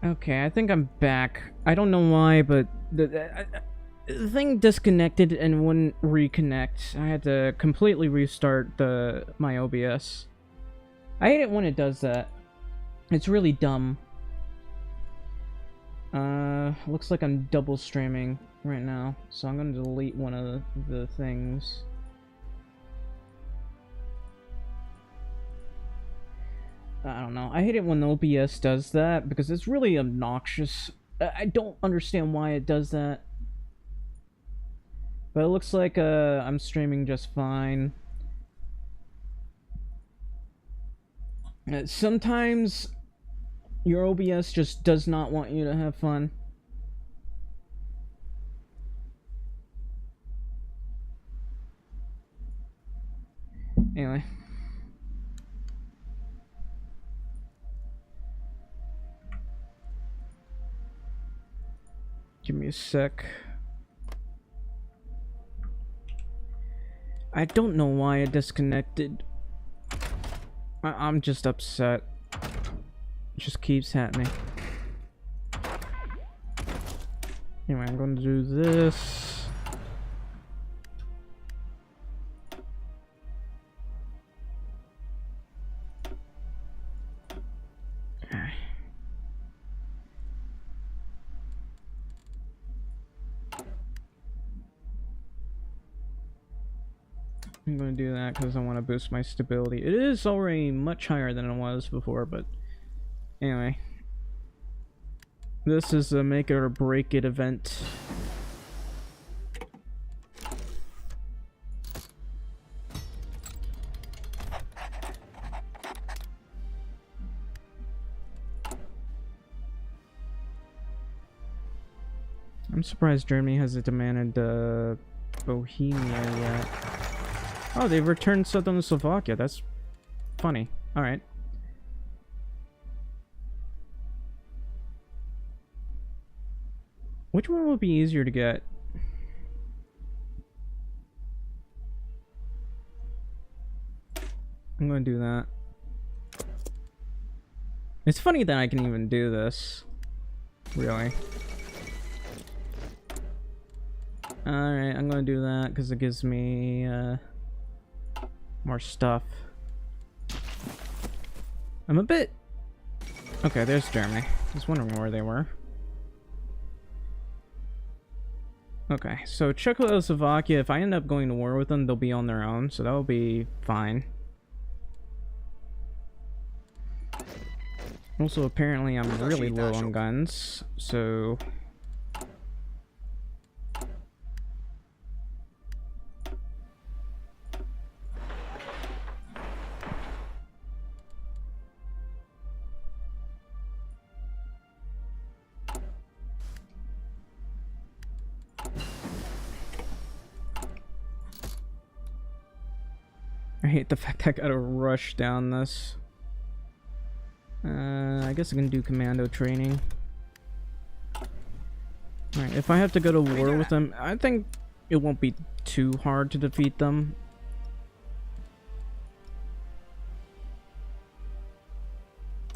Okay, I think I'm back. I don't know why, but the thing disconnected and wouldn't reconnect. I had to completely restart my OBS. I hate it when it does that. It's really dumb. Looks like I'm double streaming right now, so I'm gonna delete one of the things. I don't know. I hate it when OBS does that because it's really obnoxious. I don't understand why it does that. But it looks like I'm streaming just fine. Sometimes your OBS just does not want you to have fun. Anyway. Give me a sec. I don't know why it disconnected. I'm just upset. It just keeps happening. Anyway, I'm going to do this. Okay. I'm going to do that because I want to boost my stability. It is already much higher than it was before, but anyway. This is a make it or break it event. I'm surprised Germany hasn't demanded Bohemia yet. Oh, they've returned Southern Slovakia. That's funny. Alright. Which one would be easier to get? I'm gonna do that. It's funny that I can even do this. Really. Alright, I'm gonna do that because it gives me more stuff. I'm a bit... Okay, there's Germany. I was wondering where they were. Okay, so Czechoslovakia, if I end up going to war with them, they'll be on their own, so that'll be fine. Also, apparently I'm really low on guns, so... I hate the fact I gotta rush down this. I guess I can do commando training. Alright, if I have to go to war with them, I think it won't be too hard to defeat them.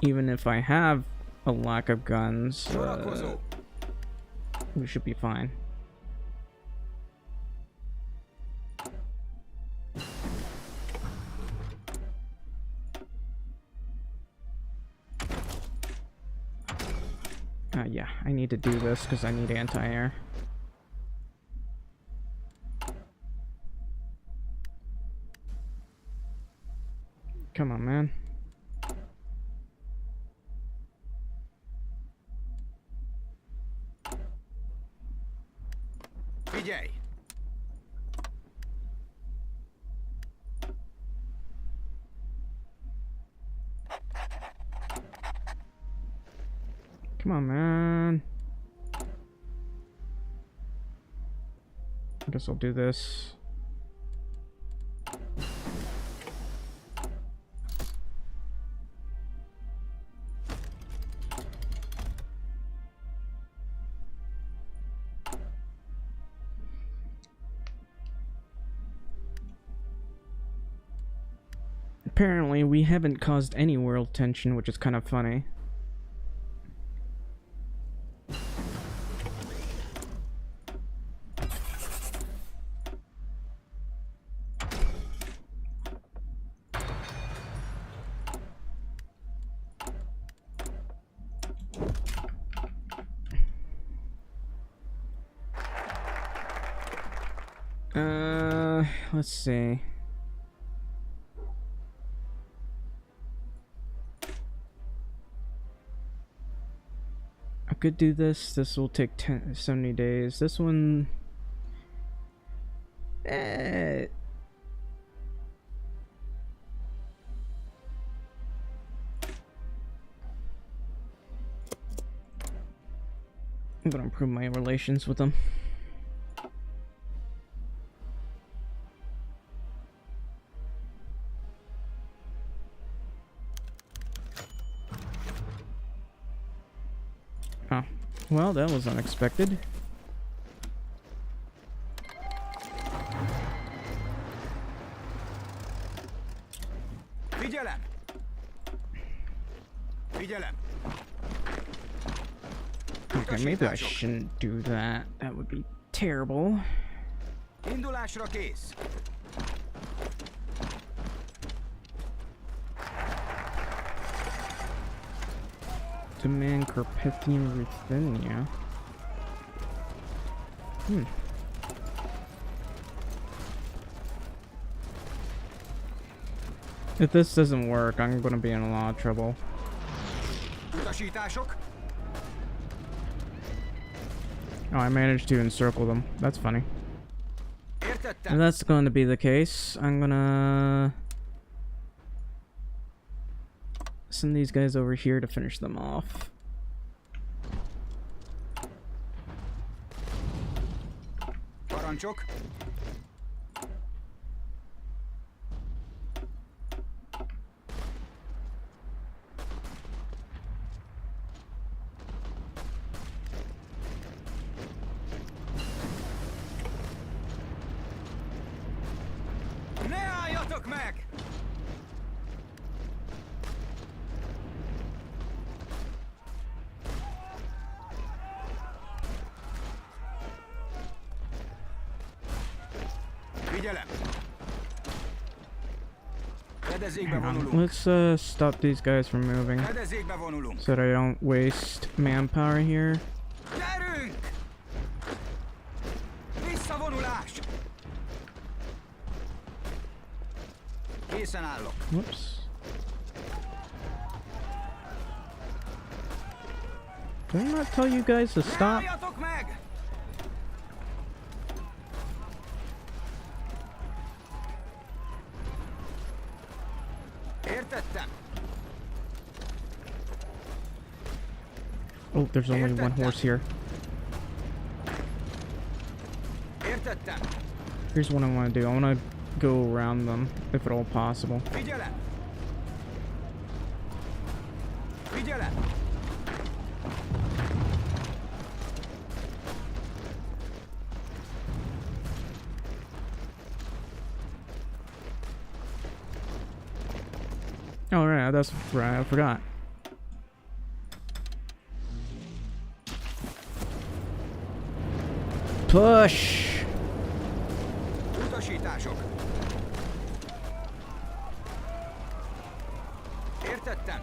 Even if I have a lack of guns, we should be fine. Yeah, I need to do this because I need anti-air. Come on, man. Figyelj! Come on, man. I guess I'll do this. Apparently, we haven't caused any world tension, which is kind of funny. Let's see. I could do this. This will take 70 days. This one... I'm gonna improve my relations with them. Oh, well, that was unexpected. Figyelem! Figyelem! Okay, maybe I shouldn't do that. That would be terrible. Indulásra kész! Demand Carpathian Ruthenia. If this doesn't work, I'm gonna be in a lot of trouble. Utasítások! Oh, I managed to encircle them. That's funny. Értettem! If that's going to be the case, I'm gonna send these guys over here to finish them off. Parancsok! Ne álljatok meg! Figyelem! Fedezékbe vonulunk. Let's stop these guys from moving Fedezékbe vonulunk. so that I don't waste manpower here. Gyerünk! Visszavonulás! Készen állok. Whoops. Did I not tell you guys to Ne stop? álljatok meg! Értettem. Oh, there's only one horse here. Értettem. Here's what I want to do. I want to go around them, if at all possible. Figyelem! Figyelem! Oh, right, that's right, I forgot. Push! Utasítások. Értettem.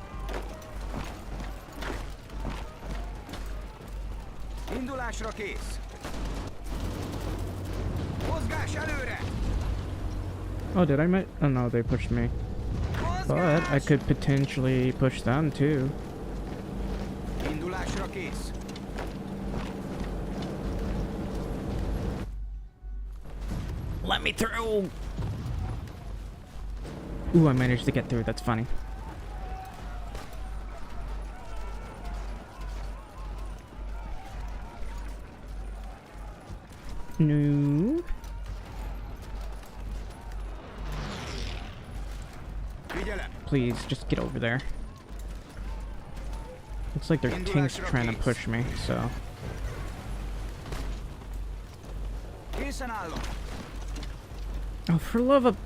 Indulásra kész. Mozgás előre! Oh, did I might? Oh no, they pushed me. But I could potentially push them too. Indulásra kész. Let me through! Ooh, I managed to get through. That's funny. No. Figyelem. Please, just get over there. Looks like their king's trying to push me, so. Készen állok. Oh, for love of...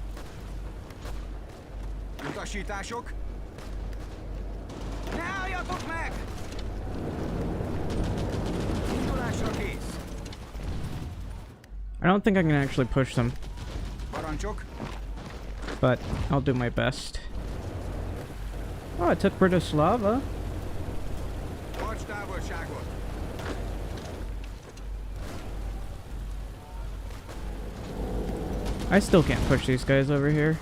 Utasítások. Ne álljatok meg! Indulásra kész. I don't think I can actually push them, Parancsok. but I'll do my best. Oh, I took Britislava. Tarts távolságot. I still can't push these guys over here.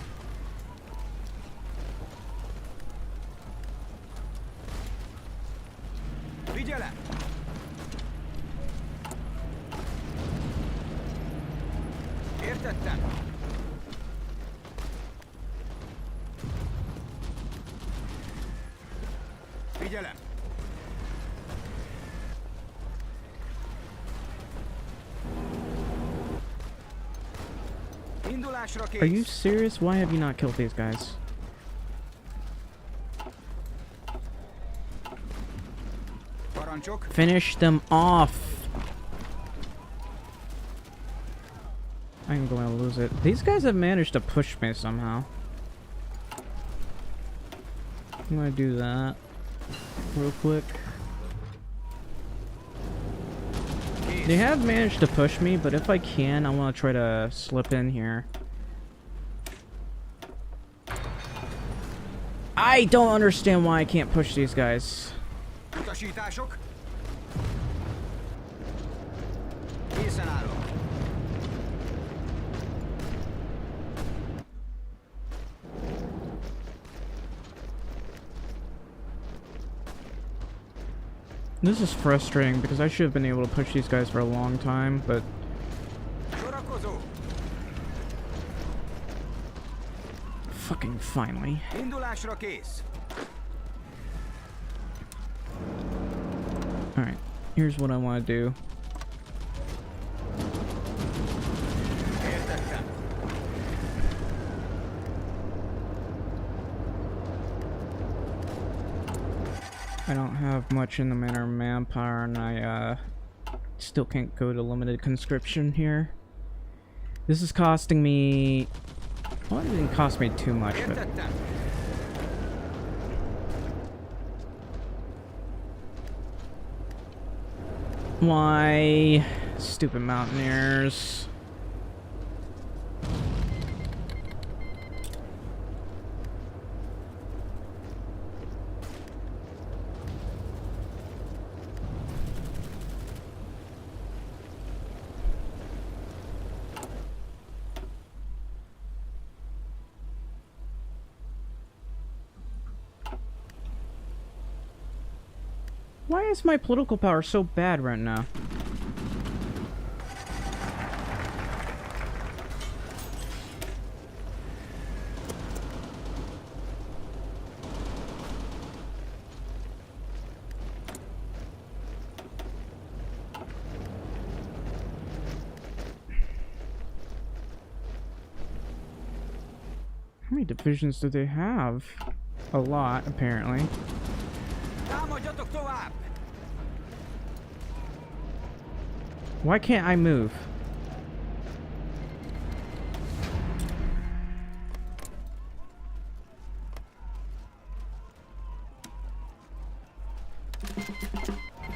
Figyelem! Értettem! Figyelem! Indulásra kész! Are you serious? Why have you not killed these guys? Parancsok! Finish them off! I'm going to lose it. These guys have managed to push me somehow. I'm going to do that real quick. They have managed to push me, but if I can, I want to try to slip in here. I don't understand why I can't push these guys. Utasítások! Készen állok! This is frustrating because I should have been able to push these guys for a long time, but Sorakozó! fucking finally. Indulásra kész! Alright, here's what I want to do. Értettem! I don't have much in the manner of manpower, and I still can't go to limited conscription here. This is costing me... Well, it didn't cost me too much, but... Értettem! Why? Stupid mountaineers. Why is my political power so bad right now? How many divisions do they have? A lot, apparently. Támadjatok tovább! Why can't I move?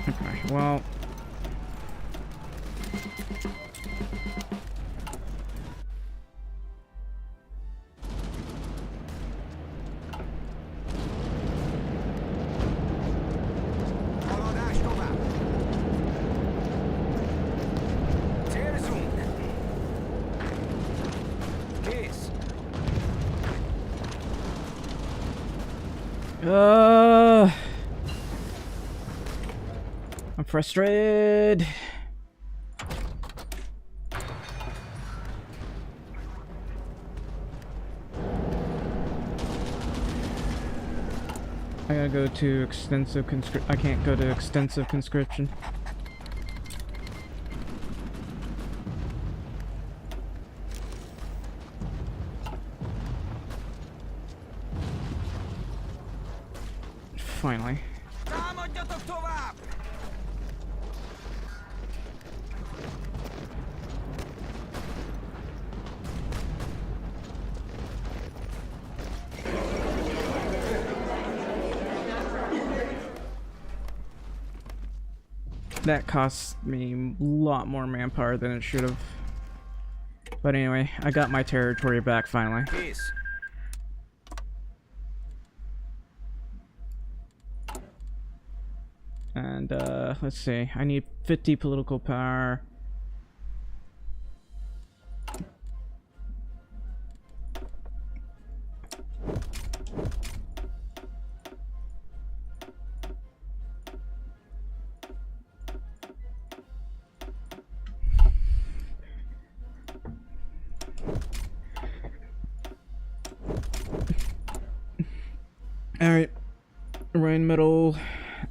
Okay, well... Haladás tovább! Célzunk! Kész! I'm frustrated. I gotta go to extensive conscript. I can't go to extensive conscription. Finally. Támadjatok tovább! That cost me a lot more manpower than it should have. But anyway, I got my territory back finally. Kész! And let's see, I need 50 political power. Alright. Rhine metal.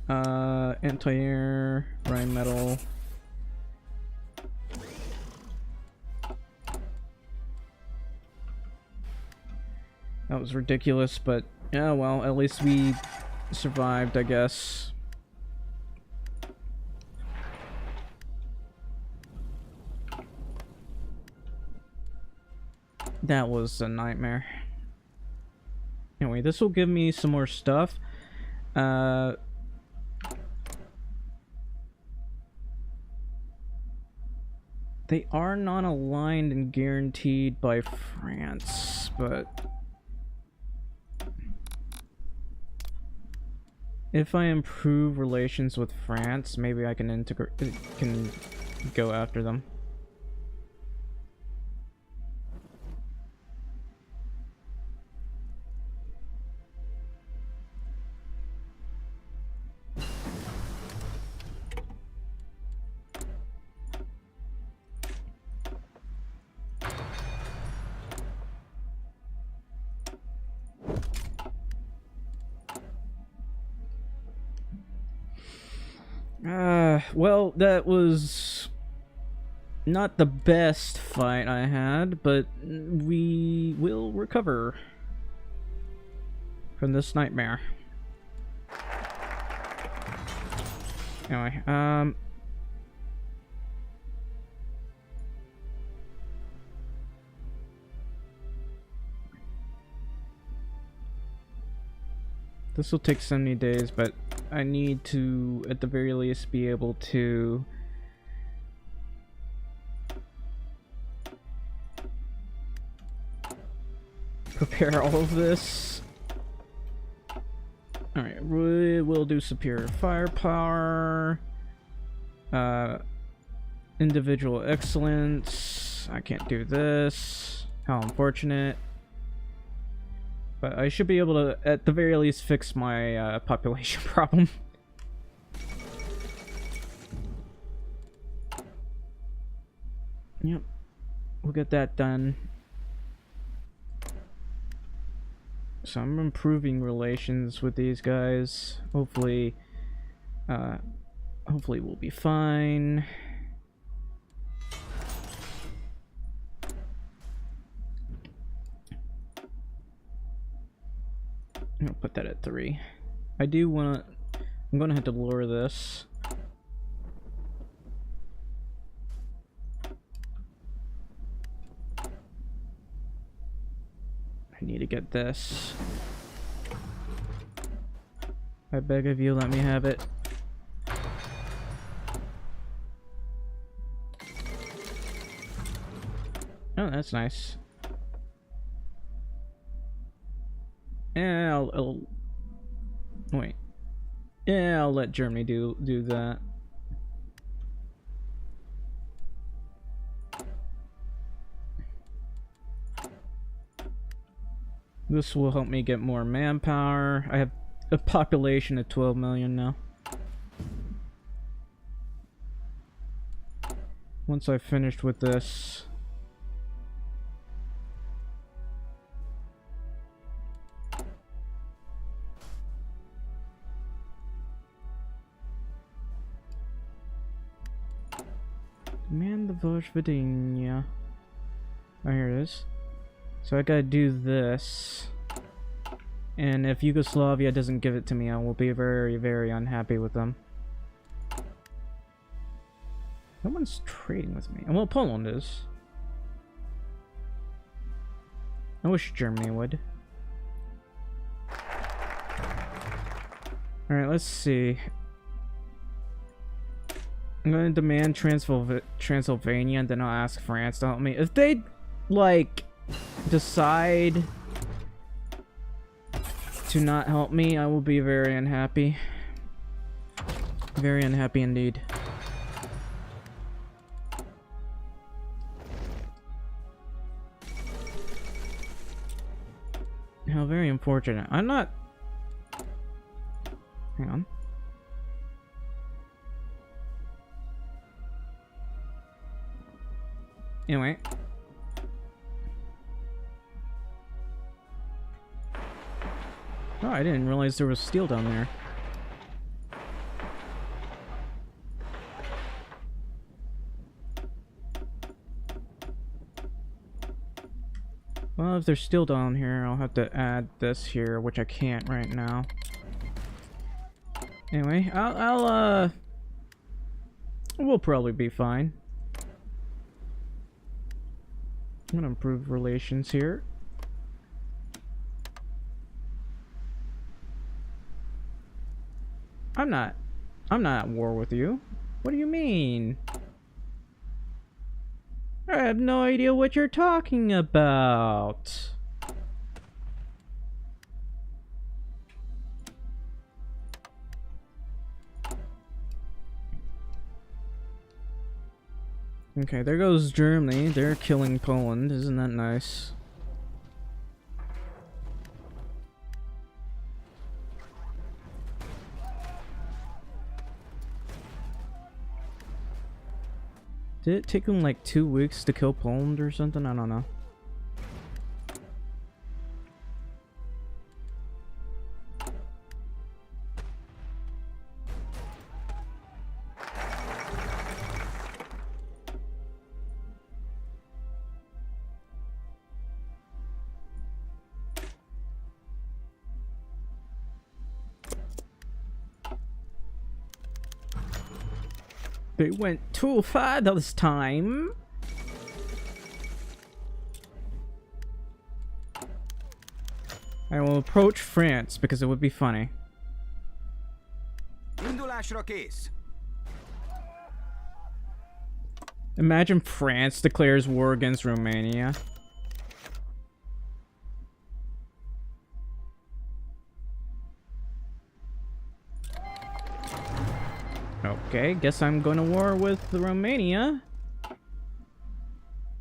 Anti-air. Rhine metal. That was ridiculous, but yeah, well, at least we survived, I guess. That was a nightmare. Anyway, this will give me some more stuff. They are non-aligned and guaranteed by France, but if I improve relations with France, maybe I can go after them. Well, that was not the best fight I had, but we will recover from this nightmare. Anyway, this will take 70 days, but I need to, at the very least, be able to prepare all of this. Alright, we will do superior firepower. Individual excellence. I can't do this. How unfortunate. But I should be able to, at the very least, fix my population problem. Yep. We'll get that done. So I'm improving relations with these guys. Hopefully, hopefully we'll be fine. I'm gonna put that at 3. I do wanna... I'm gonna have to lower this. I need to get this. I beg of you, let me have it. Oh, that's nice. Yeah, I'll wait. Yeah, I'll let Germany do that. This will help me get more manpower. I have a population of 12 million now. Once I've finished with this, demand the Vojvodina. Oh, here it is. So I gotta do this. And if Yugoslavia doesn't give it to me, I will be very, very unhappy with them. No one's trading with me. Well, Poland is. I wish Germany would. Alright, let's see. I'm gonna demand Transylvania, and then I'll ask France to help me. If they, like, decide to not help me, I will be very unhappy. Very unhappy indeed. How very unfortunate. I'm not... Hang on. Anyway. Oh, I didn't realize there was steel down there. Well, if there's steel down here, I'll have to add this here, which I can't right now. Anyway, we'll probably be fine. I'm gonna improve relations here. I'm not at war with you. What do you mean? I have no idea what you're talking about. Okay, there goes Germany. They're killing Poland. Isn't that nice? Did it take them like 2 weeks to kill Poland or something? I don't know. They went too far this time. I will approach France because it would be funny. Indulásra kész. Imagine France declares war against Romania. Okay, guess I'm going to war with Romania.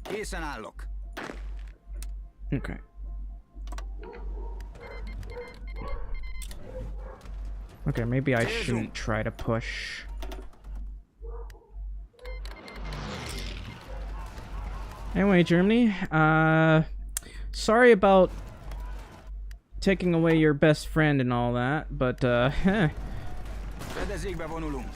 Készen állok. Okay. Okay, maybe I shouldn't try to push. Anyway, Germany, sorry about taking away your best friend and all that, but, Fedezékbe vonulunk.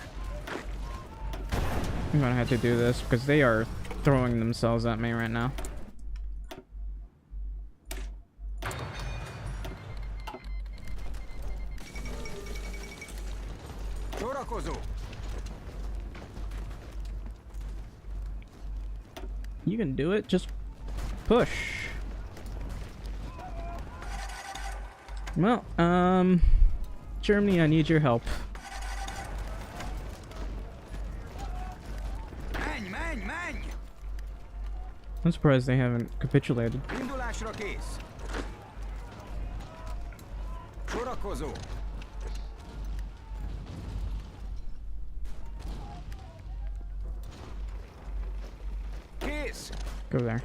I'm gonna have to do this because they are throwing themselves at me right now. Sorakozó. You can do it, just push. Well, Germany, I need your help. Menj, menj, menj! I'm surprised they haven't capitulated. Indulásra kész. Sorakozó. Kész. Go there.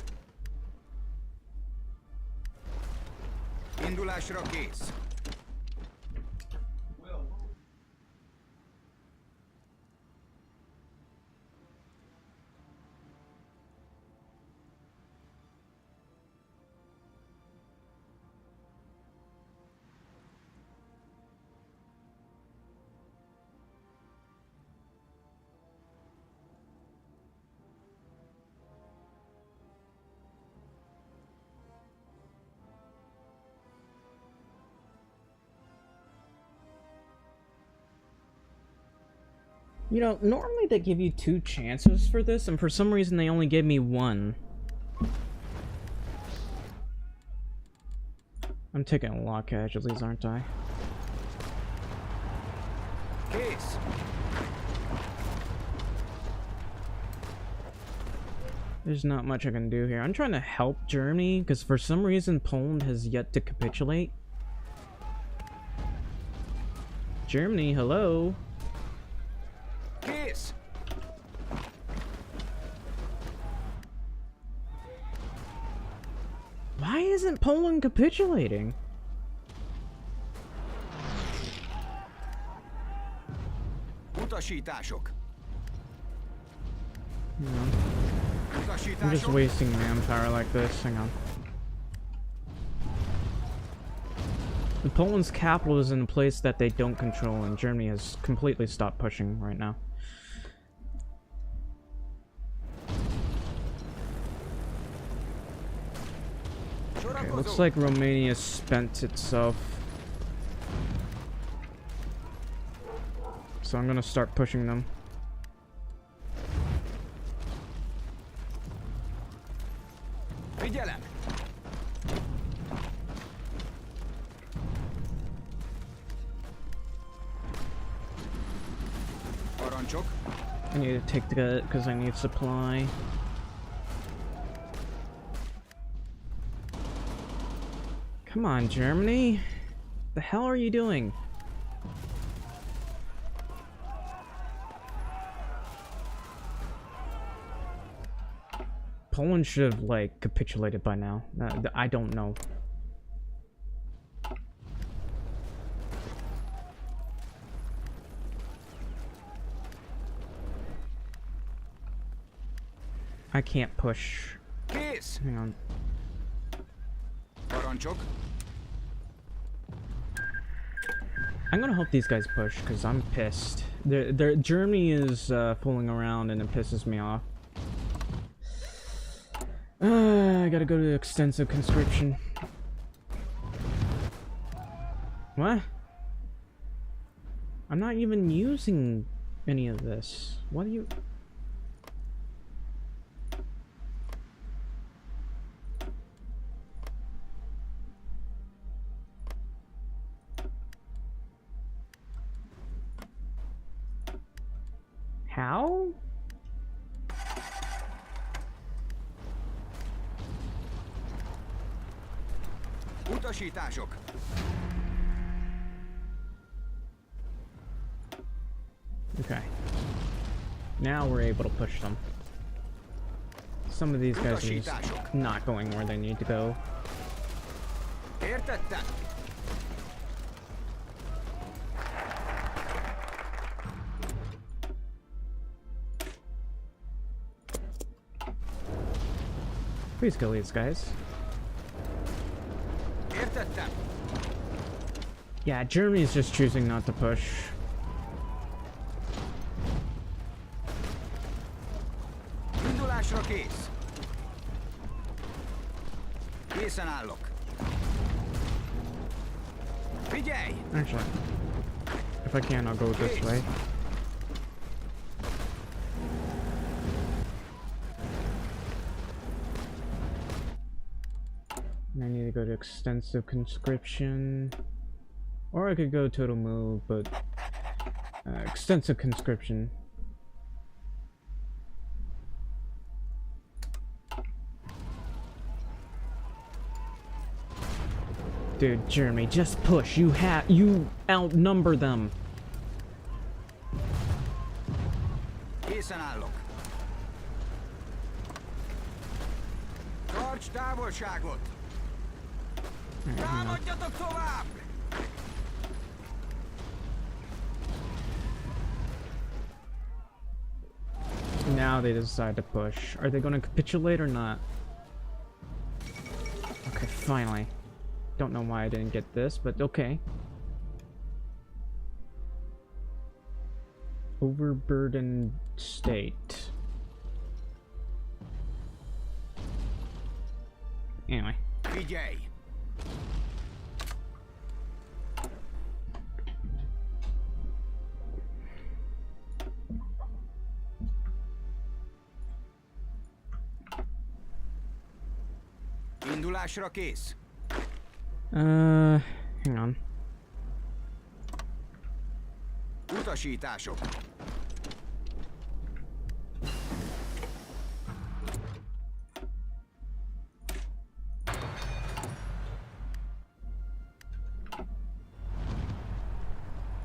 Indulásra kész. You know, normally they give you 2 chances for this, and for some reason they only gave me 1. I'm taking a lot of casualties, aren't I? Kész. There's not much I can do here. I'm trying to help Germany, because for some reason Poland has yet to capitulate. Germany, hello? Kész. Why isn't Poland capitulating? Utasítások. No. I'm just Utasítások. wasting manpower like this. Hang on. Poland's capital is in a place that they don't control, and Germany has completely stopped pushing right now. Okay, looks like Romania spent itself. So I'm gonna start pushing them. Figyelem! Parancsok. I need to take the because I need supply. Come on, Germany. The hell are you doing? Poland should have, like, capitulated by now. I don't know. I can't push. Kész! Hang on. Parancsok. I'm gonna hope these guys push, because I'm pissed. Germany is fooling around and it pisses me off. I gotta go to extensive conscription. What? I'm not even using any of this. What are you... How? Utasítások. Okay. Now we're able to push them. Some of these guys are just not going where they need to go. Értettem. Please kill these guys. Értettem. Yeah, Germany's just choosing not to push. Indulásra kész. Készen állok. Figyelj! Actually, if I can, I'll go this way. I need to go to extensive conscription. Or I could go total move, but extensive conscription. Dude, Germany, just push. You outnumber them. Készen állok. Tarts távolságot. Támadjatok tovább! Now they decide to push. Are they going to capitulate or not? Okay, finally. Don't know why I didn't get this, but okay. Overburdened state. Anyway. Figyelj! Indulásra kész. Hang on. Utasítások.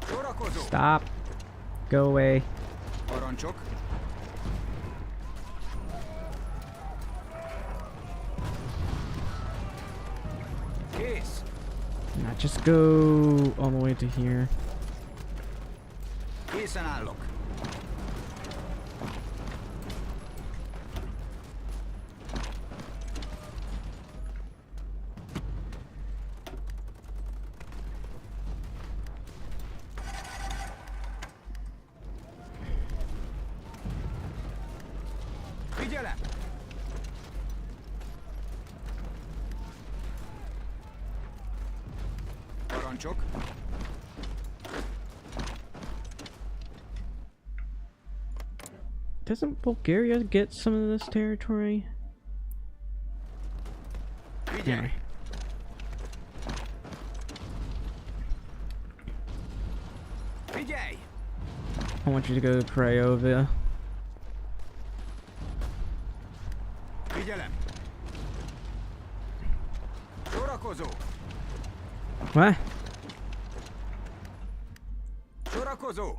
Sorakozó. Stop. Go away. Parancsok. Kész. Now just go all the way to here. Készen állok. Figyelem! Parancsok. Doesn't Bulgaria get some of this territory? Figyelj! Figyelj! I want you to go to Craiova. Figyelem! Sorakozó! What? Sorakozó!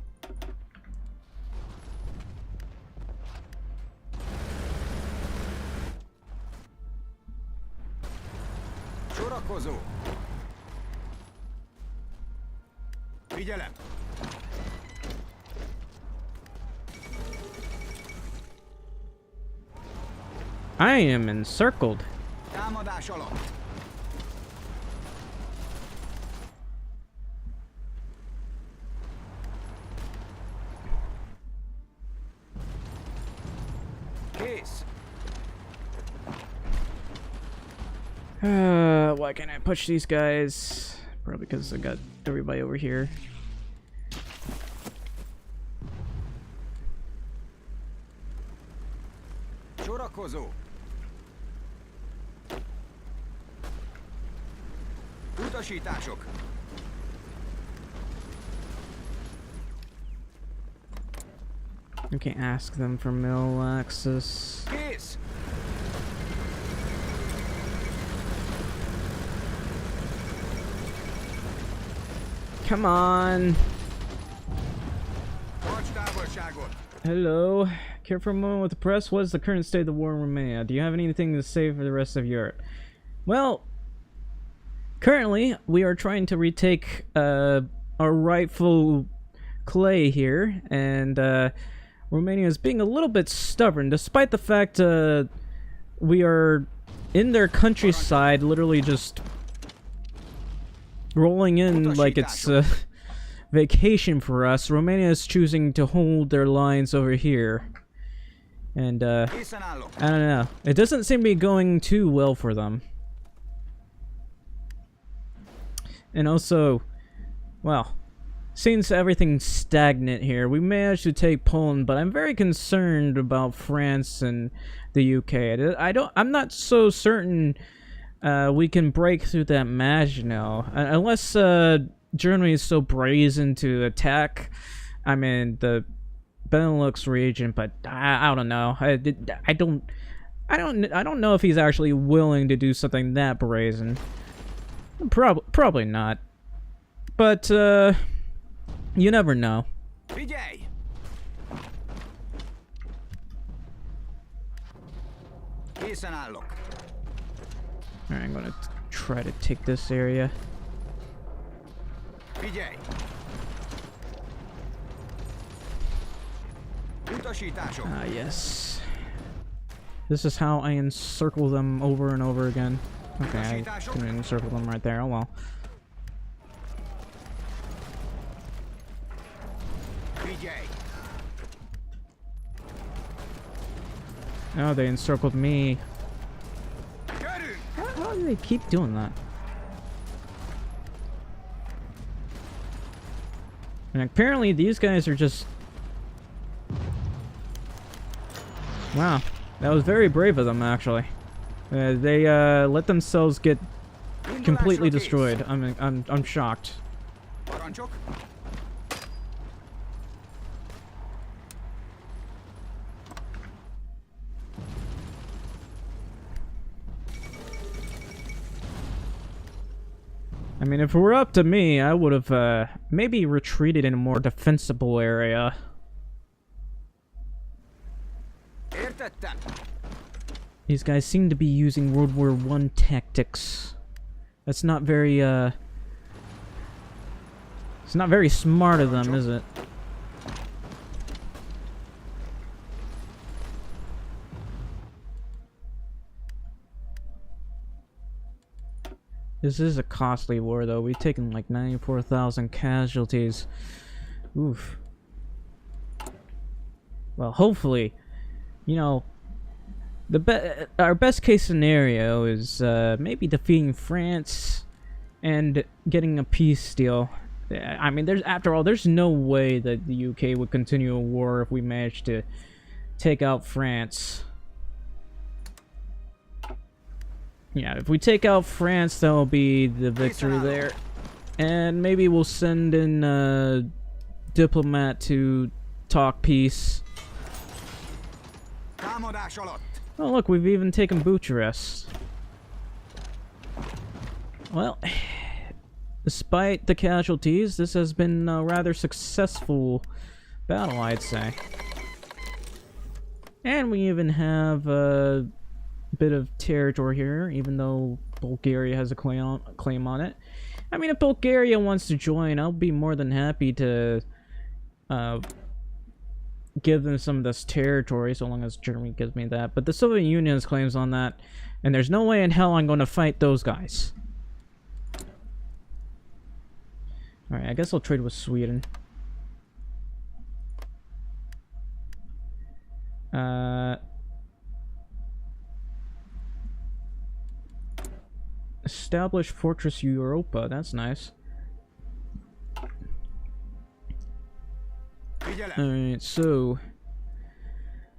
Sorakozó! Figyelem! I am encircled. Támadás alatt! Kész! Why can't I push these guys? Probably because I got everybody over here. Sorakozó! Utasítások! I can't ask them for mill access. Kész! Come on. Tarts távolságot! Hello. Care for a moment with the press? What is the current state of the war in Romania? Do you have anything to say for the rest of Europe? Well, currently we are trying to retake our rightful clay here, and Romania is being a little bit stubborn, despite the fact we are in their countryside, literally just rolling in like it's vacation for us. Romania is choosing to hold their lines over here, and I don't know. It doesn't seem to be going too well for them. And also, well, since everything's stagnant here, we managed to take Poland, but I'm very concerned about France and the UK. I'm not so certain we can break through that Maginot, unless Germany is so brazen to attack. I mean, the Benelux region, but I don't know. I don't know if he's actually willing to do something that brazen. Probably not. But you never know. Figyelj! Készen állok. Alright, I'm gonna try to take this area. Figyelj! Utasítások. Ah, yes. This is how I encircle them over and over again. Okay, I can encircle them right there. Oh well. Figyelj! Oh, they encircled me. Gyerünk! How do they keep doing that? And apparently these guys are just... Wow. That was very brave of them, actually. They let themselves get completely destroyed. I'm shocked. Parancsok. I mean, if it were up to me, I would have maybe retreated in a more defensible area. Értettem. These guys seem to be using World War I tactics. That's not very, it's not very smart of them, is it? This is a costly war, though. We've taken like 94,000 casualties. Oof. Well, hopefully, you know, Our best case scenario is maybe defeating France and getting a peace deal. I mean, after all, there's no way that the UK would continue a war if we managed to take out France. Yeah, if we take out France, that'll be the victory there. And maybe we'll send in a diplomat to talk peace. Oh, look, we've even taken Bucharest. Well, despite the casualties, this has been a rather successful battle, I'd say. And we even have a bit of territory here, even though Bulgaria has a claim on it. I mean, if Bulgaria wants to join, I'll be more than happy to give them some of this territory, so long as Germany gives me that. But the Soviet Union has claims on that, and there's no way in hell I'm going to fight those guys. Alright, I guess I'll trade with Sweden. Establish Fortress Europa, that's nice. Alright, so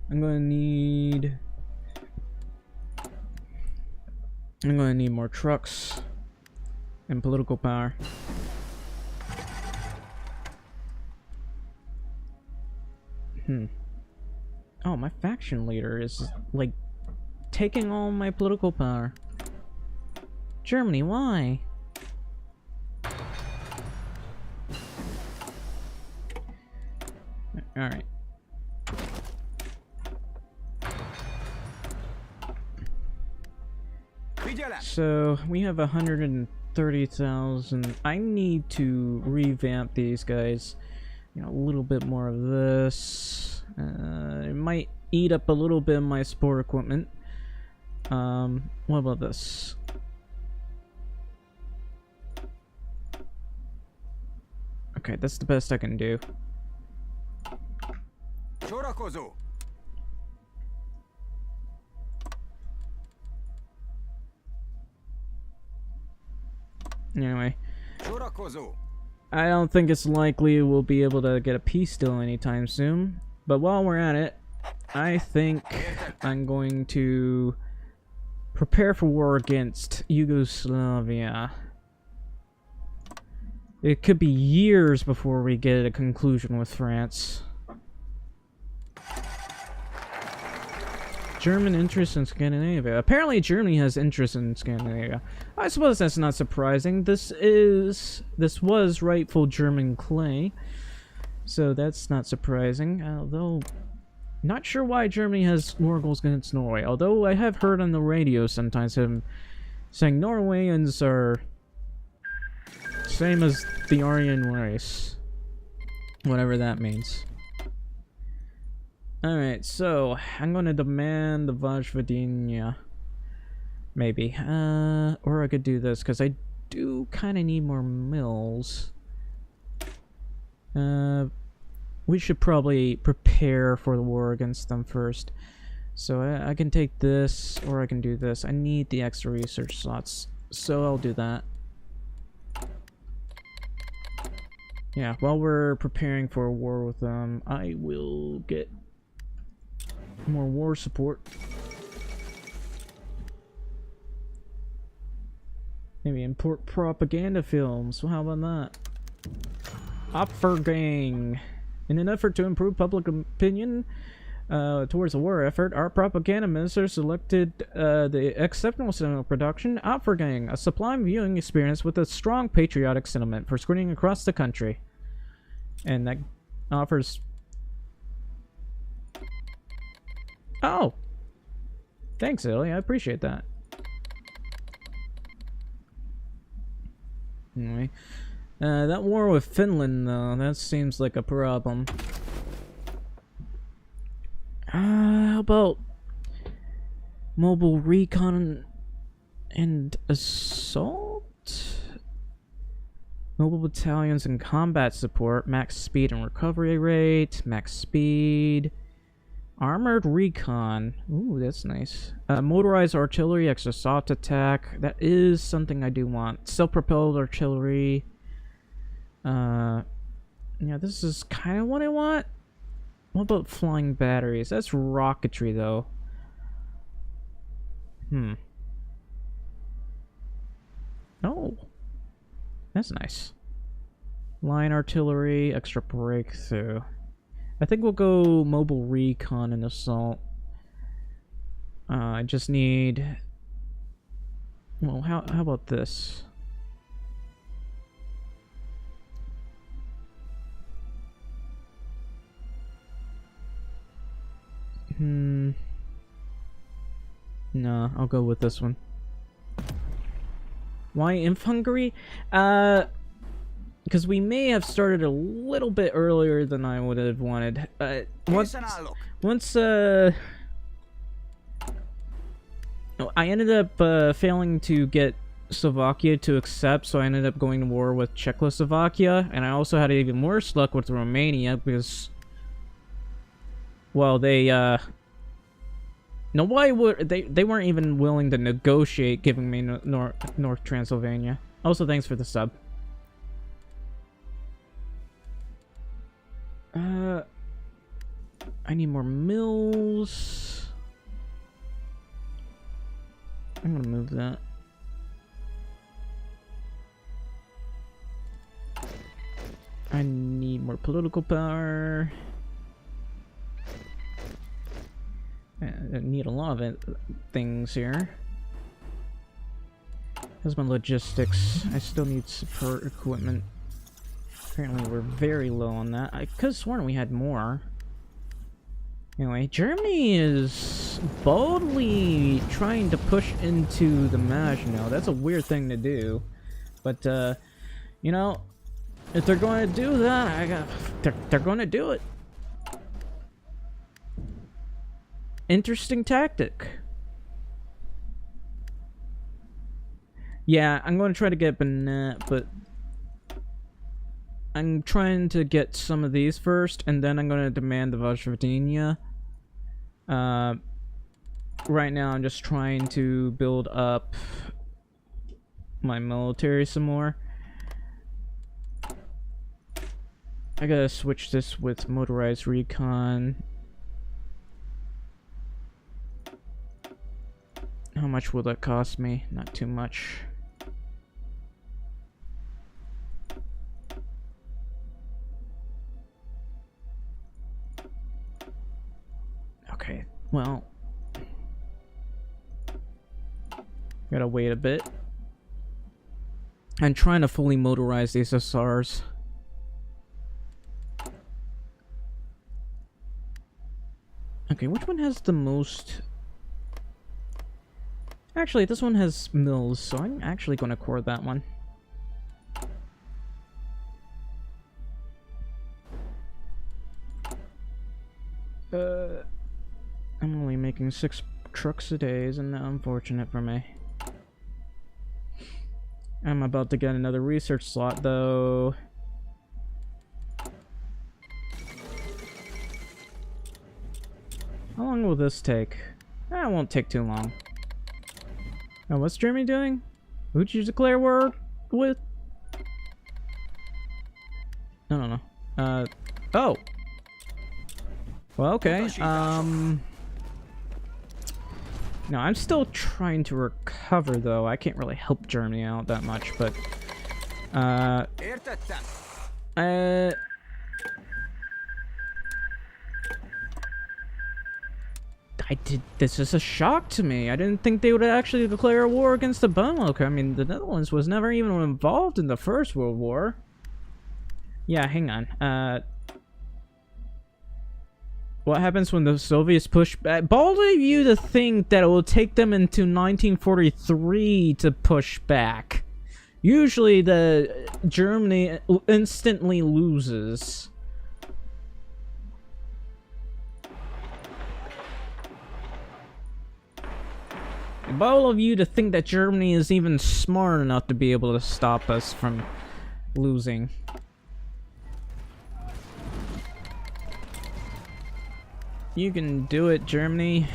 I'm gonna need more trucks and political power. Oh, my faction leader is like taking all my political power. Germany, why? Alright. So, we have 130,000. I need to revamp these guys. You know, a little bit more of this. It might eat up a little bit of my sport equipment. What about this? Okay, that's the best I can do. Anyway, I don't think it's likely we'll be able to get a peace deal anytime soon. But while we're at it, I think I'm going to prepare for war against Yugoslavia. It could be years before we get a conclusion with France. German interest in Scandinavia. Apparently Germany has interest in Scandinavia. I suppose that's not surprising. This was rightful German clay. So that's not surprising. Although, not sure why Germany has war goals against Norway. Although I have heard on the radio sometimes him saying Norwegians are same as the Aryan race. Whatever that means. Alright, so I'm gonna demand the Vojvodina. Maybe. Or I could do this, because I do kind of need more mills. We should probably prepare for the war against them first. So I can take this, or I can do this. I need the extra research slots, so I'll do that. Yeah, while we're preparing for a war with them, I will get more war support. Maybe import propaganda films. Well, how about that? Opfergang. In an effort to improve public opinion towards the war effort, our propaganda minister selected the exceptional cinema production Opfergang, a sublime viewing experience with a strong patriotic sentiment for screening across the country. And that offers... Oh! Thanks, Illy. I appreciate that. Anyway. That war with Finland, though, that seems like a problem. How about mobile recon and assault? Mobile battalions and combat support, max speed and recovery rate, max speed. Armored recon. Ooh, that's nice. Motorized artillery, extra soft attack. That is something I do want. Self-propelled artillery. Yeah, this is kind of what I want. What about flying batteries? That's rocketry, though. Oh. That's nice. Line artillery, extra breakthrough. I think we'll go mobile recon and assault. I just need... Well, how about this? No, I'll go with this one. Why Inf Hungary? Because we may have started a little bit earlier than I would have wanted. Once I ended up failing to get Slovakia to accept, so I ended up going to war with Czechoslovakia, and I also had even worse luck with Romania because, well, they no, why would they weren't even willing to negotiate giving me North Transylvania. Also, thanks for the sub. I need more mills. I'm gonna move that. I need more political power. I need a lot of things here. Here's my logistics. I still need support equipment. Apparently we're very low on that. I could have sworn we had more. Anyway, Germany is boldly trying to push into the Maginot. That's a weird thing to do. But, you know, if they're going to do that, they're going to do it. Interesting tactic. Yeah, I'm going to try to get banana, but I'm trying to get some of these first, and then I'm going to demand the Vojvodina. Right now, I'm just trying to build up my military some more. I gotta switch this with motorized recon. How much will that cost me? Not too much. Okay, well, gotta wait a bit. I'm trying to fully motorize these SRs. Okay, which one has the most? Actually, this one has mills, so I'm actually going to core that one. I'm only making 6 trucks a day, isn't that unfortunate for me? I'm about to get another research slot, though. How long will this take? It won't take too long. Oh, what's Germany doing? Who'd you declare war with? No. Oh! Well, okay, no, I'm still trying to recover, though. I can't really help Germany out that much, but... This is a shock to me. I didn't think they would actually declare a war against the Benelux. I mean, the Netherlands was never even involved in the First World War. Yeah, hang on. What happens when the Soviets push back? Bold of you to think that it will take them into 1943 to push back. Usually, the Germany instantly loses. Bold of you to think that Germany is even smart enough to be able to stop us from losing. You can do it, Germany.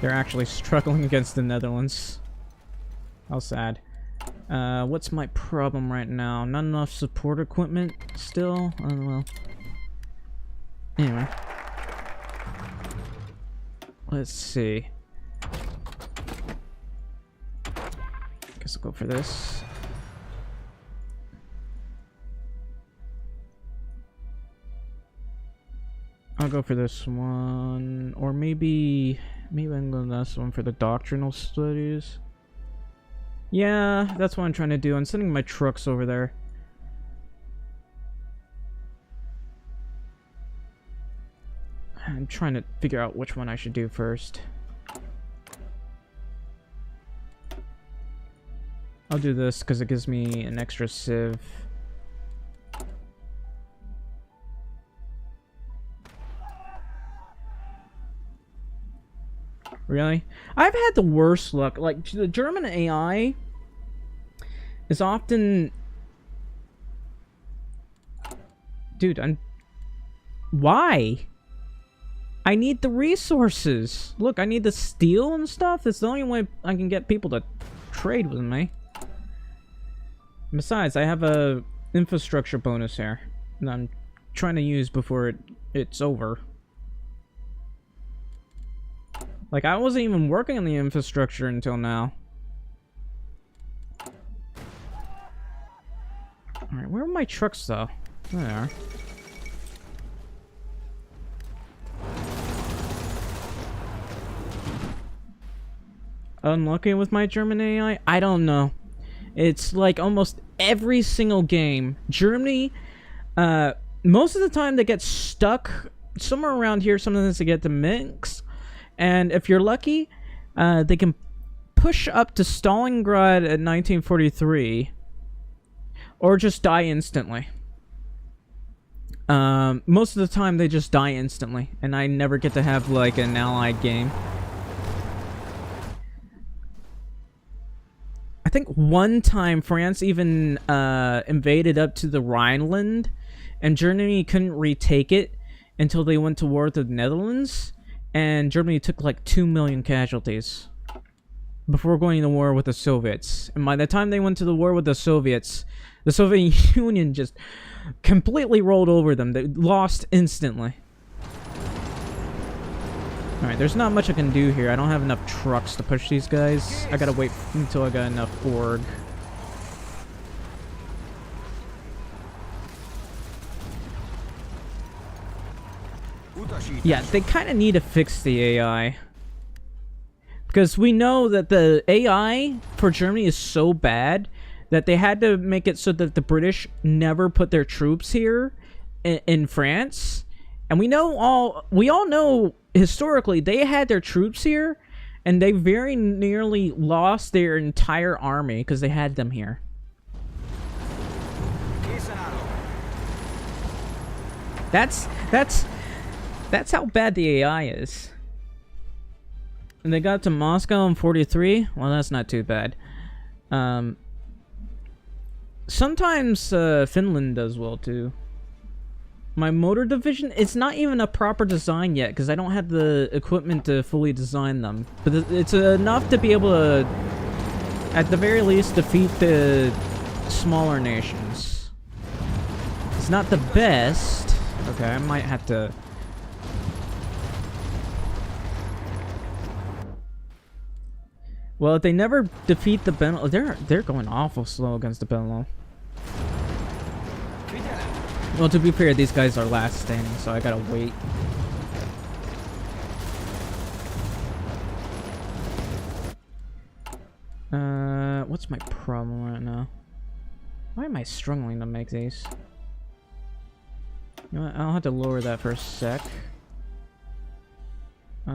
They're actually struggling against the Netherlands. How sad. What's my problem right now? Not enough support equipment still? Oh, well. Anyway. Let's see. Guess I'll go for this. I'll go for this one. Or maybe I'm going to this one for the doctrinal studies. Yeah, that's what I'm trying to do. I'm sending my trucks over there. I'm trying to figure out which one I should do first. I'll do this because it gives me an extra civ. Really? I've had the worst luck. Like, the German AI is often... Dude, Why? I need the resources. Look, I need the steel and stuff. It's the only way I can get people to trade with me. Besides, I have a infrastructure bonus here that I'm trying to use before it's over. Like, I wasn't even working on the infrastructure until now. Alright, where are my trucks, though? There they are. Unlucky with my German AI? I don't know. It's like almost every single game. Germany, most of the time they get stuck somewhere around here. Sometimes they get to Minsk. And if you're lucky, they can push up to Stalingrad at 1943. Or just die instantly. Most of the time they just die instantly. And I never get to have like an allied game. I think one time France even invaded up to the Rhineland, and Germany couldn't retake it until they went to war with the Netherlands, and Germany took like 2 million casualties before going to war with the Soviets. And by the time they went to the war with the Soviet Union just completely rolled over them. They lost instantly. Alright, there's not much I can do here. I don't have enough trucks to push these guys. I gotta wait until I got enough org. Yeah, they kind of need to fix the AI. Because we know that the AI for Germany is so bad that they had to make it so that the British never put their troops here in France. And we all know historically they had their troops here, and they very nearly lost their entire army because they had them here. That's how bad the AI is. And they got to Moscow in 43. Well, that's not too bad. Sometimes Finland does well too. My motor division, it's not even a proper design yet because I don't have the equipment to fully design them. But it's enough to be able to, at the very least, defeat the smaller nations. It's not the best. Okay, I might have to... Well, if they never defeat the Benelux, they're going awful slow against the Benelux. Well, to be fair, these guys are last standing, so I gotta wait. What's my problem right now? Why am I struggling to make these? You know what? I'll have to lower that for a sec. Wait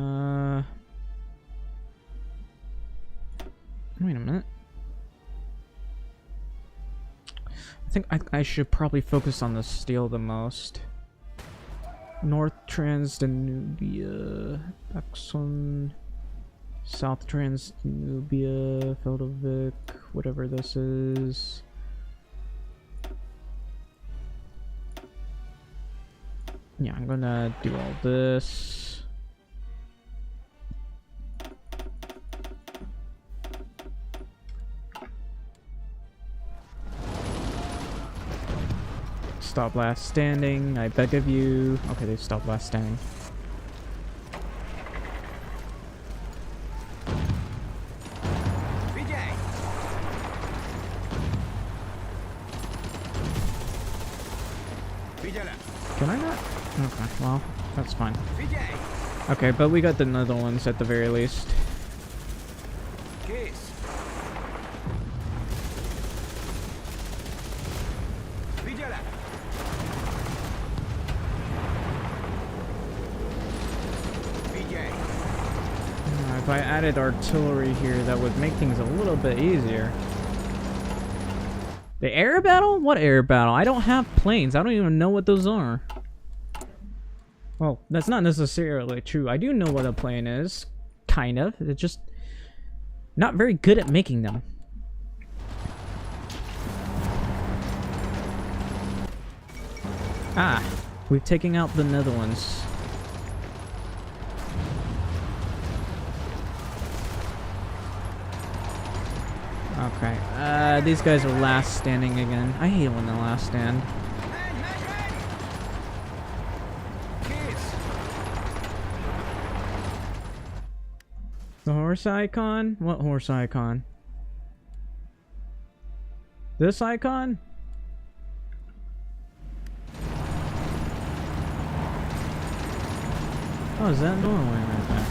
a minute. I think I should probably focus on the steel the most. North Transdanubia, Axon, South Transdanubia, Feldovik, whatever this is. Yeah, I'm gonna do all this. Stop last standing, I beg of you. Okay, they stopped last standing. Figyelj! Figyelem! Can I not? Okay, well, that's fine. Figyelj! Okay, but we got the Netherlands at the very least. Kész! Figyelem! Figyelj! If I added artillery here, that would make things a little bit easier. The air battle? What air battle? I don't have planes. I don't even know what those are. Well, that's not necessarily true. I do know what a plane is. Kind of. It's just not very good at making them. Ah, we've taken out the Netherlands. Okay, these guys are last standing again. I hate when they're last stand. Kész! The horse icon? What horse icon? This icon? Oh, is that Norway right there?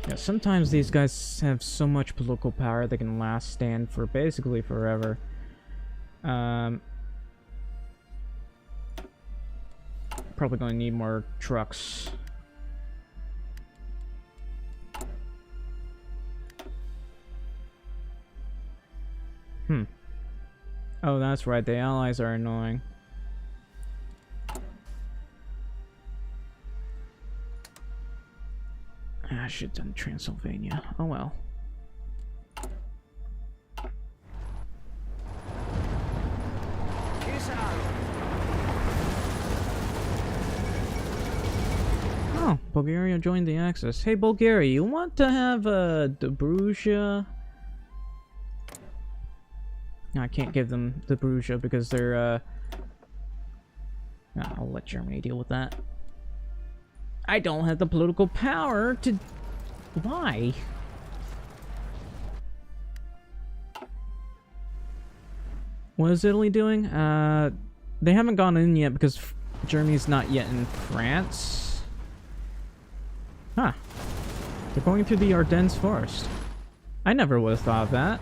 Yeah, sometimes these guys have so much political power they can last stand for basically forever. Probably gonna need more trucks. Oh, that's right, the allies are annoying. I should have done Transylvania. Oh well. Készen állok! Oh, Bulgaria joined the Axis. Hey, Bulgaria, you want to have Dobruja? No, I can't give them Dobruja because they're I'll let Germany deal with that. I don't have the political power to... Why? What is Italy doing? They haven't gone in yet because Germany's not yet in France. Huh. They're going through the Ardennes forest. I never would have thought of that.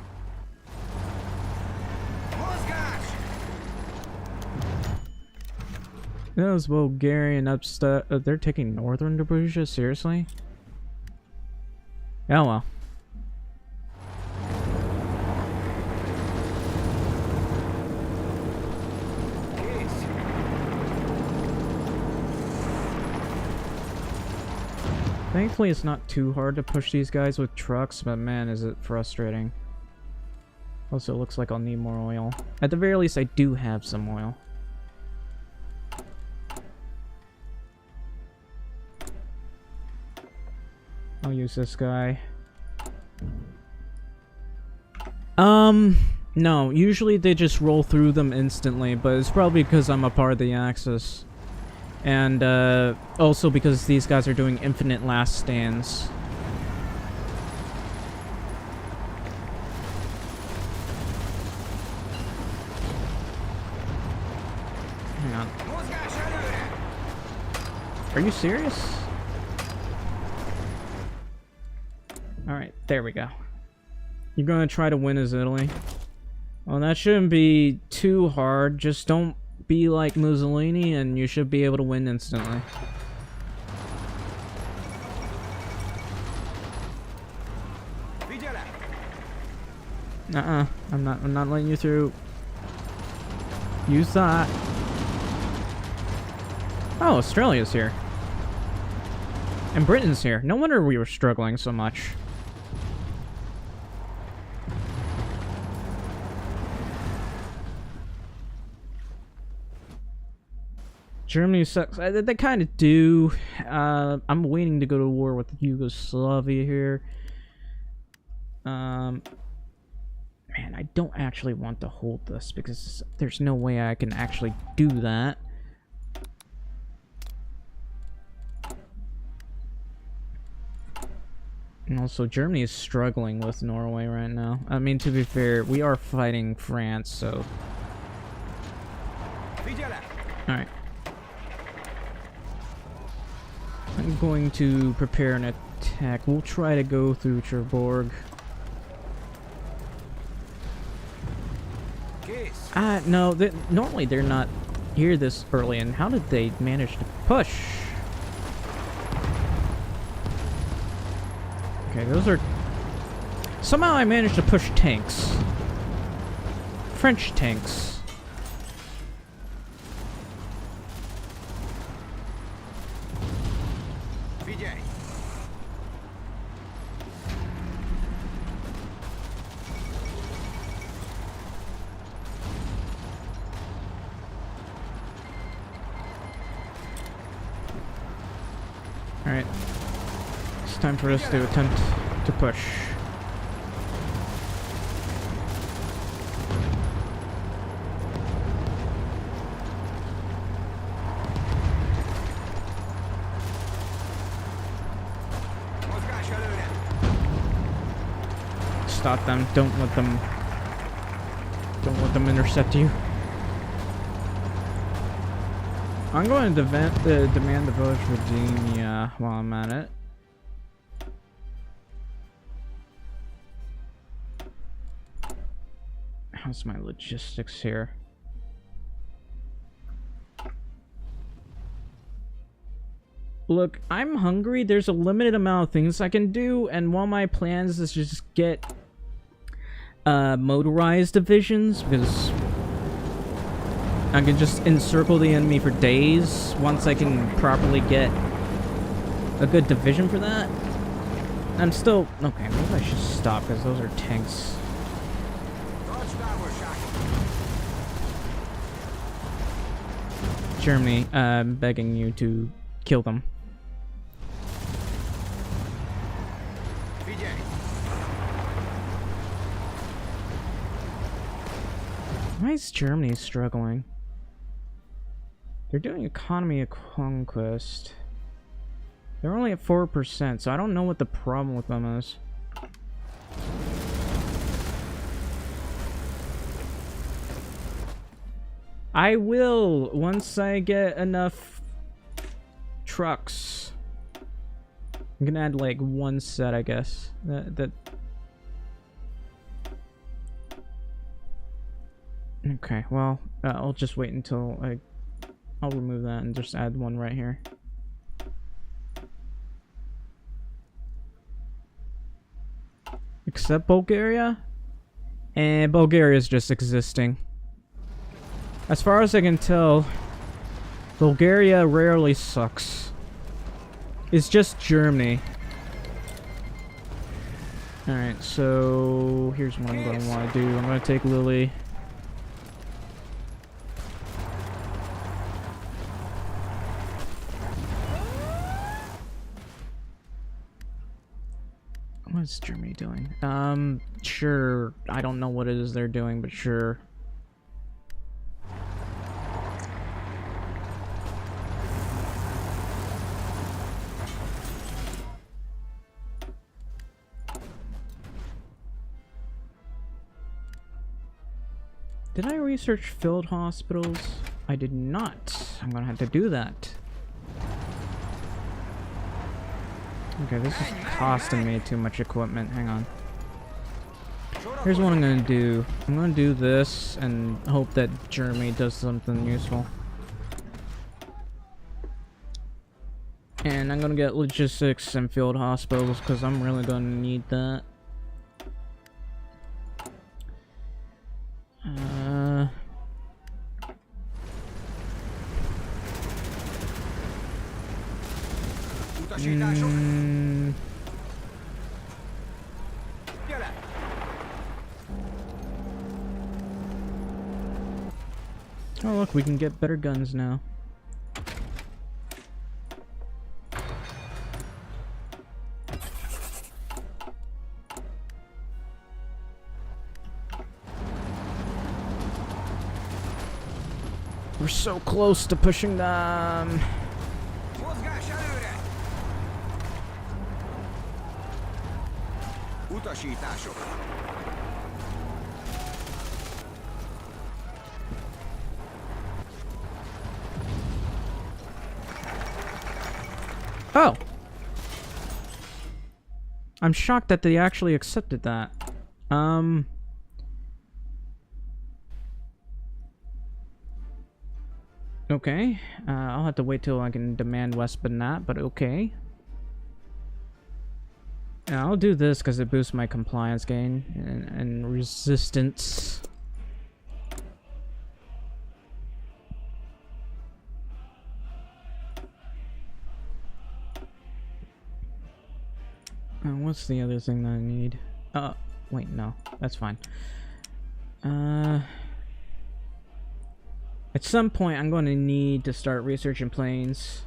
Mozgás! Those Bulgarian upstart. They're taking northern Dobruja? Seriously? Oh well. Kész! Thankfully, it's not too hard to push these guys with trucks, but man, is it frustrating. Also, it looks like I'll need more oil. At the very least, I do have some oil. I'll use this guy. No, usually they just roll through them instantly, but it's probably because I'm a part of the Axis. And, also because these guys are doing infinite last stands. Hang on. Mozgás előre! Are you serious? Alright, there we go. You're gonna try to win as Italy? Well, that shouldn't be too hard. Just don't be like Mussolini and you should be able to win instantly. Figyelem! I'm not letting you through. You thought. Oh, Australia's here. And Britain's here. No wonder we were struggling so much. Germany sucks. They kind of do. I'm waiting to go to war with Yugoslavia here. Man, I don't actually want to hold this because there's no way I can actually do that. And also, Germany is struggling with Norway right now. I mean, to be fair, we are fighting France, so... Alright. I'm going to prepare an attack. We'll try to go through Cherbourg. No, normally they're not here this early, and how did they manage to push? Okay, those are... Somehow I managed to push tanks. French tanks. Alright. It's time for us to attempt to push. Stop them. Don't let them intercept you. I'm going to demand the village for Virginia while I'm at it. How's my logistics here? Look, I'm hungry. There's a limited amount of things I can do, and one of my plans is just get motorized divisions, because I can just encircle the enemy for days once I can properly get a good division for that. I'm still... Okay, maybe I should stop because those are tanks. Germany, I'm begging you to kill them. Why is Germany struggling? They're doing economy of conquest. They're only at 4%, so I don't know what the problem with them is. I will, once I get enough trucks. I'm gonna add like one set, I guess. Okay, well, I'll just wait until I'll remove that and just add one right here. Except Bulgaria? And Bulgaria is just existing. As far as I can tell, Bulgaria rarely sucks. It's just Germany. Alright, so here's what I'm gonna want to do. I'm gonna take Lily. What is Germany doing? Sure. I don't know what it is they're doing, but sure. Did I research field hospitals? I did not. I'm gonna have to do that. Okay, this is costing me too much equipment. Hang on. Here's what I'm gonna do. I'm gonna do this and hope that Germany does something useful. And I'm gonna get logistics and field hospitals because I'm really gonna need that. Oh look, we can get better guns now. We're so close to pushing them. Mozgás előre! Utasítások. Oh! I'm shocked that they actually accepted that. Okay. I'll have to wait till I can demand Wespinat, but okay. Yeah, I'll do this because it boosts my compliance gain and resistance. What's the other thing that I need? Wait, no. That's fine. At some point, I'm going to need to start researching planes.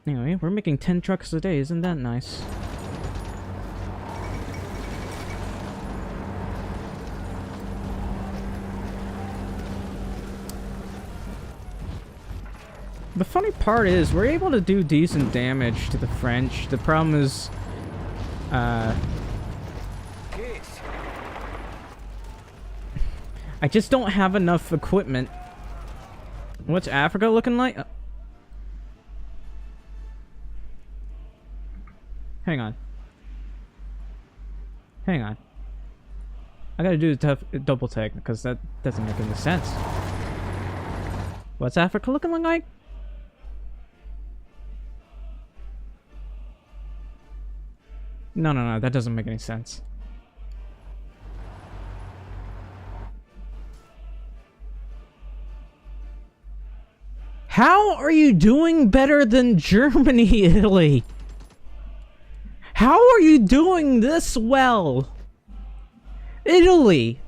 Anyway, we're making 10 trucks a day. Isn't that nice? The funny part is, we're able to do decent damage to the French. The problem is, Kész. I just don't have enough equipment. What's Africa looking like? Hang on. Hang on. I gotta do a tough double take because that doesn't make any sense. What's Africa looking like? No, no, no, that doesn't make any sense. How are you doing better than Germany, Italy? How are you doing this well? Italy,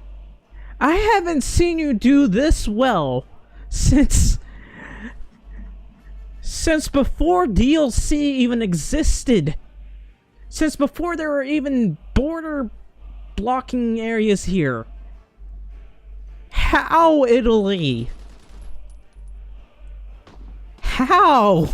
I haven't seen you do this well since before DLC even existed. Since before there were even border blocking areas here. How, Italy? How?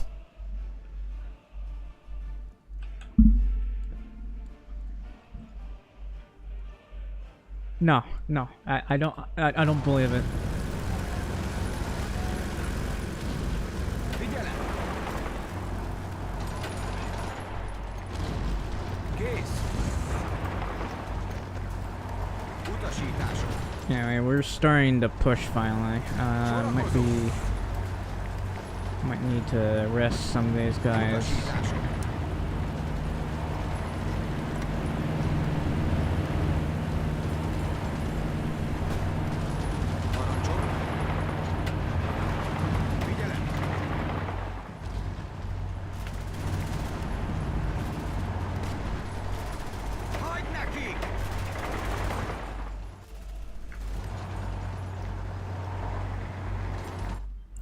No, no, I don't believe it. Figyelem! Kész! Utasítások. Anyway, we're starting to push finally. Might need to rest some of these guys. Utasítások. Parancsol. Figyelem! Hagyd neki!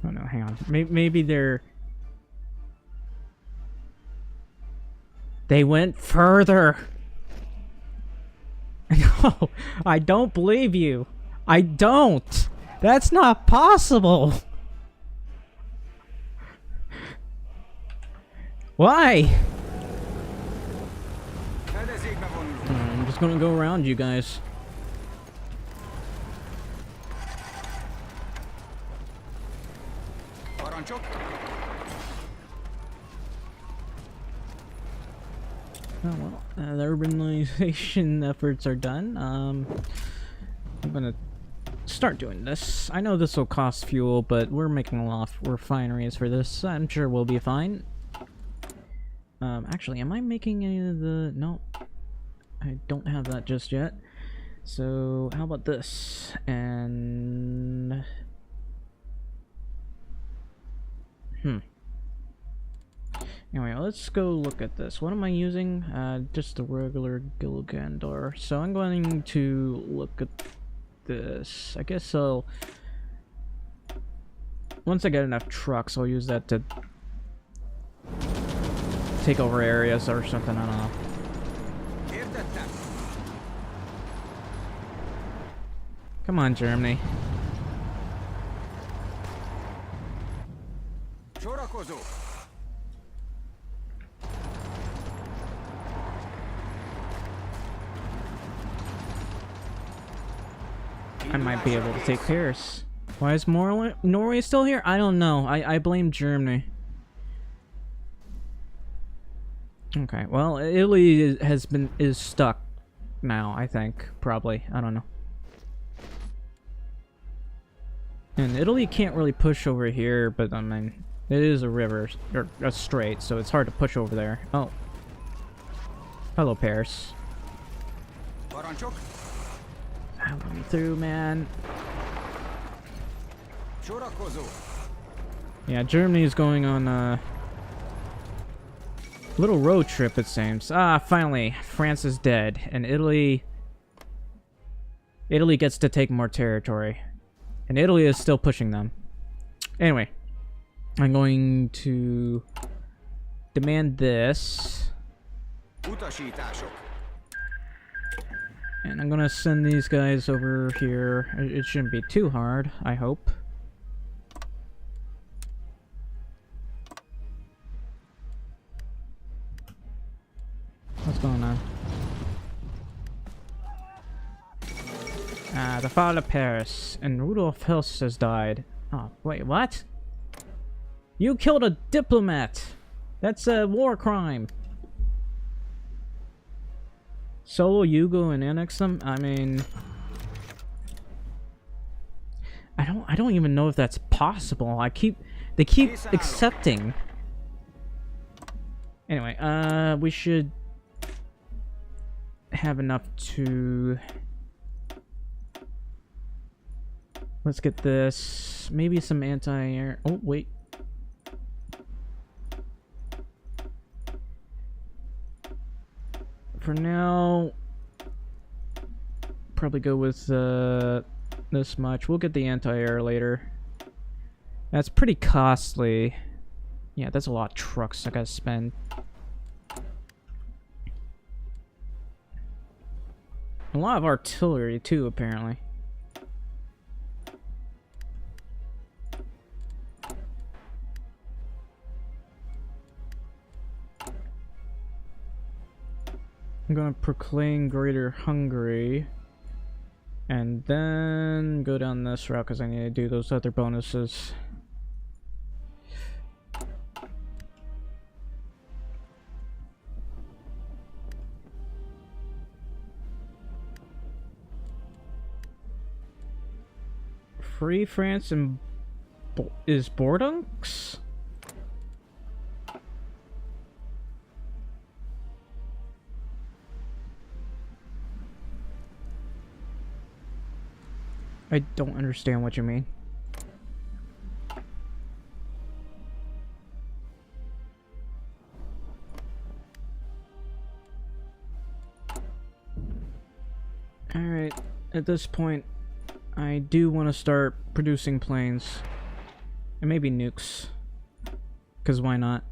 Oh no, hang on. Maybe they went further. No, I don't believe you. I don't. That's not possible. Why? Fedezékbe vonulunk. I'm just gonna go around you guys. Parancsok. Oh well, the urbanization efforts are done. I'm gonna start doing this. I know this will cost fuel, but we're making a lot of refineries for this. I'm sure we'll be fine. Actually, am I making any of the... No, I don't have that just yet. So, how about this? And... Anyway, let's go look at this. What am I using? Just the regular Gilgandor. So I'm going to look at this. I guess I'll... Once I get enough trucks, I'll use that to take over areas or something, I don't know. Értettem. Come on, Germany. Sorakozó! I might be able to take Paris. Why is Norway still here? I don't know. I blame Germany. Okay, well, Italy is stuck now, I think. Probably. I don't know. And Italy can't really push over here, but I mean, it is a river, or a strait, so it's hard to push over there. Oh. Hello, Paris. Parancsok! Follow me through, man. Sorakozó! Yeah, Germany is going on a little road trip, it seems. Ah, finally, France is dead, and Italy gets to take more territory. And Italy is still pushing them. Anyway, I'm going to demand this. Utasítások! And I'm gonna send these guys over here. It shouldn't be too hard, I hope. What's going on? Ah, the fall of Paris, and Rudolf Hilst has died. Oh, wait, what? You killed a diplomat! That's a war crime! Solo Yugo and annex them? I mean... I don't even know if that's possible. They keep accepting. Anyway, we should have enough to... Let's get this. Maybe some anti-air. Oh, wait. For now, probably go with this much. We'll get the anti-air later. That's pretty costly. Yeah, that's a lot of trucks I gotta spend. A lot of artillery too, apparently. I'm gonna proclaim Greater Hungary and then go down this route because I need to do those other bonuses. Free France and is Bordunks? I don't understand what you mean. Alright, at this point, I do want to start producing planes. And maybe nukes. Because why not?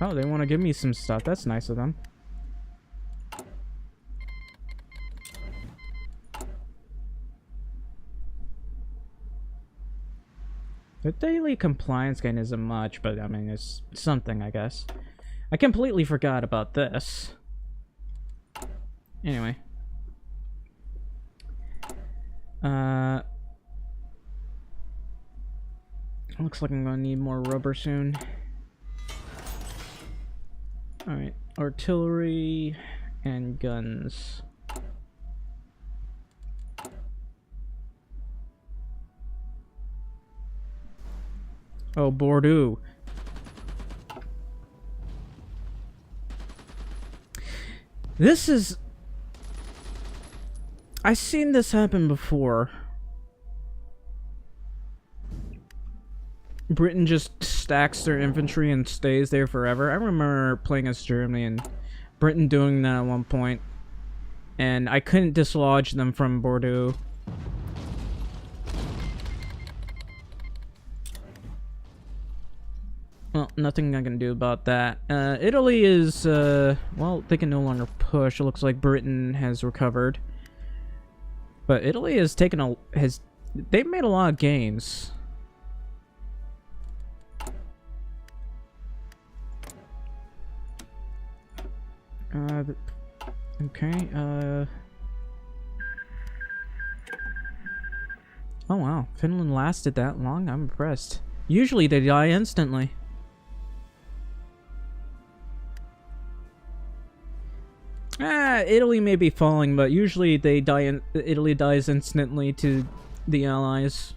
Oh, they want to give me some stuff. That's nice of them. The daily compliance gain isn't much, but I mean, it's something, I guess. I completely forgot about this. Anyway. Looks like I'm gonna need more rubber soon. Alright, artillery and guns. Oh, Bordeaux. This is... I've seen this happen before. Britain just stacks their infantry and stays there forever. I remember playing as Germany and Britain doing that at one point. And I couldn't dislodge them from Bordeaux. Well, nothing I can do about that. Italy is, well, they can no longer push. It looks like Britain has recovered. But Italy has taken they've made a lot of gains. Okay, oh wow, Finland lasted that long? I'm impressed. Usually they die instantly. Italy may be falling, but usually they die Italy dies instantly to the allies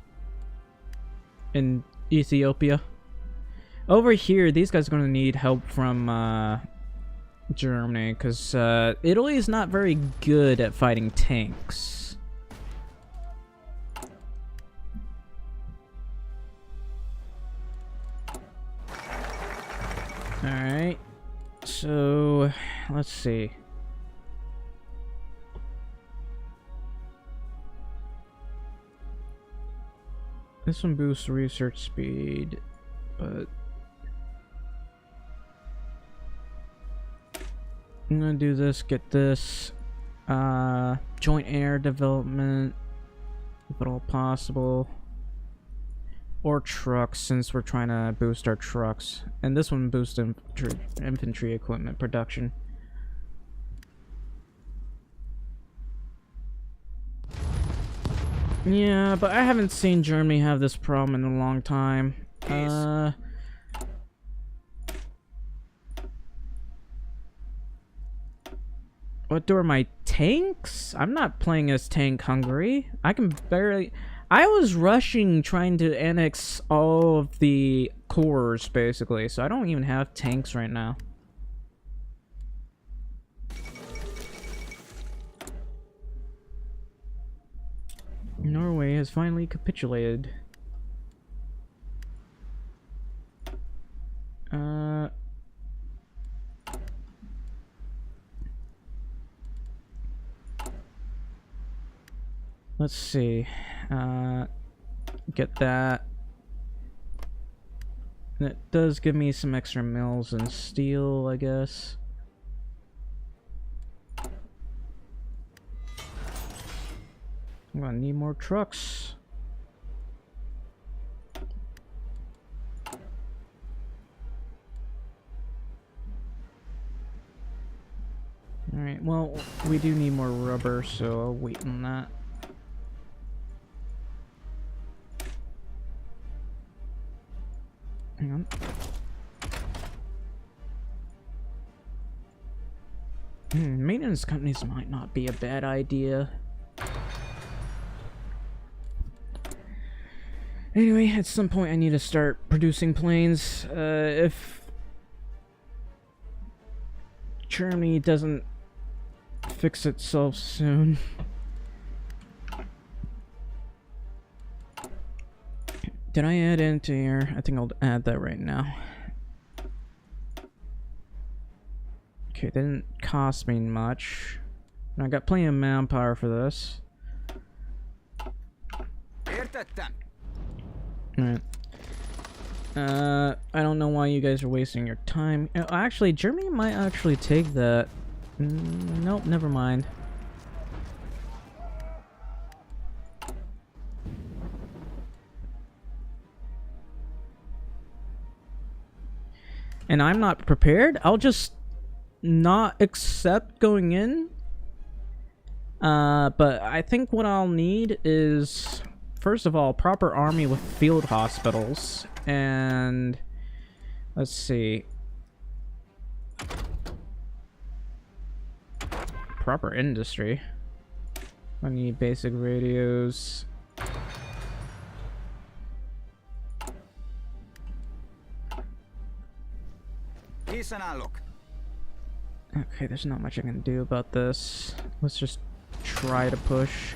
in Ethiopia. Over here, these guys are going to need help from Germany, because Italy is not very good at fighting tanks. Alright, so let's see. This one boosts research speed, but I'm gonna do this, get this, joint air development, if at all possible, or trucks, since we're trying to boost our trucks, and this one boosts infantry equipment production. Yeah, but I haven't seen Germany have this problem in a long time. What are my tanks? I'm not playing as Tank Hungary. I can barely... I was rushing trying to annex all of the cores, basically, so I don't even have tanks right now. Norway has finally capitulated. Let's see. Get that. And it does give me some extra mills and steel, I guess. I'm gonna need more trucks. Alright, well, we do need more rubber, so I'll wait on that. Hang on. Maintenance companies might not be a bad idea. Anyway, at some point I need to start producing planes. If Germany doesn't fix itself soon. Did I add into here? I think I'll add that right now. Okay, that didn't cost me much. And I got plenty of manpower for this. Alright. I don't know why you guys are wasting your time. Actually, Germany might actually take that. Nope, never mind. And I'm not prepared? I'll just not accept going in. But I think what I'll need is... First of all, proper army with field hospitals, and let's see, proper industry. I need basic radios. Okay, there's not much I can do about this. Let's just try to push.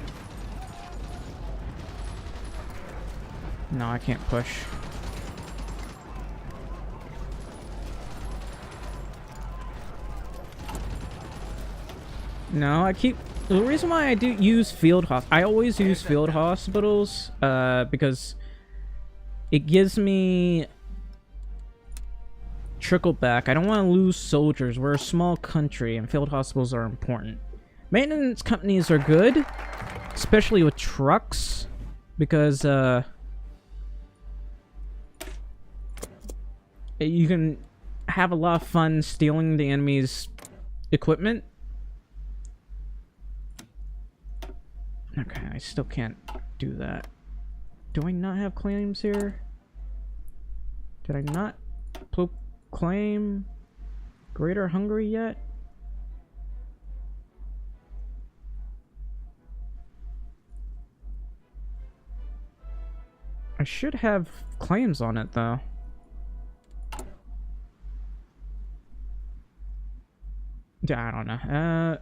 No, I can't push. No, I keep... The reason why I do use I always use field hospitals, because it gives me trickle back. I don't want to lose soldiers. We're a small country, and field hospitals are important. Maintenance companies are good, especially with trucks, because you can have a lot of fun stealing the enemy's equipment. Okay, I still can't do that. Do I not have claims here? Did I not claim Greater Hungary yet? I should have claims on it though. Yeah, I don't know.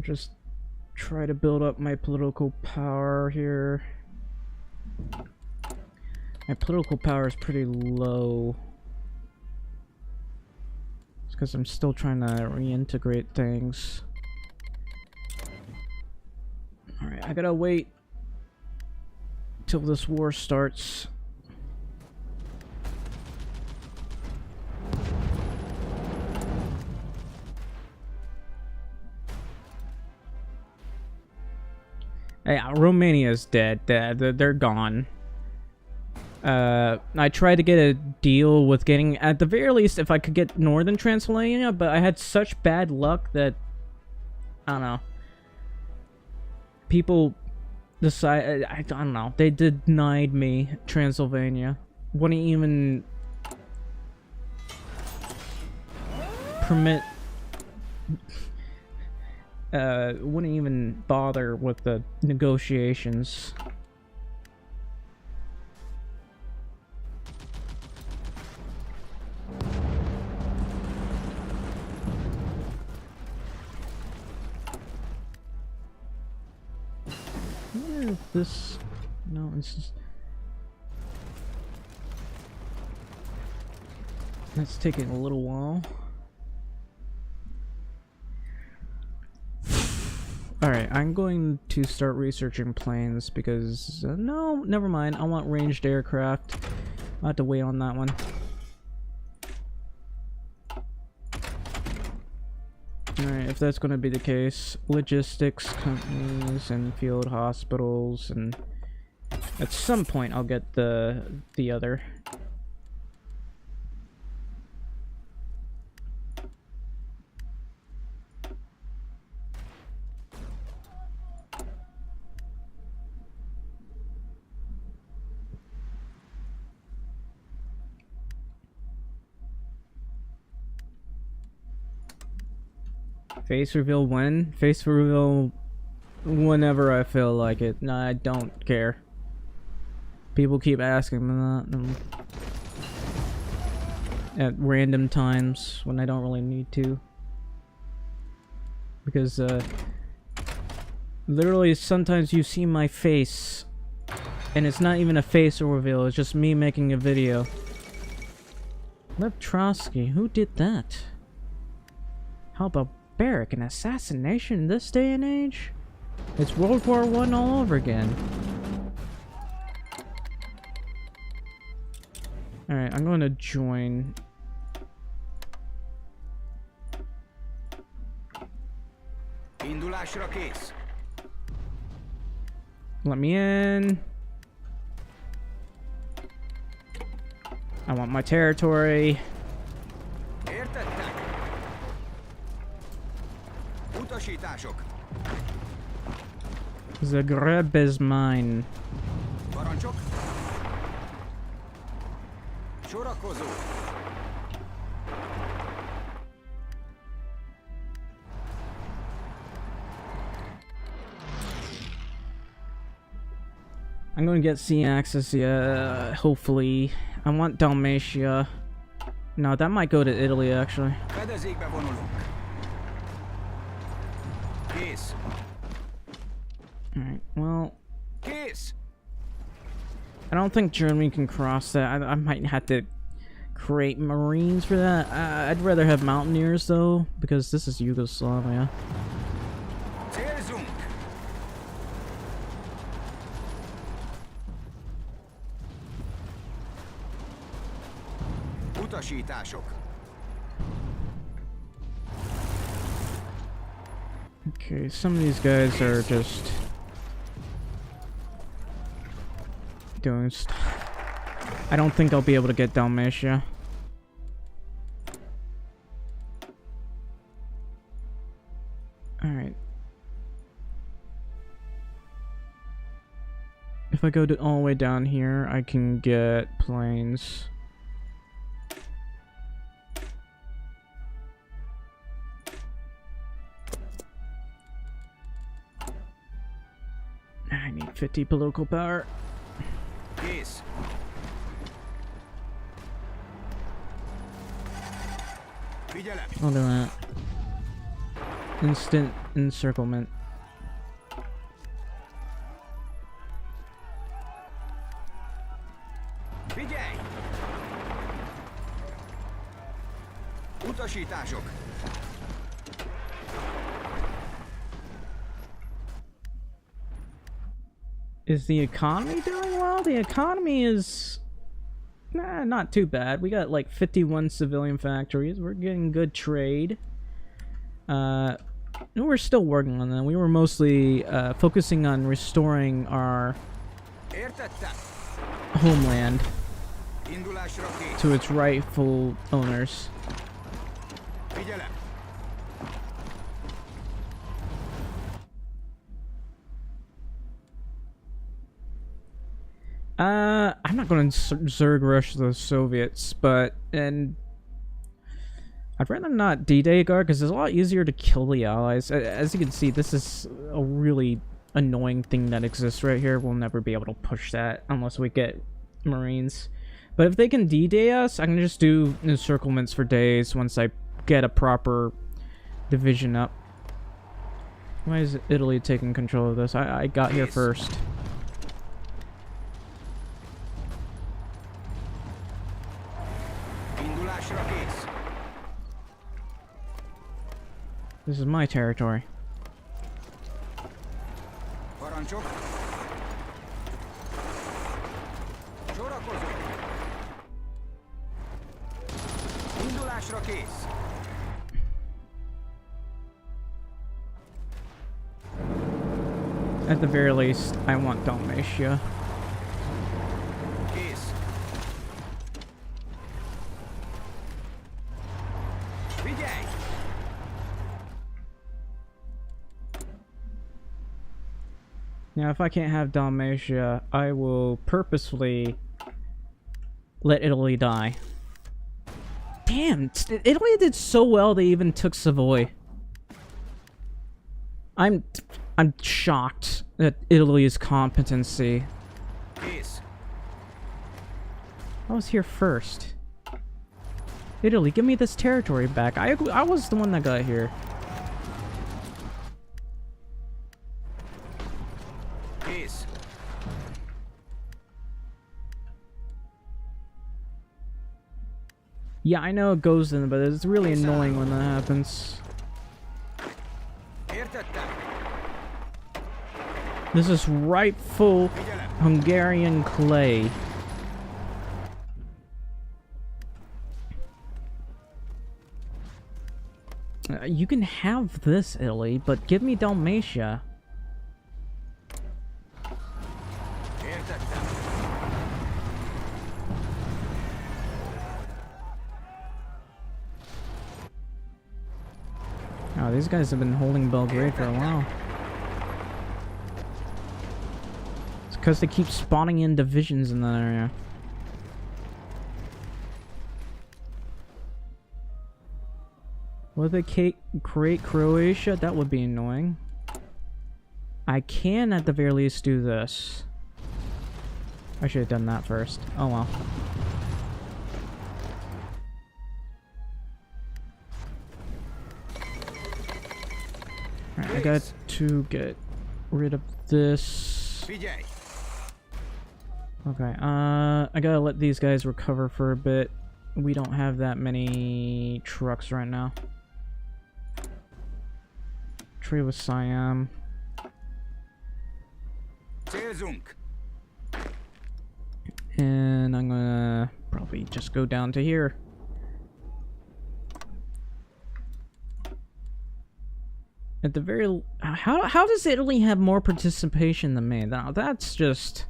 Just try to build up my political power here. My political power is pretty low. It's because I'm still trying to reintegrate things. Alright, I gotta wait till this war starts. Yeah, Romania's dead. They're gone. I tried to get a deal with getting, at the very least, if I could get Northern Transylvania, but I had such bad luck that, I don't know. People decided, I don't know, they denied me Transylvania. Wouldn't even permit, wouldn't even bother with the negotiations. I wonder if this, no, it's just, that's taking a little while. Alright, I'm going to start researching planes because, no, never mind. I want ranged aircraft. I'll have to wait on that one. Alright, if that's going to be the case, logistics companies and field hospitals, and at some point I'll get the other. Face reveal when? Face reveal whenever I feel like it. No, I don't care. People keep asking me that at random times when I don't really need to. Because, literally sometimes you see my face and it's not even a face reveal, it's just me making a video. Lev Trotsky, who did that? How about Barrack, an assassination in this day and age? It's World War I all over again. Alright, I'm going to join. Indulásra kész. Let me in. I want my territory. Értettek? Utasítások. Zagreb is mine. Parancsok. Sorakozó. I'm gonna get sea access, yeah, hopefully. I want Dalmatia. No, that might go to Italy, actually. Fedezékbe vonulunk. Kész. Alright, well, Kész. I don't think Germany can cross that. I might have to create Marines for that. I'd rather have Mountaineers, though, because this is Yugoslavia. Célzunk. Utasítások. Okay, some of these guys are just doing stuff. I don't think I'll be able to get Dalmatia. Alright. If I go all the way down here, I can get planes. I need 50 political power. Kész. Figyelem. I'll do that. Instant encirclement. Figyelj! Utasítások. Is the economy doing well? The economy is not too bad. We got like 51 civilian factories. We're getting good trade. We're still working on that. We were mostly focusing on restoring our Értettem. homeland Indulásra kész. to its rightful owners. Figyelem. I'm not going to Zerg rush the Soviets, but I'd rather not D-Day guard because it's a lot easier to kill the allies. As you can see, this is a really annoying thing that exists right here. We'll never be able to push that unless we get Marines. But if they can D-Day us, I can just do encirclements for days once I get a proper division up. Why is Italy taking control of this? I got here first. Indulásra kész. This is my territory. Parancsok. Sorakozó. Indulásra kész. At the very least, I want Dalmatia. Kész. Figyelj! Now, if I can't have Dalmatia, I will purposefully let Italy die. Damn, Italy did so well they even took Savoy. I'm shocked at Italy's competency. Kész. I was here first. Italy, give me this territory back. I was the one that got here. Kész. Yeah, I know it goes in, but it's really annoying when that happens. Értettem. This is rightful Figyelem. Hungarian clay. You can have this, Italy, but give me Dalmatia. Értettem. Oh, these guys have been holding Belgrade for a while. It's because they keep spawning in divisions in that area. Will they create Croatia? That would be annoying. I can at the very least do this. I should have done that first. Oh well. Alright, I got to get rid of this. Figyelj. Okay, I gotta let these guys recover for a bit. We don't have that many trucks right now. Trade with Siam. Célzunk. And I'm gonna probably just go down to here. At the very... How does Italy have more participation than me? Now, that's just...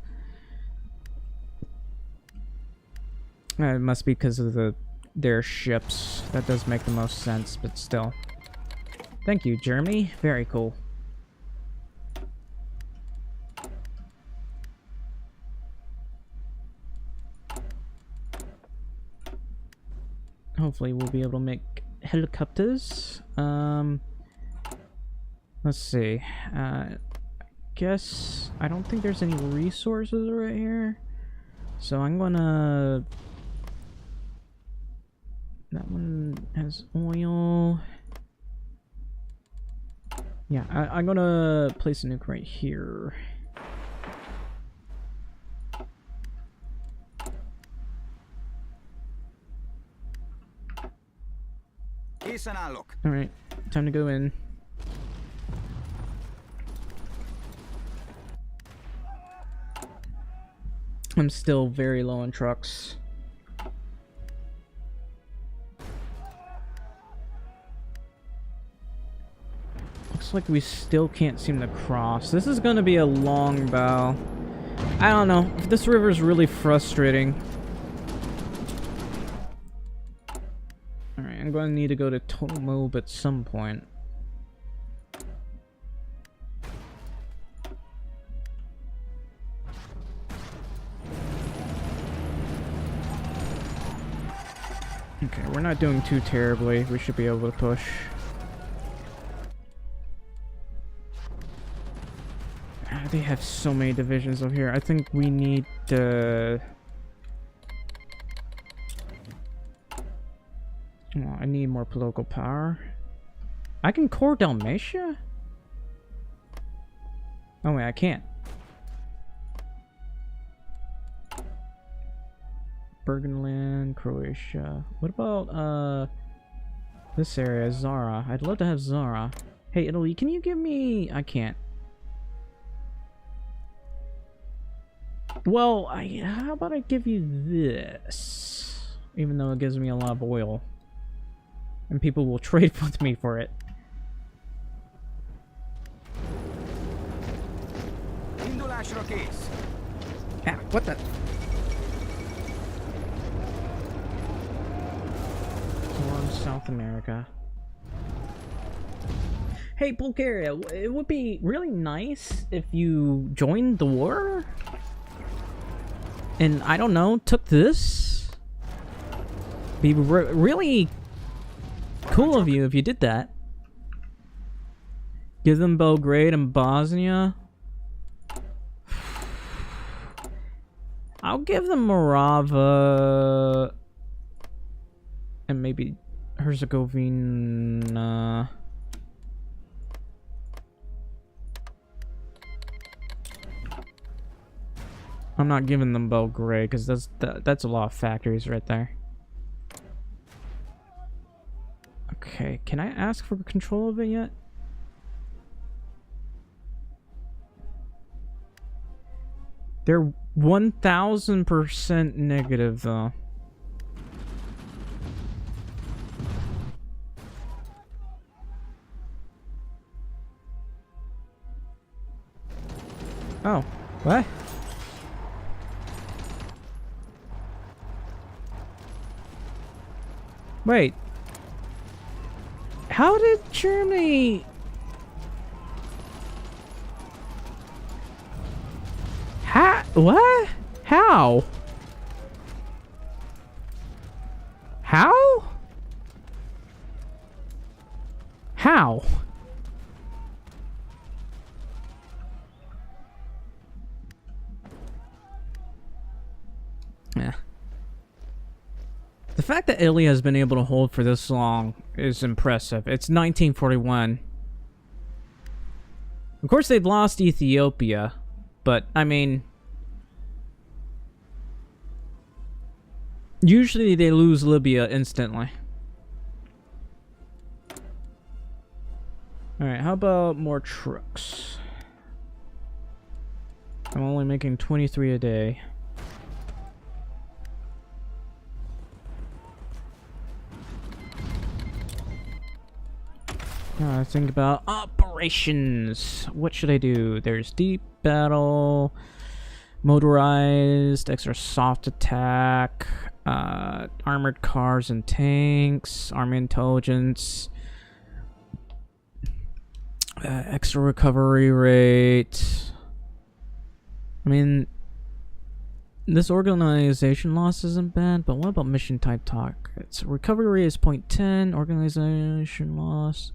It must be because of their ships. That does make the most sense, but still. Thank you, Germany. Very cool. Hopefully we'll be able to make helicopters. Let's see. Guess I don't think there's any resources right here. So I'm gonna... That one has oil. Yeah, I'm gonna place a nuke right here. Alright, time to go in. I'm still very low on trucks. Looks like we still can't seem to cross. This is gonna be a long battle. I don't know. This river is really frustrating. Alright, I'm gonna need to go to total mob at some point. Okay, we're not doing too terribly. We should be able to push. They have so many divisions over here. I think we need to... Oh, I need more political power. I can core Dalmatia? Oh wait, I can't. Burgenland, Croatia. What about this area, Zara? I'd love to have Zara. Hey Italy, can you give me... I can't. Well, how about I give you this? Even though it gives me a lot of oil. And people will trade with me for it. Ah, what the... South America. Hey, Bulgaria, it would be really nice if you joined the war. And, I don't know, took this. Be really cool of you if you did that. Give them Belgrade and Bosnia. I'll give them Morava. And maybe Herzegovina. I'm not giving them Belgrade because that's a lot of factories right there. Okay, can I ask for control of it yet? They're 1000% negative though. Oh, what? Wait. How did Germany... What? How? How? How? Yeah. The fact that Italy has been able to hold for this long is impressive. It's 1941. Of course, they've lost Ethiopia, but, I mean... Usually they lose Libya instantly. Alright, how about more trucks? I'm only making 23 a day. Think about operations. What should I do? There's deep battle, motorized, extra soft attack, armored cars and tanks, army intelligence, extra recovery rate. I mean, this organization loss isn't bad, but what about mission type talk? Its recovery rate is 0.10, organization loss,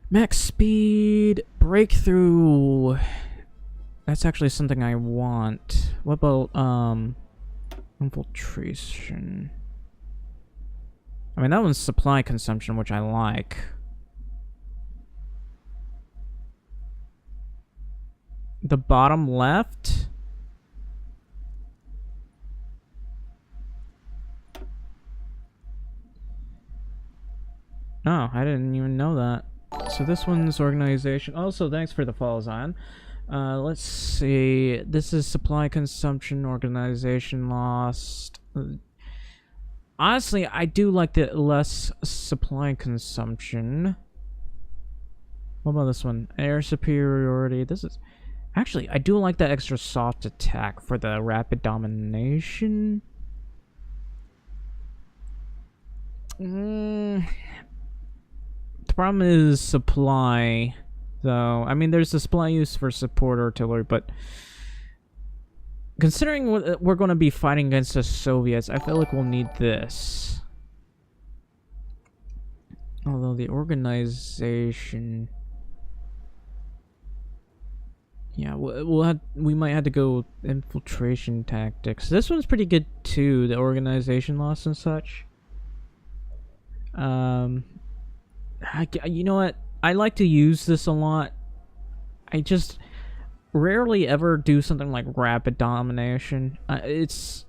max speed, breakthrough. That's actually something I want. What about infiltration? I mean, that one's supply consumption, which I like. The bottom left? Oh, I didn't even know that. So this one's organization. Also, thanks for the follows on. Let's see. This is supply consumption, organization lost. Honestly, I do like the less supply consumption. What about this one? Air superiority. This is... Actually, I do like that extra soft attack for the rapid domination. The problem is supply, though. I mean, there's the supply use for support artillery, but considering we're going to be fighting against the Soviets, I feel like we'll need this. Although the organization... Yeah, we might have to go infiltration tactics. This one's pretty good too, the organization loss and such. You know what? I like to use this a lot. I just rarely ever do something like rapid domination. It's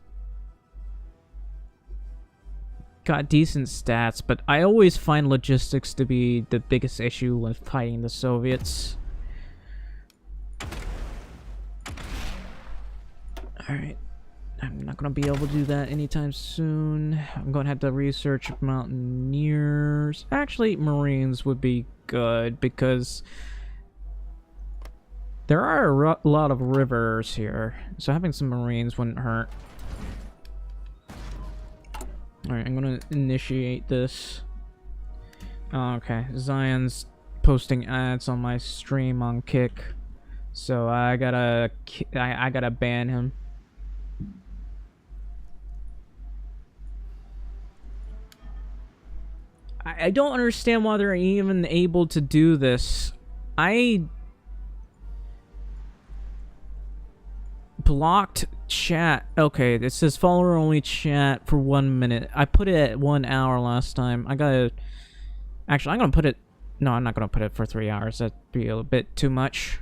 got decent stats, but I always find logistics to be the biggest issue when fighting the Soviets. Alright, I'm not gonna be able to do that anytime soon. I'm gonna have to research mountaineers. Actually, Marines would be good because there are a lot of rivers here, so having some Marines wouldn't hurt. Alright, I'm gonna initiate this. Oh, okay, Zion's posting ads on my stream on Kick, so I gotta ban him. I don't understand why they're even able to do this. I blocked chat. Okay, it says follower only chat for 1 minute. I put it at 1 hour last time. I gotta... Actually, I'm gonna put it... No, I'm not gonna put it for 3 hours. That'd be a bit too much.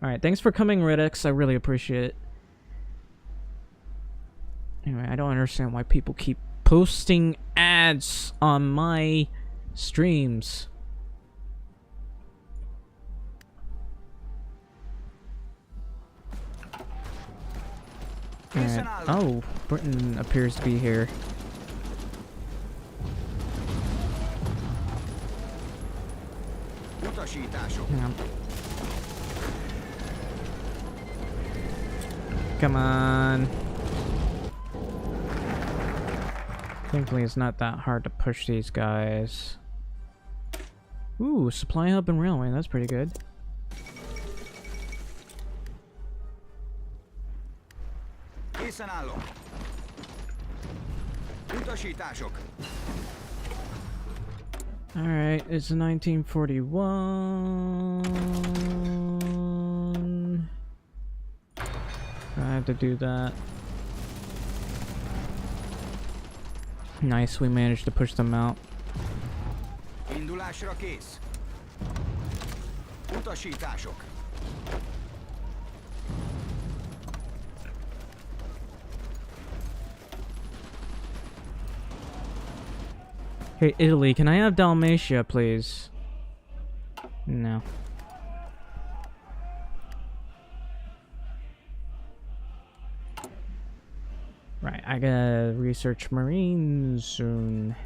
Alright, thanks for coming, Ridix. I really appreciate it. Anyway, I don't understand why people keep posting ads on my streams. Alright. Oh, Britain appears to be here. Hang on. Come on. Thankfully, it's not that hard to push these guys. Ooh, supply hub and railway. That's pretty good. Alright, it's 1941. I have to do that. Nice, we managed to push them out. Indulásra kész. Utasítások. Hey, Italy, can I have Dalmatia, please? No. Right, I gotta research Marines soon.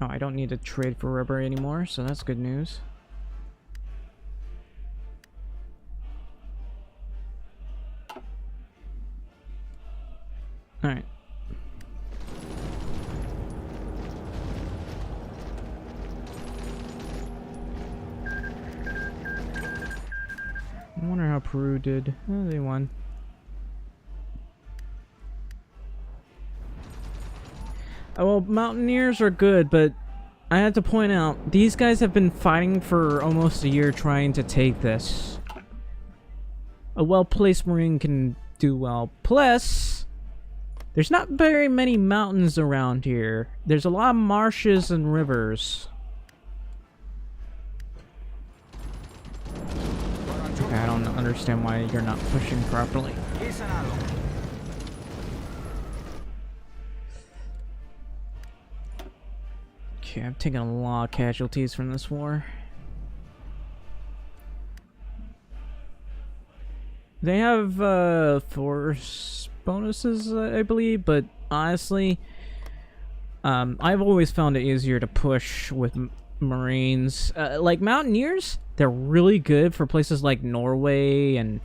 Oh, I don't need to trade for rubber anymore, so that's good news. Alright. I wonder how Peru did. Oh, they won. Oh, well, Mountaineers are good, but I have to point out, these guys have been fighting for almost a year trying to take this. A well-placed Marine can do well. Plus, there's not very many mountains around here. There's a lot of marshes and rivers. Okay, I don't understand why you're not pushing properly. Okay, I've taken a lot of casualties from this war. They have force bonuses, I believe, but honestly, I've always found it easier to push with Marines. Like Mountaineers, they're really good for places like Norway and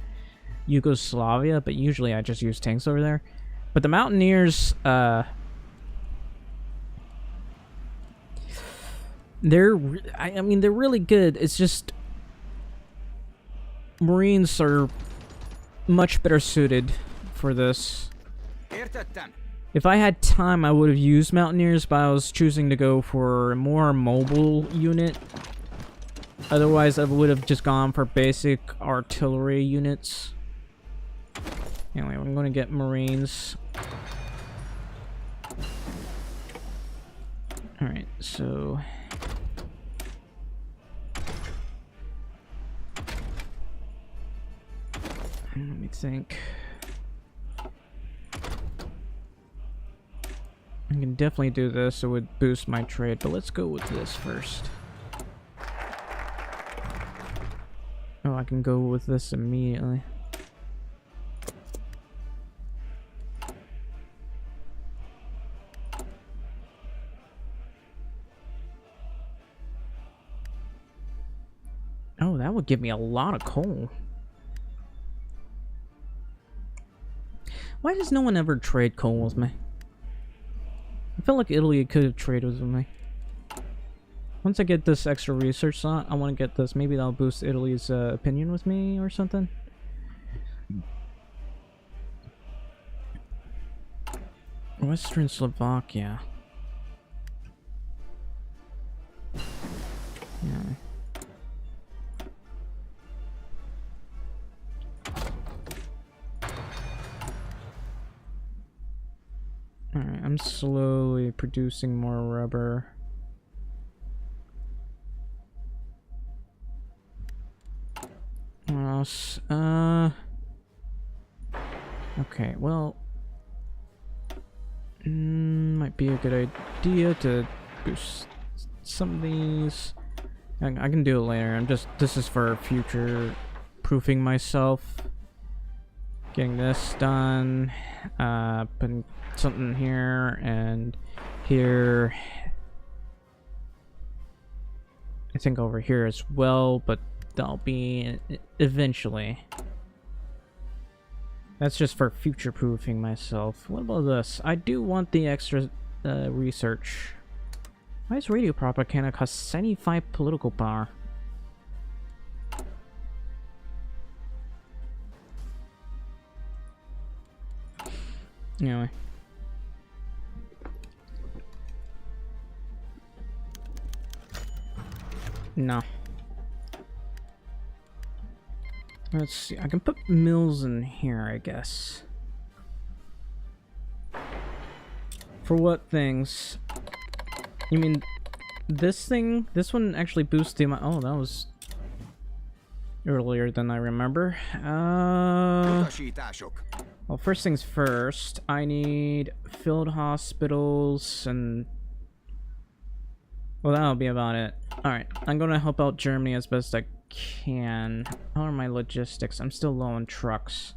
Yugoslavia, but usually I just use tanks over there. But the Mountaineers, I mean, they're really good. It's just Marines are much better suited for this. If I had time, I would have used Mountaineers, but I was choosing to go for a more mobile unit. Otherwise, I would have just gone for basic artillery units. Anyway, I'm going to get Marines. Alright, so... let me think. I can definitely do this. It would boost my trade, but let's go with this first. Oh, I can go with this immediately. Oh, that would give me a lot of coal. Why does no one ever trade coal with me? I feel like Italy could have traded with me. Once I get this extra research slot, I want to get this. Maybe that'll boost Italy's opinion with me or something. Western Slovakia. Yeah. Alright, I'm slowly producing more rubber. What else? Okay, well... might be a good idea to boost some of these. I can do it later. This is for future proofing myself. Getting this done. Putting something here and here. I think over here as well, but that'll be eventually. That's just for future proofing myself. What about this? I do want the extra research. Why is radio propaganda cost 75 political power? Anyway. No. Let's see. I can put mills in here, I guess. For what things? You mean this thing? This one actually boosts the amount. Oh, that was earlier than I remember. Well, first things first. I need field hospitals and... well, that'll be about it. Alright, I'm gonna help out Germany as best I can. How are my logistics? I'm still low on trucks.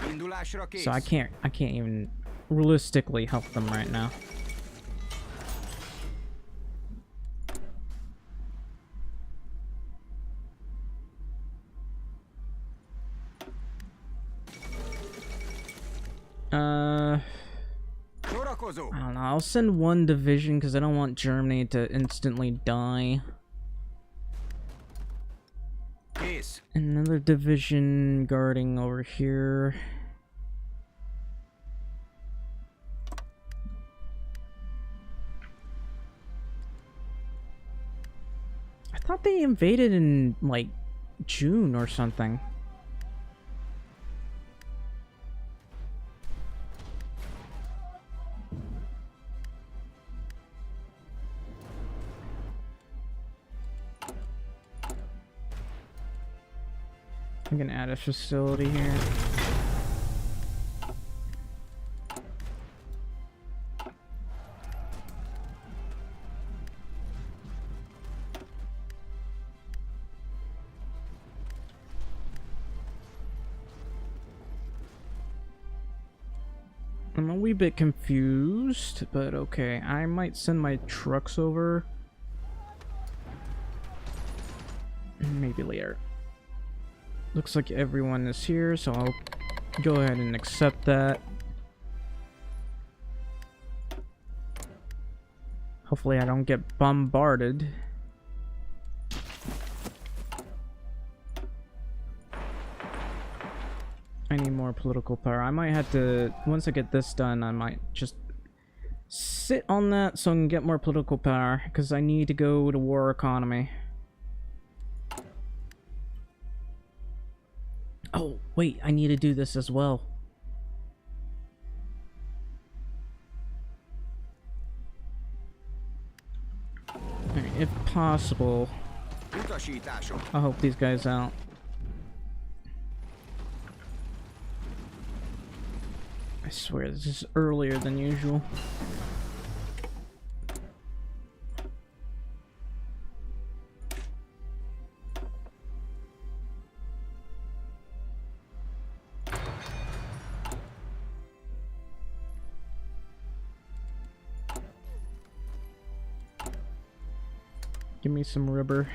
So I can't even realistically help them right now. Tartózó. I don't know, I'll send one division because I don't want Germany to instantly die. Kész. Another division guarding over here. I thought they invaded in, like, June or something. I'm gonna add a facility here. I'm a wee bit confused, but okay. I might send my trucks over. Maybe later. Looks like everyone is here, so I'll go ahead and accept that. Hopefully I don't get bombarded. I need more political power. I might have to, once I get this done, I might just sit on that so I can get more political power, because I need to go to war economy. Oh, wait, I need to do this as well. Alright, if possible, Utasítások. I'll help these guys out. I swear, this is earlier than usual. Give me some rubber.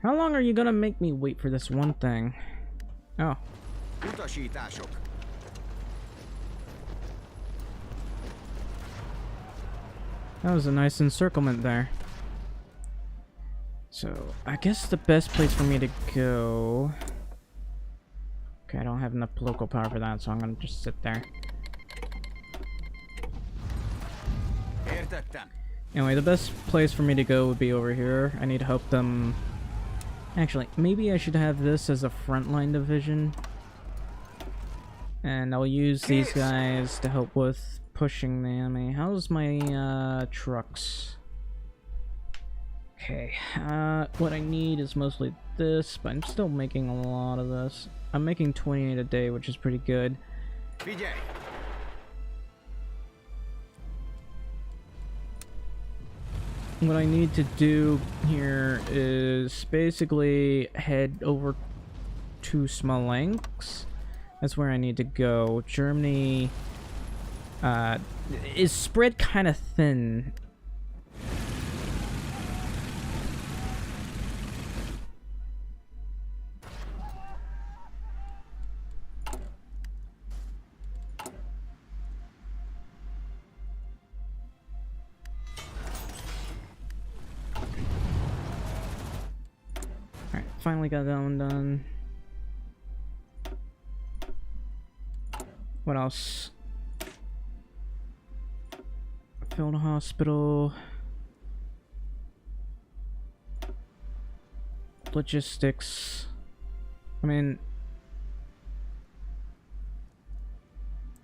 How long are you gonna make me wait for this one thing? Oh. Utasítások. That was a nice encirclement there. So, I guess the best place for me to go... Okay, I don't have enough political power for that, so I'm gonna just sit there. Értettem. Anyway, the best place for me to go would be over here. I need to help them... Actually, maybe I should have this as a frontline division. And I'll use these guys to help with pushing the enemy. How's my trucks? Okay, what I need is mostly this, but I'm still making a lot of this. I'm making 28 a day, which is pretty good. Figyelj. What I need to do here is basically head over to Smolensk. That's where I need to go. Germany is spread kind of thin. Alright, finally got that one done. What else? Field hospital. Logistics. I mean...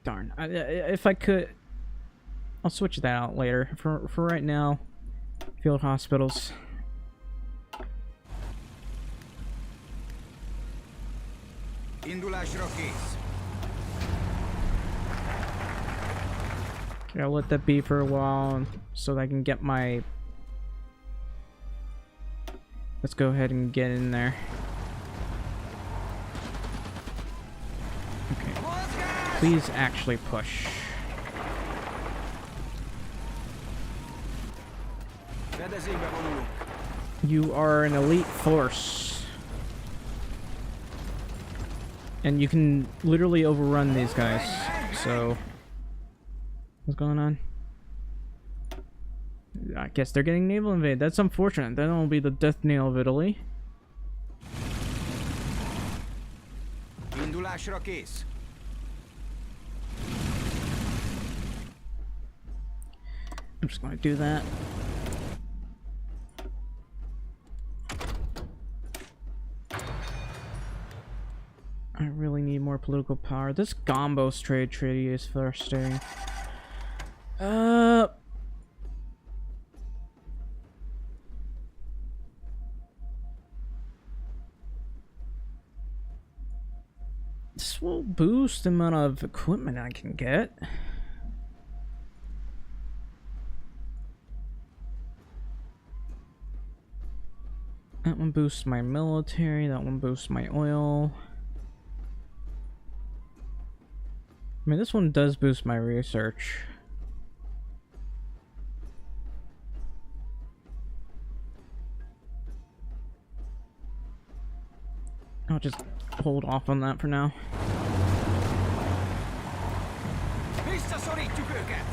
Darn. If I could... I'll switch that out later. For right now, field hospitals. Indulásra kész. Okay, I'll let that be for a while so that I can get my... Let's go ahead and get in there. Okay. Please actually push. Fedezékbe vonulunk. You are an elite force. And you can literally overrun these guys. So, what's going on? I guess they're getting naval invaded. That's unfortunate. That will be the death nail of Italy. Indulásra kész. I'm just going to do that. I really need more political power. This Gombos trade treaty is frustrating. This will boost the amount of equipment I can get. That one boosts my military, that one boosts my oil. I mean, this one does boost my research. I'll just hold off on that for now. Visszaszorítjuk őket!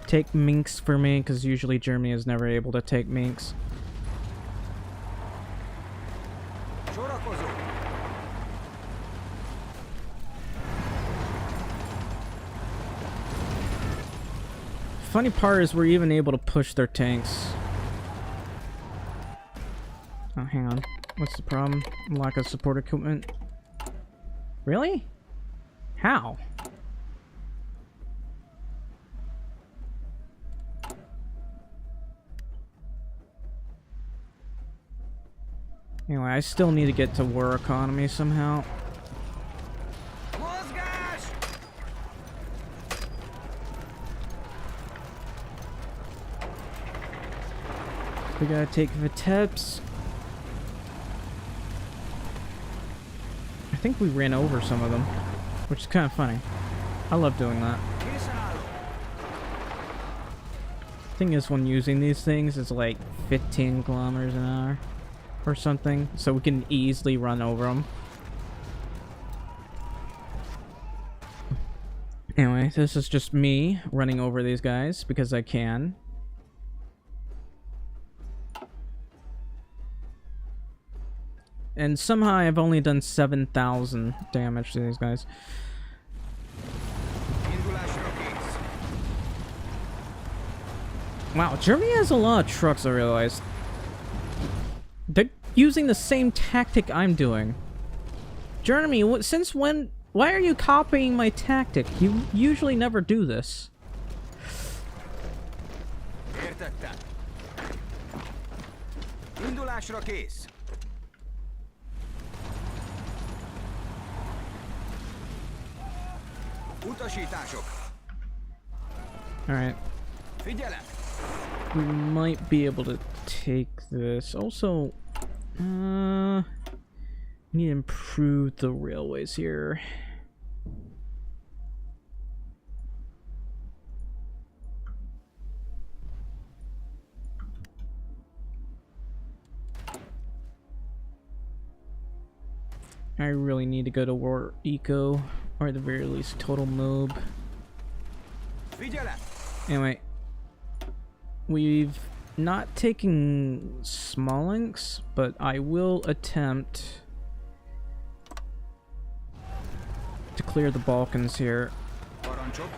Take Minsk for me, because usually Germany is never able to take Minsk. Sorakozó! Funny part is we're even able to push their tanks. Oh, hang on. What's the problem? Lack of support equipment. Really? How? Anyway, I still need to get to war economy somehow. Mozgás! We gotta take Vitebsk. I think we ran over some of them, which is kind of funny. I love doing that. Készen állok! Thing is, when using these things, it's like 15 kilometers an hour or something, so we can easily run over them. Anyway, this is just me running over these guys because I can. And somehow I've only done 7,000 damage to these guys. Indulásra kész. Wow, Germany has a lot of trucks, I realized. They're using the same tactic I'm doing. Germany, since when? Why are you copying my tactic? You usually never do this. Értettem. Indulásra kész. Utasítások. Alright. Figyelem. We might be able to take this. Also, need to improve the railways here. I really need to go to war eco, or at the very least total mob. Figyelem. Anyway, we've not taken Smolensk, but I will attempt to clear the Balkans here. Parancsok.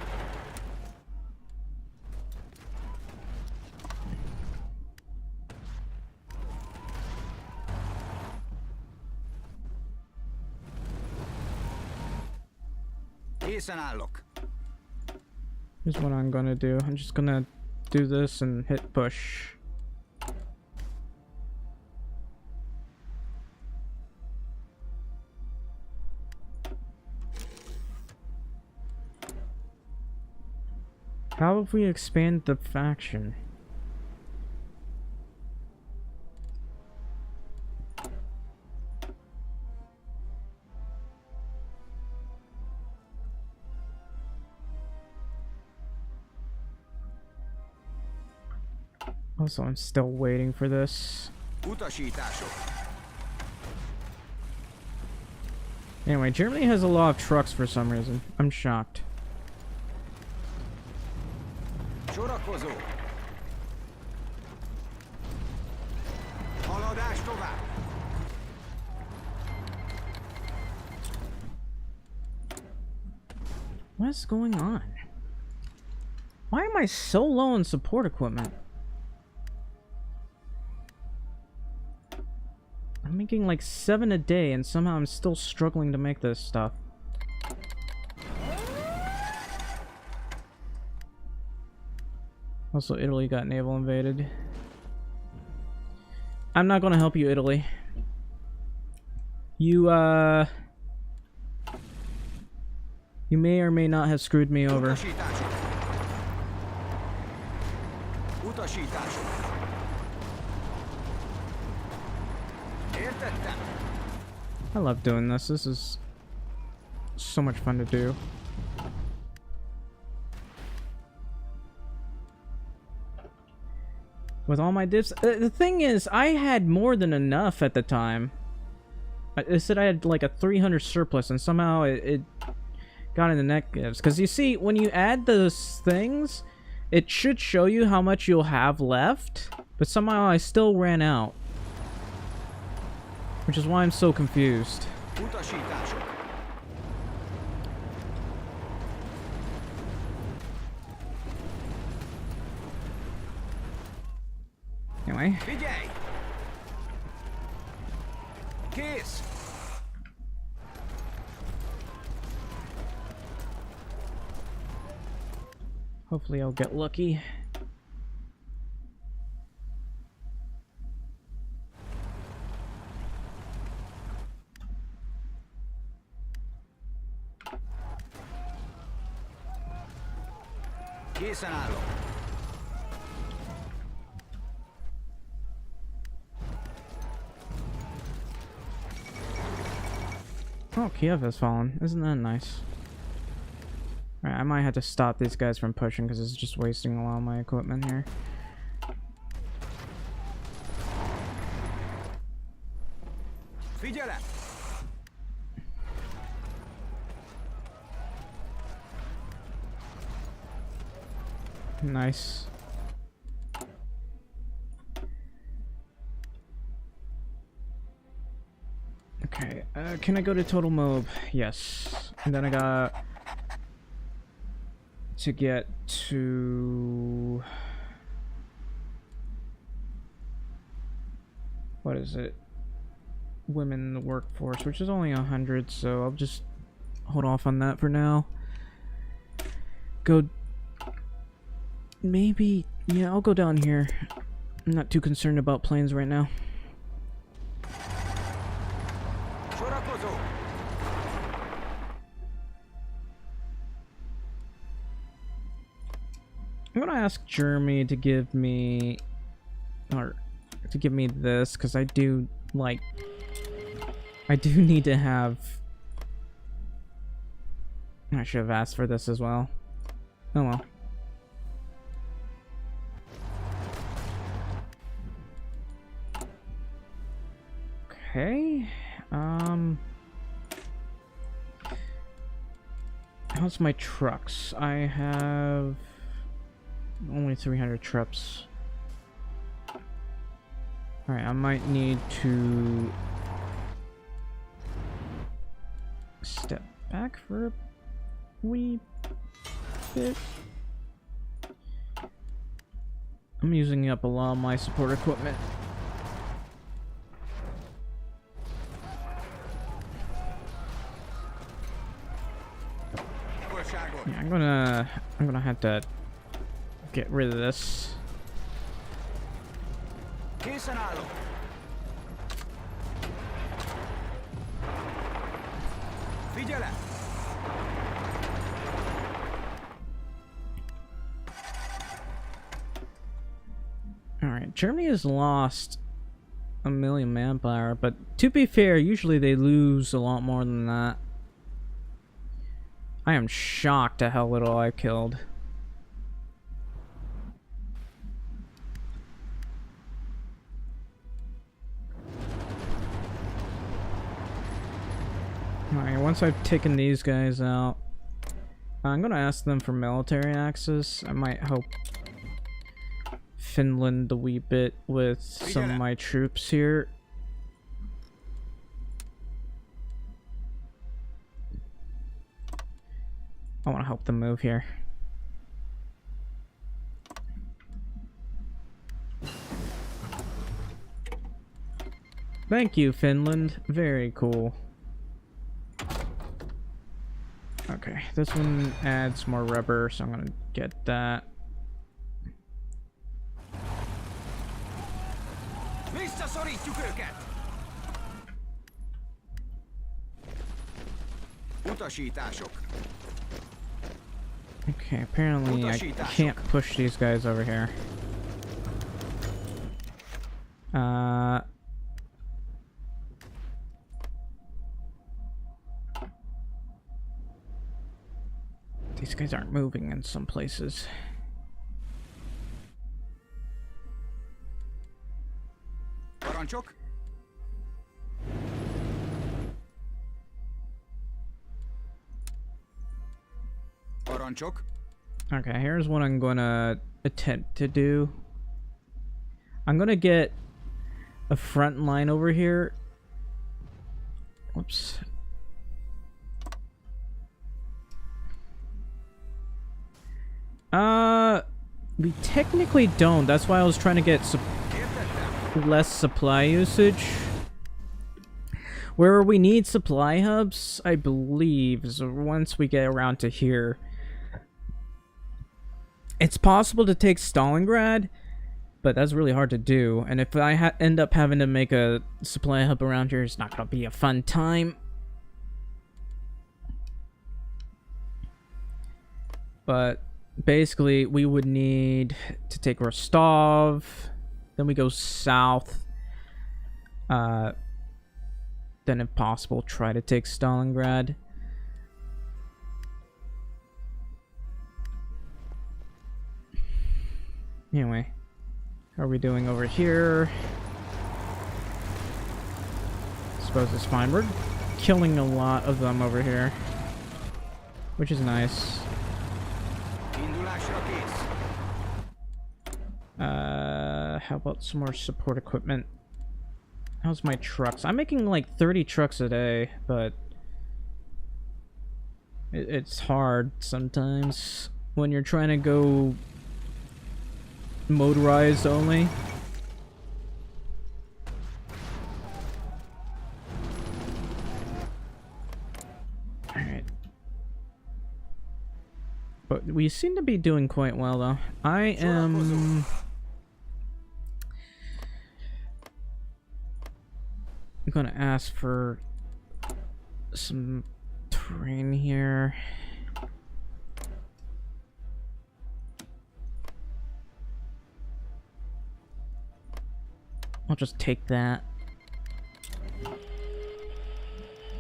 Készen állok. Here's what I'm gonna do. I'm just gonna do this and hit push. How have we expanded the faction? Also, I'm still waiting for this. Utasítások. Anyway, Germany has a lot of trucks for some reason. I'm shocked. Sorakozó. Haladás tovább. What's going on? Why am I so low on support equipment? I'm making like 7 a day and somehow I'm still struggling to make this stuff. Also, Italy got naval invaded. I'm not gonna help you, Italy. You may or may not have screwed me over. Utasítások. Utasítások. Értettem. I love doing this. This is so much fun to do. With all my divs, the thing is, I had more than enough at the time. I said I had like a 300 surplus, and somehow it got in the negatives. Because you see, when you add those things, it should show you how much you'll have left, but somehow I still ran out. Which is why I'm so confused. Utasítások. Anyway. Figyelj! Kész! Hopefully I'll get lucky. Készen állok. Oh, Kiev has fallen. Isn't that nice? Alright, I might have to stop these guys from pushing because it's just wasting a lot of my equipment here. Figyelem! Nice. Okay, can I go to total mob? Yes. And then I got to get to... What is it? Women in the workforce, which is only 100, so I'll just hold off on that for now. Go... Maybe... Yeah, I'll go down here. I'm not too concerned about planes right now. Sorakozó. I'm gonna ask Germany to give me... Or... To give me this, because I do, like... I do need to have... I should have asked for this as well. Oh well. Okay, how's my trucks? I have only 300 trucks. Alright, I might need to step back for a wee bit. I'm using up a lot of my support equipment. Yeah, I'm gonna have to get rid of this. Készen állok. Figyelem! Alright, Germany has lost 1 million manpower, but to be fair, usually they lose a lot more than that. I am shocked at how little I killed. Alright, once I've taken these guys out, I'm gonna ask them for military access. I might help Finland a wee bit with some of my troops here. I want to help them move here. Thank you, Finland. Very cool. Okay, this one adds more rubber, so I'm gonna get that. Missä sorit tykykät? Utasítások. Okay, apparently I can't push these guys over here. These guys aren't moving in some places. Parancsok. Parancsok. Okay, here's what I'm gonna attempt to do. I'm gonna get a front line over here. Whoops. We technically don't. That's why I was trying to get less supply usage. Where we need supply hubs, I believe, is once we get around to here. It's possible to take Stalingrad, but that's really hard to do. And if I end up having to make a supply hub around here, it's not going to be a fun time. But basically, we would need to take Rostov. Then we go south. Then if possible, try to take Stalingrad. Anyway, how are we doing over here? Suppose it's fine. We're killing a lot of them over here, which is nice. How about some more support equipment? How's my trucks? I'm making like 30 trucks a day, but it's hard sometimes when you're trying to go motorized only. Alright. But we seem to be doing quite well, though. I am gonna ask for some terrain here. I'll just take that.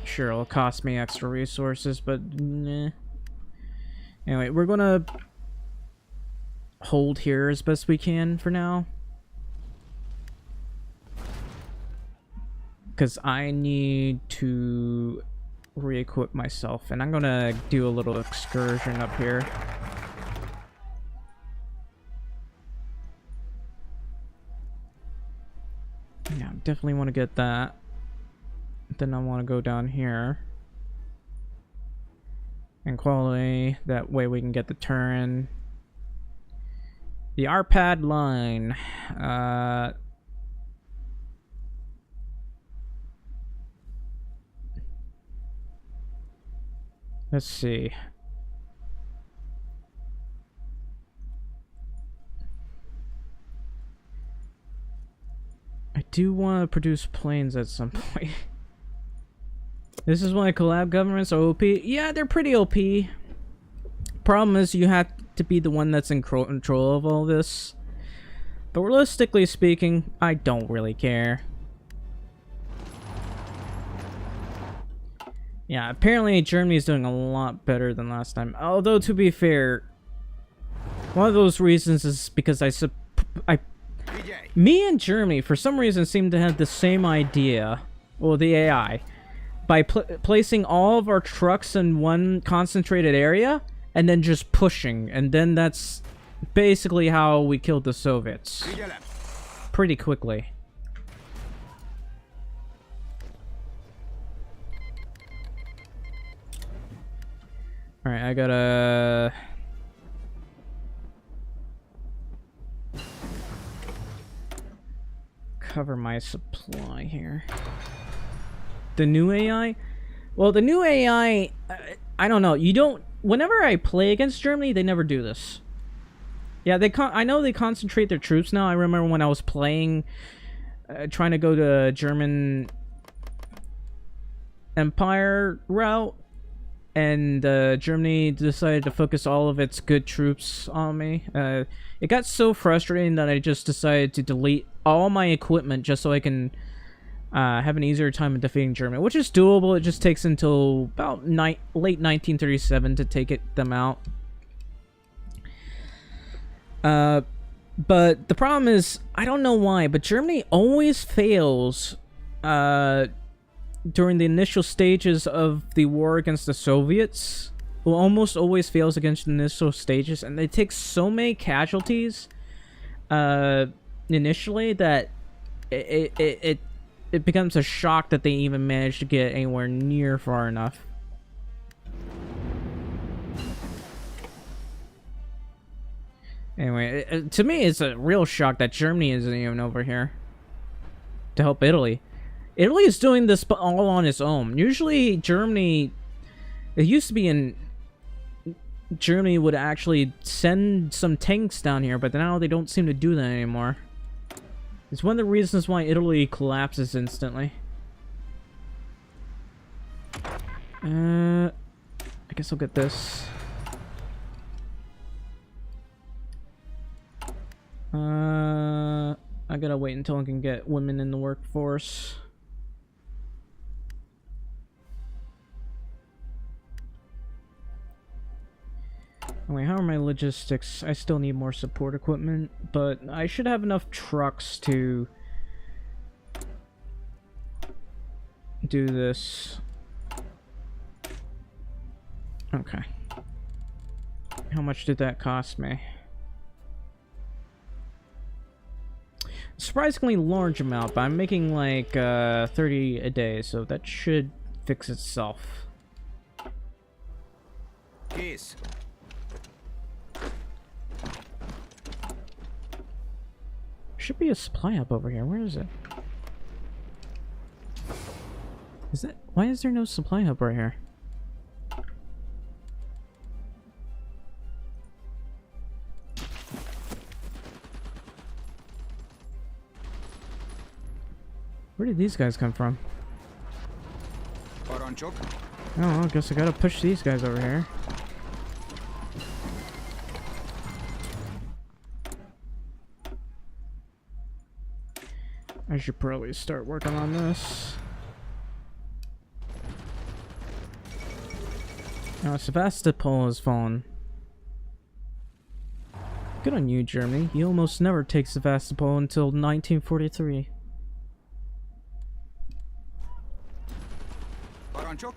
Sure, it'll cost me extra resources, but nah. Anyway, we're gonna hold here as best we can for now. Because I need to re-equip myself, and I'm gonna do a little excursion up here. Yeah, definitely want to get that. Then I want to go down here. And quality, that way we can get the turn. The RPAD line. Let's see. I do want to produce planes at some point. This is why collab governments are OP. Yeah, they're pretty OP. Problem is you have to be the one that's in control of all this. But realistically speaking, I don't really care. Yeah, apparently Germany is doing a lot better than last time. Although, to be fair, one of those reasons is because me and Germany, for some reason, seem to have the same idea. Well, the AI. by placing all of our trucks in one concentrated area and then just pushing. And then that's basically how we killed the Soviets. Figyelem! Pretty quickly. Alright, I gotta... cover my supply here. The new AI? Well, the new AI... I don't know. You don't... Whenever I play against Germany, they never do this. Yeah, I know they concentrate their troops now. I remember when I was playing... trying to go to German... Empire route. And Germany decided to focus all of its good troops on me. It got so frustrating that I just decided to delete all my equipment just so I can have an easier time in defeating Germany, which is doable. It just takes until about late 1937 to take them out. But the problem is, I don't know why, but Germany always fails during the initial stages of the war against the Soviets. Well, almost always fails against the initial stages, and they take so many casualties initially that it becomes a shock that they even managed to get anywhere near far enough. Anyway, to me, it's a real shock that Germany isn't even over here to help Italy. Italy is doing this all on its own. Usually, Germany... It used to be in... Germany would actually send some tanks down here, but now they don't seem to do that anymore. It's one of the reasons why Italy collapses instantly. I guess I'll get this. I gotta wait until I can get women in the workforce. Wait, how are my logistics? I still need more support equipment, but I should have enough trucks to do this. Okay. How much did that cost me? Surprisingly large amount, but I'm making like 30 a day, so that should fix itself. Kész. Should be a supply hub over here. Where is it? Is it? Why is there no supply hub right here? Where did these guys come from? Parancsok. Oh, I guess I gotta push these guys over here. I should probably start working on this. Now, Sevastopol has fallen. Good on you, Germany. You almost never take Sevastopol until 1943. Parancsok.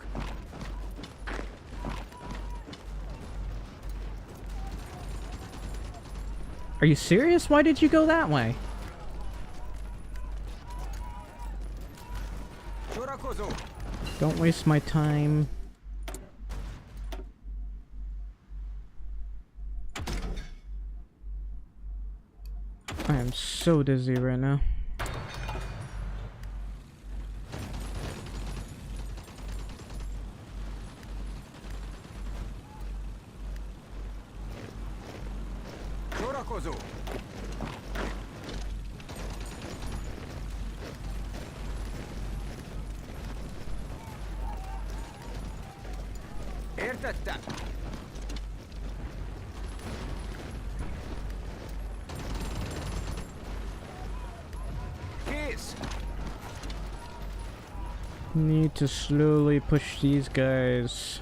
Are you serious? Why did you go that way? Sorakozó. Don't waste my time. I am so dizzy right now. Sorakozó. Értettem. Kész. Need to slowly push these guys.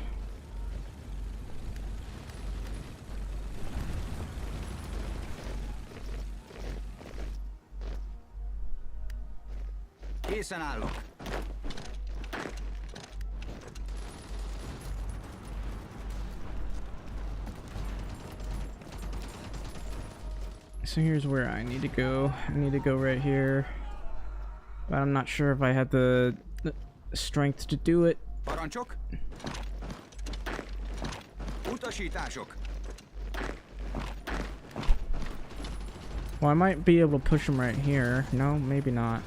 Készen állok. so here's where I need to go. I need to go right here. But I'm not sure if I had the strength to do it. Parancsok? Utasítások. Well, I might be able to push him right here. No, maybe not.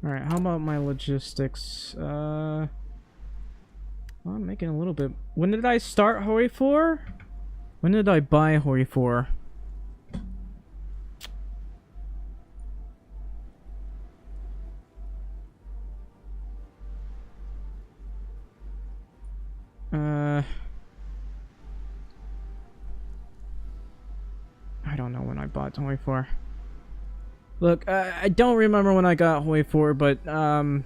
Alright, how about my logistics? Well, I'm making a little bit. When did I start HOI 4? When did I buy HOI 4? I don't know when I bought HOI 4. Look, I don't remember when I got HOI 4, but I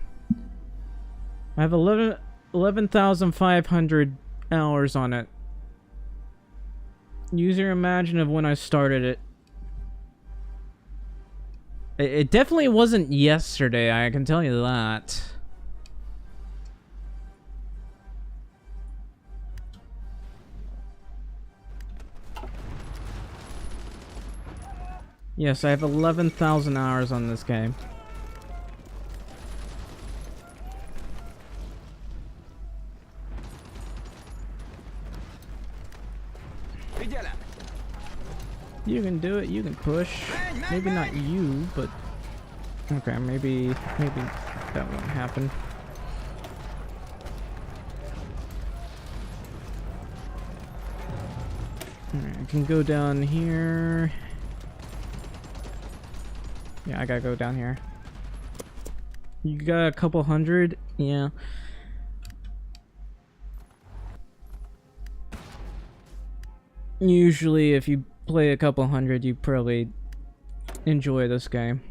have 11,500 hours on it. Use your imagine of when I started it. It definitely wasn't yesterday, I can tell you that. Yes, I have 11,000 hours on this game. You can do it, you can push. Maybe not you, but... Okay, maybe that won't happen. Alright, I can go down here. Yeah, I gotta go down here. You got a couple hundred? Yeah. Usually, if you play a couple hundred, you probably enjoy this game.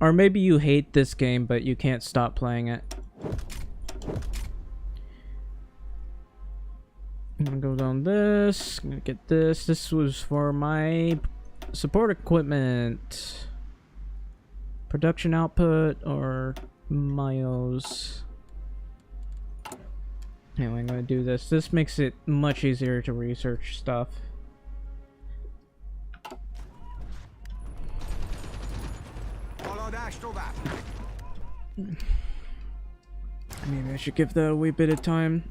Or maybe you hate this game, but you can't stop playing it. I'm gonna go down this. I'm gonna get this. This was for my support equipment. Production output or miles. Anyway, I'm gonna do this. This makes it much easier to research stuff. Maybe I should give that a wee bit of time.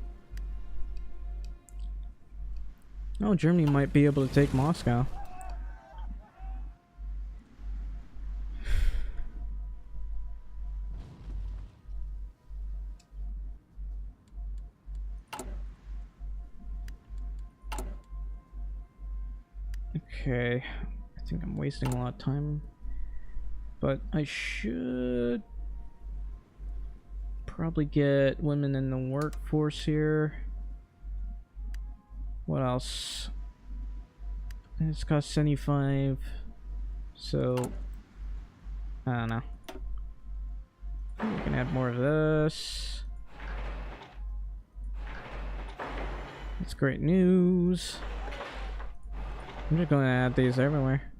Oh, Germany might be able to take Moscow. Okay, I think I'm wasting a lot of time, but I should probably get women in the workforce here. What else? It's cost 75, so I don't know. We can add more of this. That's great news. I'm just going to add these everywhere.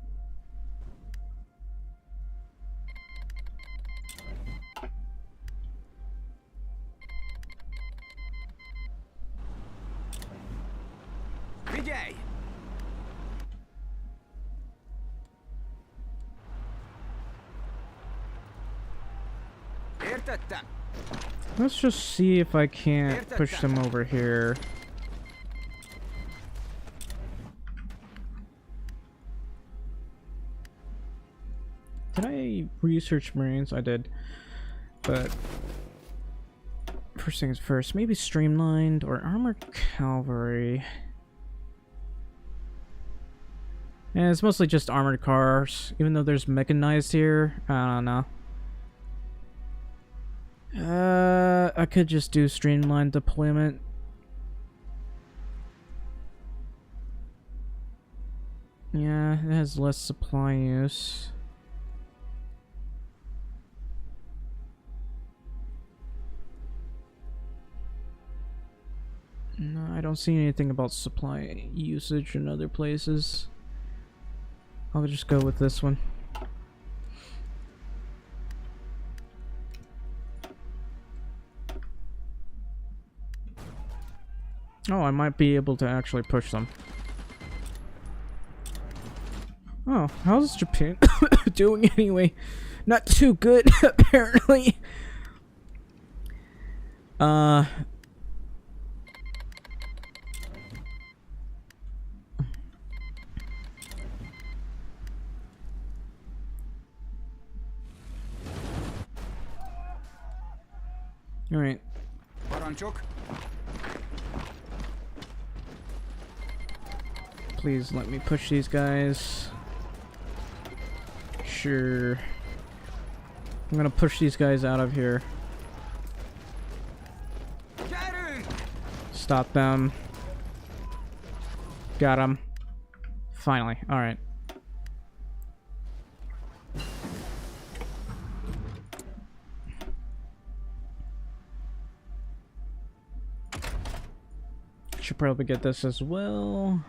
Figyelj! Értettem. Let's just see if I can't push them over here. Did I research Marines? I did. But first things first, maybe streamlined or armored cavalry. And it's mostly just armored cars, even though there's mechanized here. I don't know. I could just do streamlined deployment. Yeah, it has less supply use. No, I don't see anything about supply usage in other places. I'll just go with this one. Oh, I might be able to actually push them. Oh, how's Japan doing anyway? Not too good, apparently. Alright. Parancsok. Please let me push these guys. Sure. I'm gonna push these guys out of here. Gyerünk! Stop them. Got him. Finally. Alright. Should probably get this as well.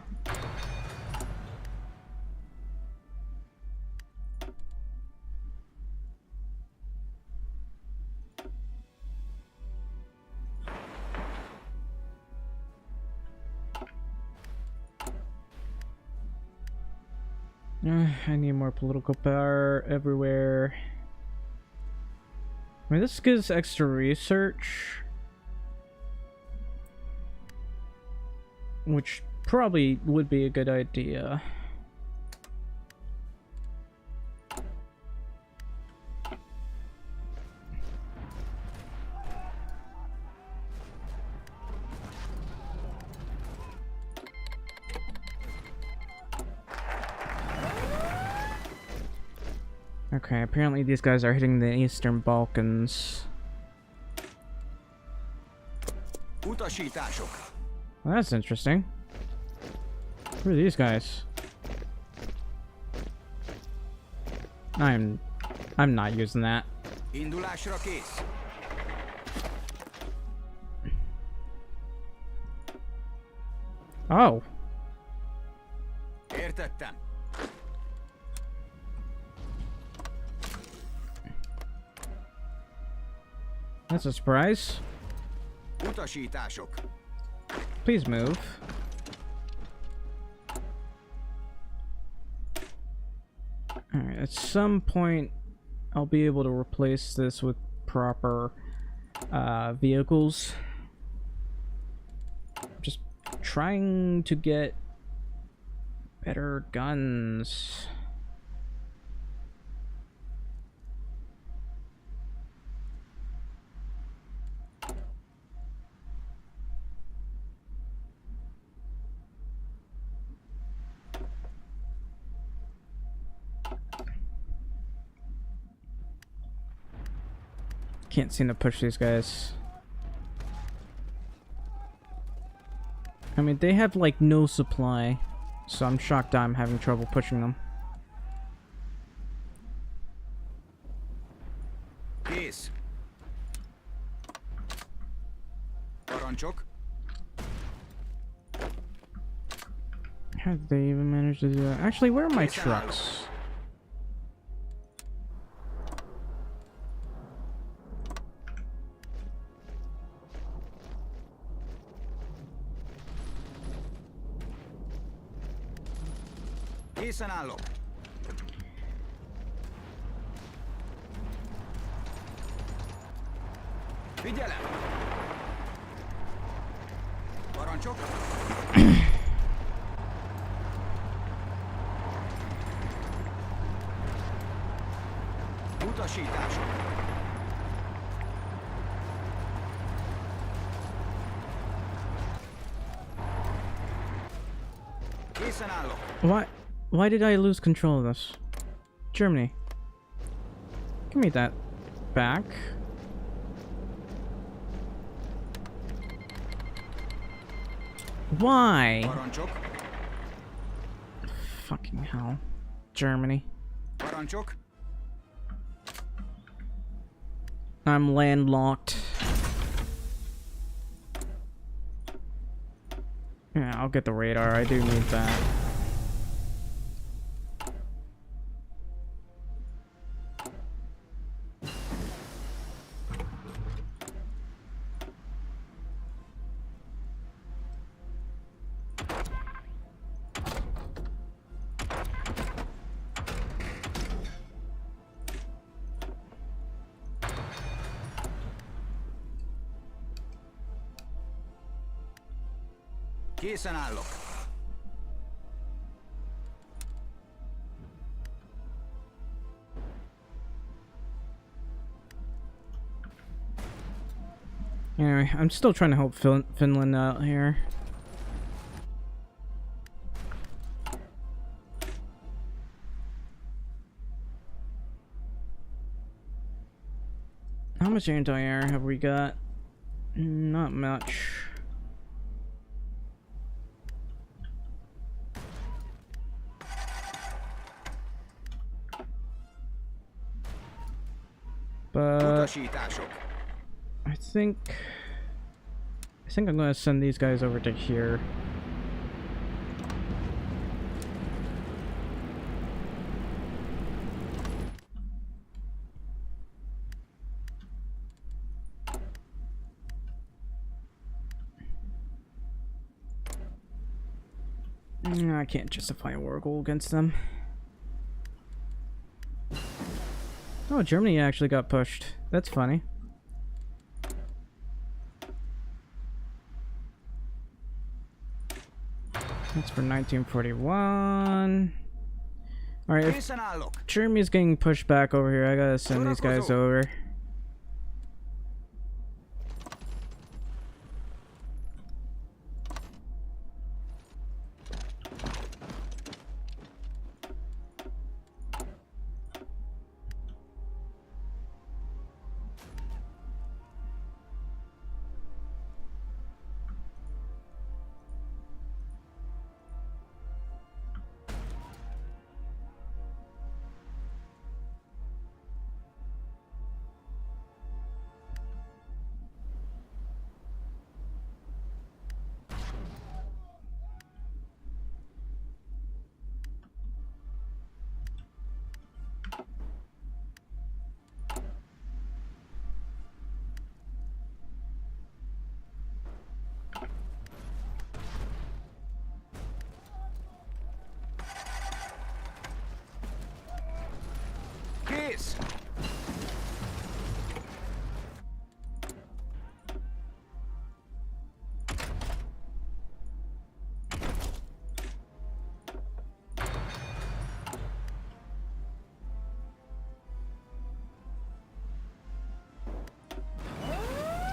I need more political power everywhere. I mean, this gives extra research, which probably would be a good idea. Okay, apparently these guys are hitting the Eastern Balkans. Utasítások. Well, that's interesting. Who are these guys? I'm not using that. Indulásra kész. Oh. Értettem. That's a surprise. Utasítások. Please move. Alright, at some point I'll be able to replace this with proper vehicles. Just trying to get better guns. Can't seem to push these guys. I mean, they have like no supply, so I'm shocked I'm having trouble pushing them. Kész. Parancsok. How did they even manage to do that? Actually, where are my trucks? Készen állok. Figyelem! Parancsok. Utasítások. Készen állok. Why did I lose control of this? Germany. Give me that back. Why? Parancsok. Fucking hell. Germany. Parancsok. I'm landlocked. Yeah, I'll get the radar. I do need that. Készen állok. Anyway, I'm still trying to help Finland out here. How much anti-air have we got? Not much. But I think I'm gonna send these guys over to here. I can't justify a war goal against them. Oh, Germany actually got pushed. That's funny. That's for 1941. Alright, if Germany's getting pushed back over here, I gotta send these guys over. Kész!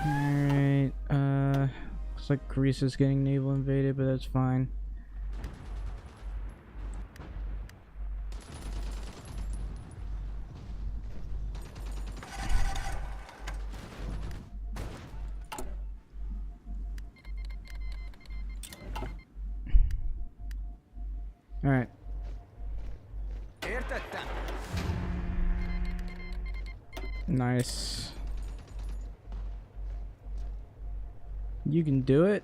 Alright, looks like Greece is getting naval invaded, but that's fine. Alright. Értettem. Nice. You can do it.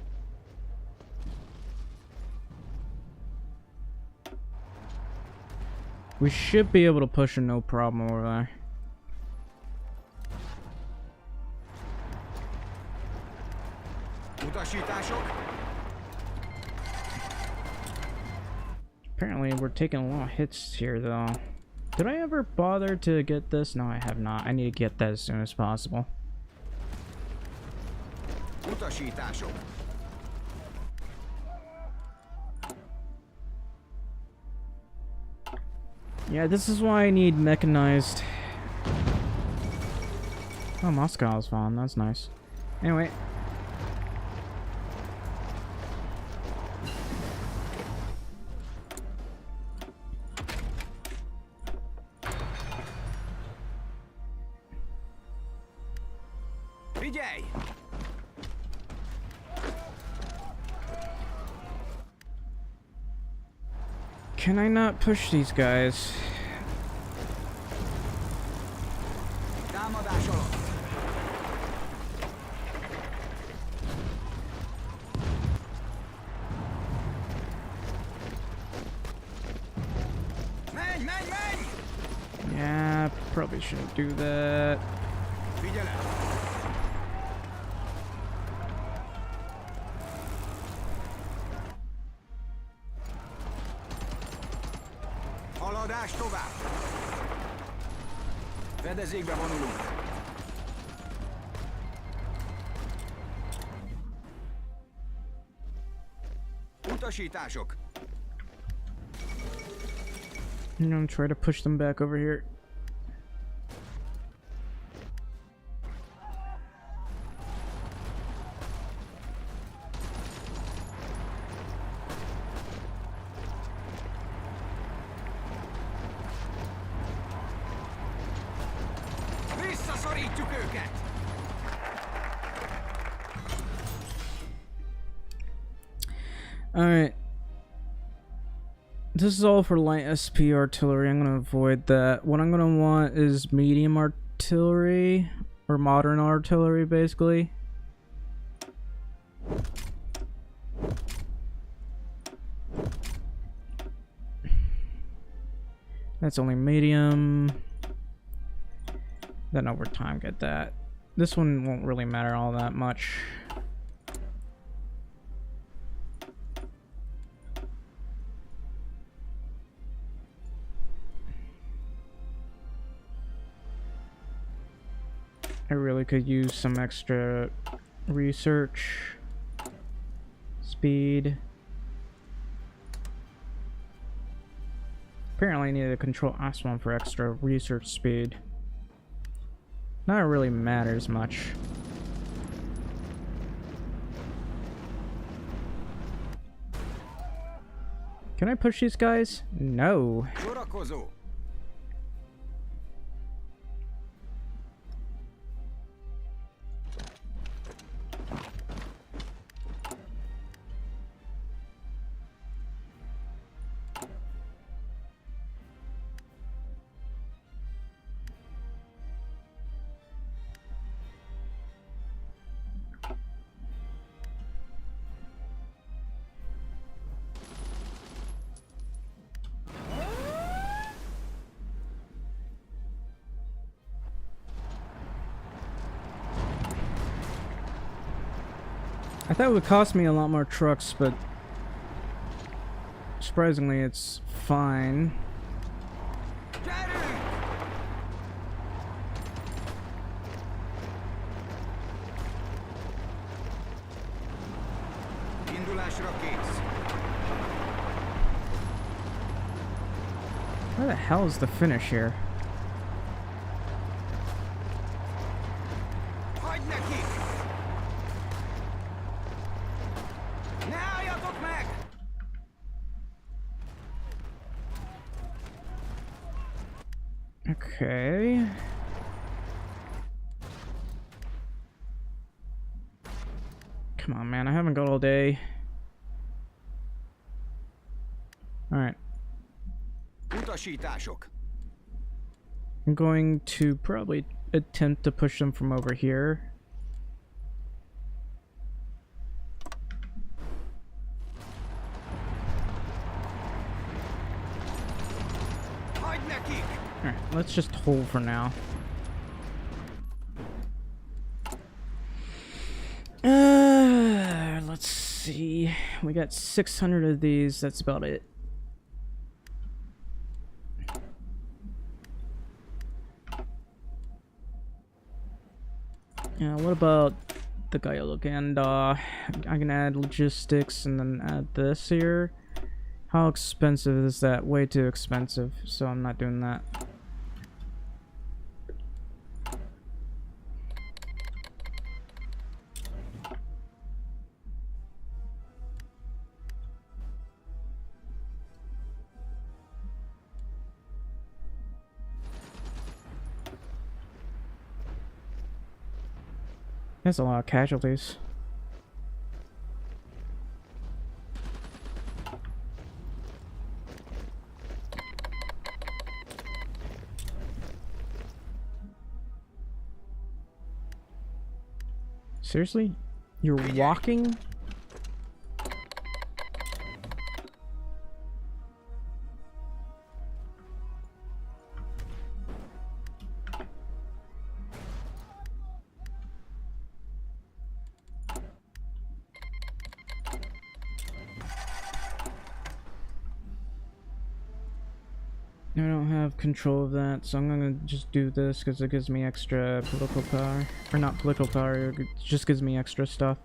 We should be able to push her no problem over there. Utasítások. Apparently we're taking a lot of hits here though. Did I ever bother to get this? No, I have not. I need to get that as soon as possible. Utasítások. Yeah, this is why I need mechanized. Oh, Moscow is falling. That's nice. Anyway. Figyelj! Can I not push these guys? Támadás alatt. Menj, menj, menj! Yeah, probably shouldn't do that. Figyelem! Haladás tovább! Fedezékbe vonulunk! Utasítások! I'm gonna try to push them back over here. Visszaszorítjuk őket! Alright. This is all for light SP artillery. I'm gonna avoid that. What I'm gonna want is medium artillery, or modern artillery, basically. That's only medium. Then over time, get that. This one won't really matter all that much. I really could use some extra research speed. Apparently I needed to control S1 for extra research speed. Not really matters much. Can I push these guys? No. Sorakozó! I thought it would cost me a lot more trucks, but surprisingly it's fine. Gyerünk! Indulásra kész! Where the hell is the finish here? Hagyd nekik! Ne álljatok meg! Okay. Come on, man. I haven't got all day. Alright. Utasítások! I'm going to probably attempt to push them from over here. Hagyd nekik! Alright, let's just hold for now. Let's see. We got 600 of these. That's about it. Yeah, what about the Gaiologanda? I can add logistics and then add this here. How expensive is that? Way too expensive, so I'm not doing that. That's a lot of casualties. Seriously? You're walking? I don't have control of that, so I'm gonna just do this because it gives me extra political power. Or not political power, it just gives me extra stuff.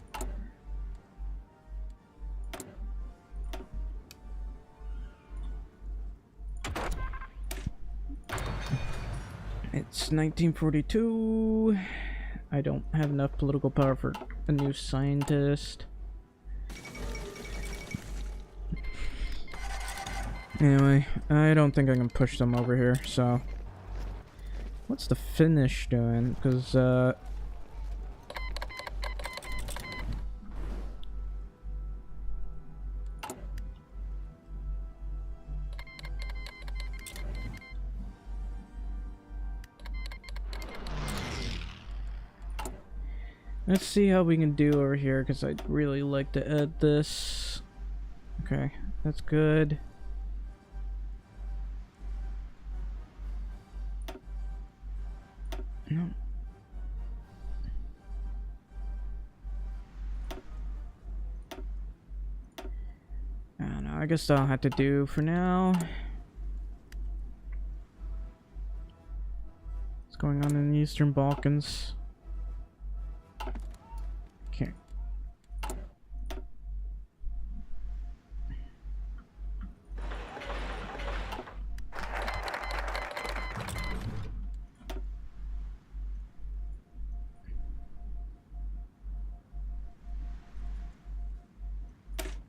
It's 1942. I don't have enough political power for a new scientist. Anyway, I don't think I can push them over here, so... What's the Finnish doing? Because, let's see how we can do over here, because I'd really like to add this. Okay, that's good. No. I don't know, I guess I'll have to do for now. What's going on in the Eastern Balkans? Okay.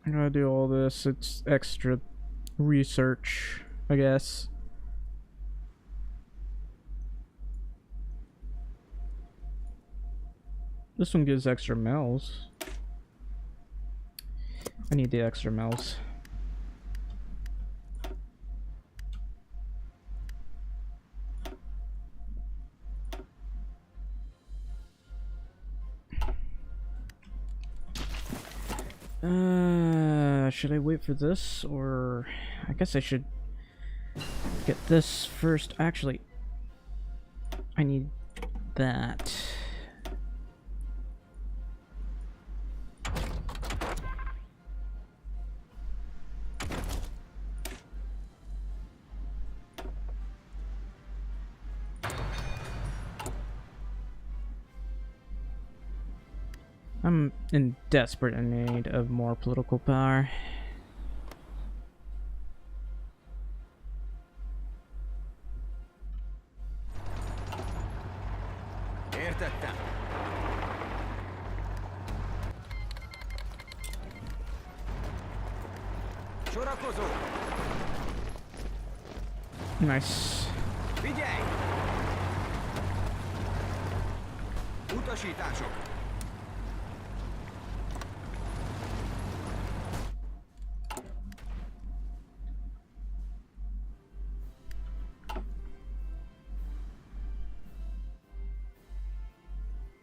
I gotta do all this. It's extra research, I guess. This one gives extra mills. I need the extra mills. Should I wait for this, or I guess I should get this first. Actually, I need that. I'm in desperate need of more political power. Értettem. Sorakozó. Nice. Figyelj! Utasítások.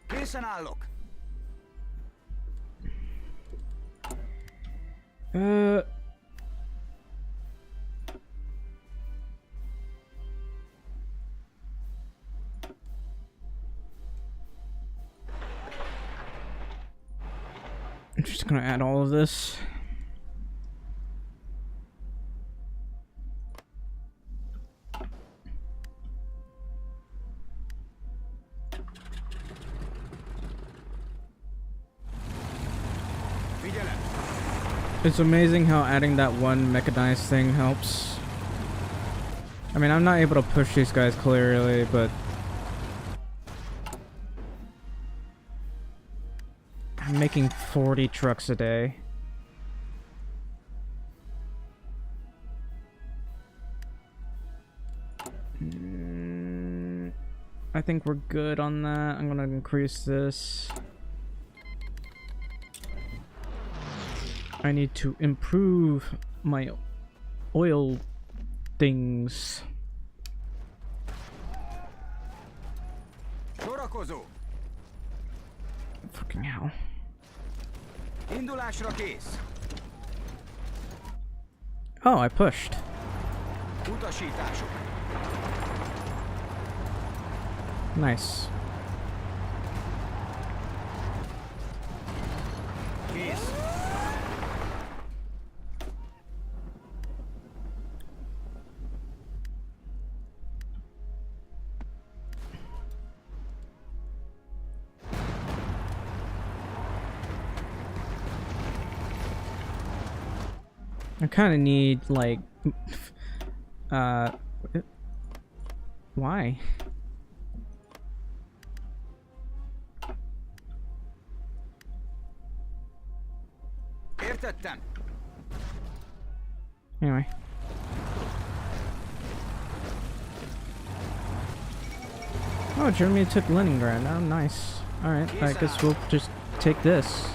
Készen állok. I'm just gonna add all of this. It's amazing how adding that one mechanized thing helps. I mean, I'm not able to push these guys clearly, but I'm making 40 trucks a day. I think we're good on that. I'm gonna increase this. I need to improve my oil things. Sorakozó. Fucking hell. Indulásra kész. Oh, I pushed. Utasítások. Nice. Kész. I kind of need, like, why? Értettem. Anyway. Oh, Germany took Leningrad. Oh, nice. Alright, I guess we'll just take this.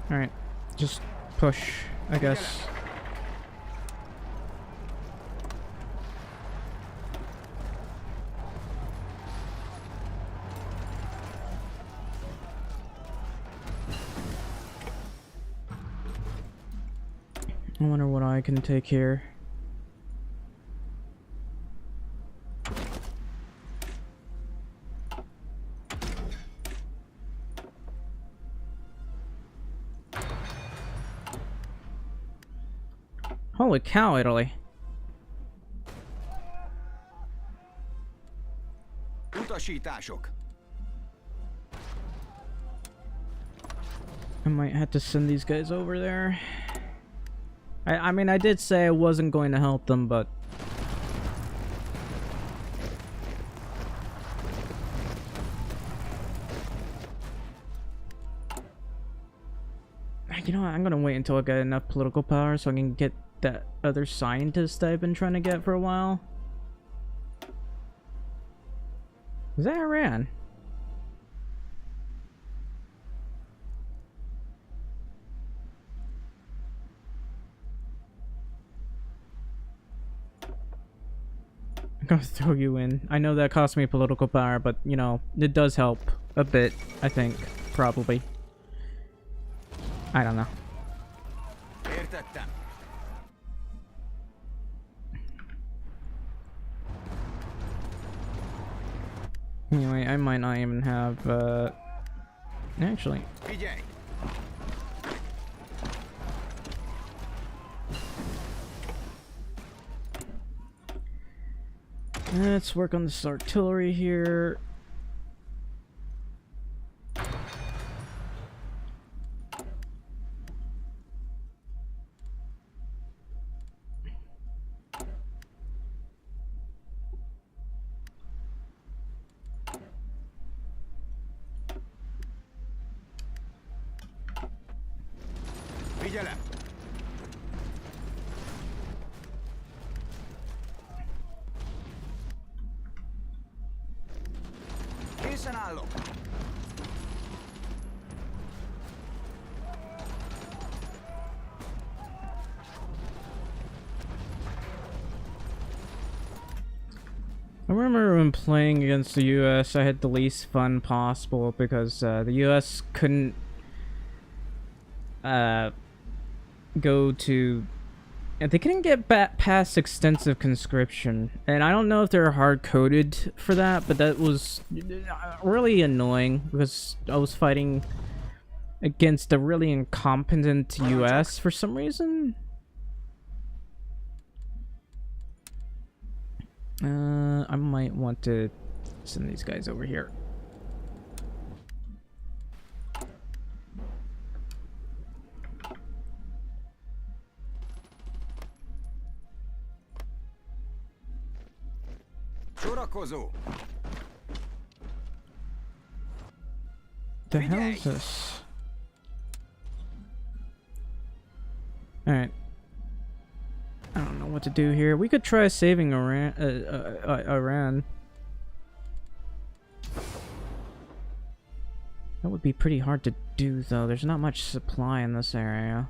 Alright, just push, I guess. I wonder what I can take here. Holy cow, Italy. Utasítások. I might have to send these guys over there. I mean, I did say I wasn't going to help them, but... You know what, I'm gonna wait until I get enough political power so I can get that other scientist I've been trying to get for a while. Is that Iran? I'm gonna throw you in. I know that cost me political power, but, you know, it does help a bit, I think. Probably. I don't know. Értettem. Anyway, I might not even have, actually... Figyelj! Let's work on this artillery here. Figyelem! Készen állok! I remember when playing against the US, I had the least fun possible because the US couldn't go to... They couldn't get past extensive conscription, and I don't know if they're hard-coded for that, but that was really annoying because I was fighting against a really incompetent US for some reason. I might want to send these guys over here. Sorakozó! The hell is this? Alright. I don't know what to do here. We could try saving Iran. Iran. That would be pretty hard to do, though. There's not much supply in this area.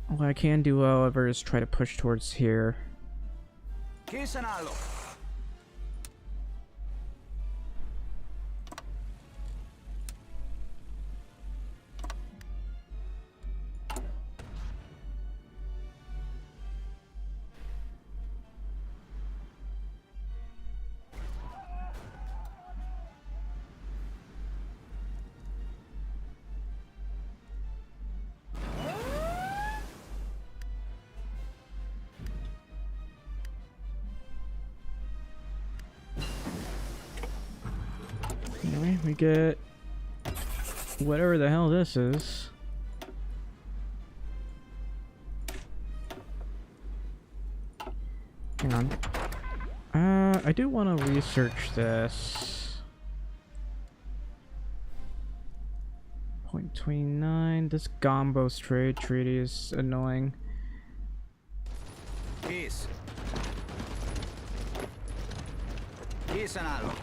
What I can do, however, is try to push towards here. Készen állok! Anyway, we get whatever the hell this is. Hang on. I do want to research this. 0.29. This Gombos trade treaty is annoying. Kész. Készen állok.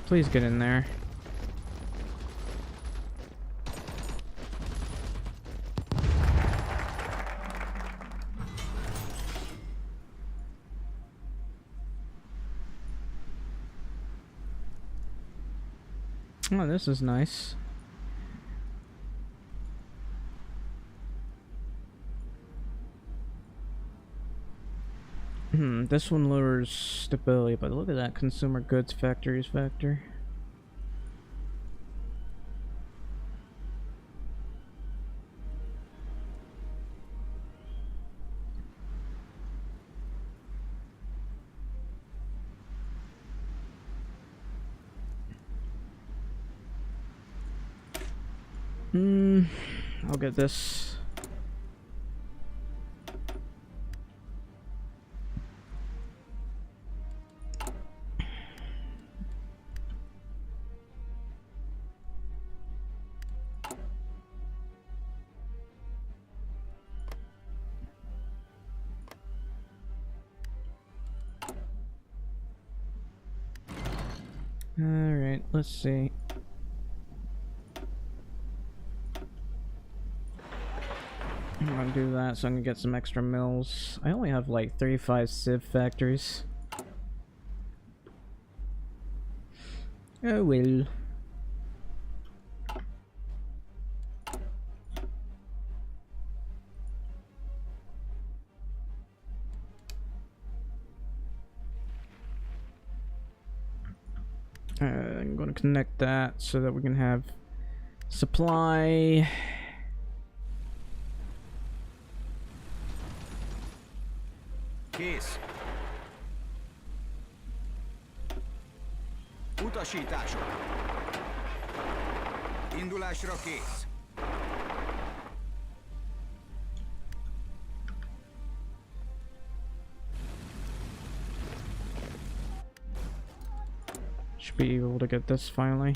Please get in there. Oh, this is nice. This one lowers stability, but look at that consumer goods factories factor. I'll get this. All right, let's see. I'm gonna do that so I can get some extra mills. I only have like 35 civ factories. Oh well. I'm gonna connect that so that we can have supply. Kész. Utasítások. Indulásra kész. Should be able to get this finally.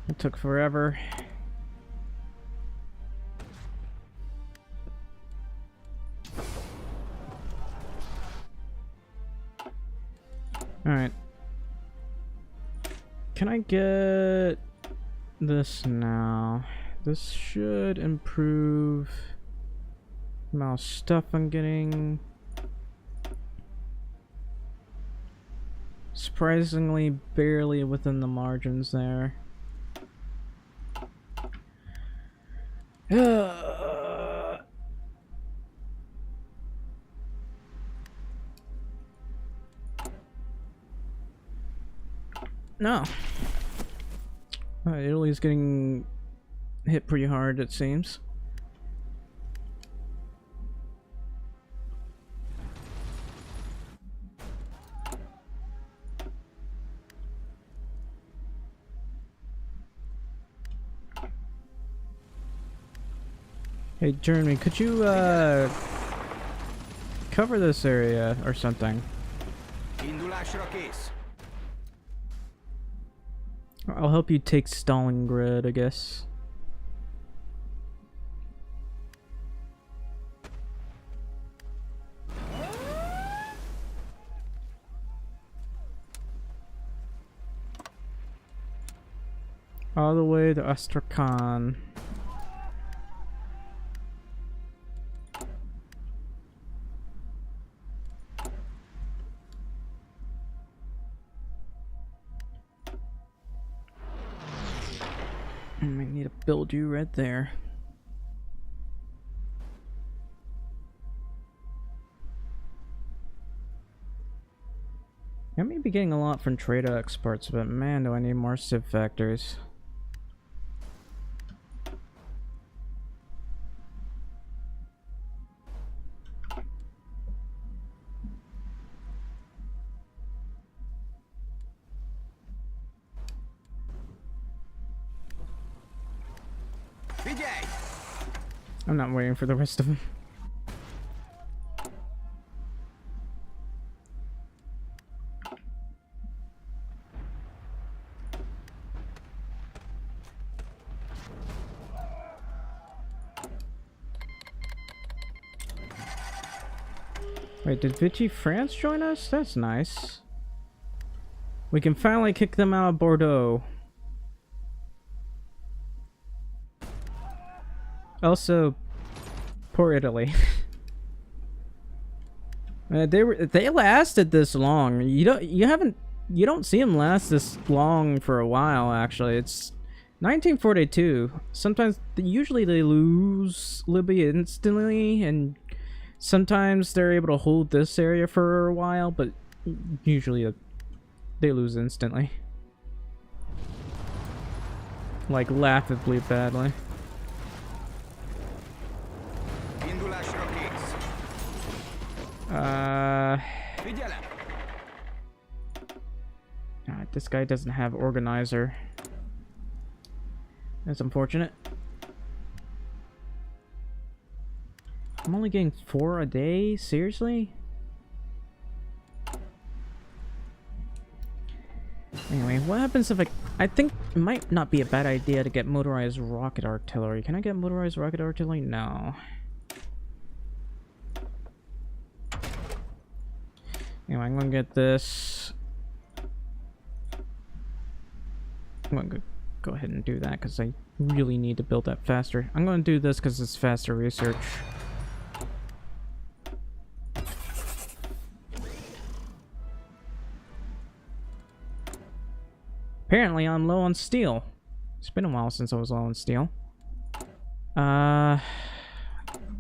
It took forever. Alright. Can I get this now? This should improve the amount of stuff I'm getting. Surprisingly, barely within the margins there. No. Italy's getting hit pretty hard, it seems. Hey, Jeremy, could you, cover this area or something? Indulásra kész. I'll help you take Stalingrad, I guess. All the way to Astrakhan. I might need to build you right there. I may be getting a lot from trade exports, but man, do I need more civ factories. Figyelj! I'm not waiting for the rest of them. Wait, did Vichy France join us? That's nice. We can finally kick them out of Bordeaux. Also, poor Italy. They lasted this long. You don't see them last this long for a while. Actually, it's 1942. Sometimes, usually they lose Libya instantly, and sometimes they're able to hold this area for a while, but usually they lose instantly. Like, laughably badly. This guy doesn't have organizer. That's unfortunate. I'm only getting 4 a day? Seriously? Anyway, what happens if I think it might not be a bad idea to get motorized rocket artillery. Can I get motorized rocket artillery? No. Anyway, I'm gonna get this. I'm gonna go ahead and do that because I really need to build that faster. I'm gonna do this because it's faster research. Apparently I'm low on steel. It's been a while since I was low on steel. Well,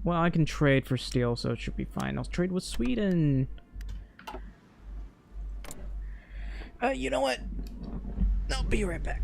I can trade for steel, so it should be fine. I'll trade with Sweden. You know what? I'll be right back.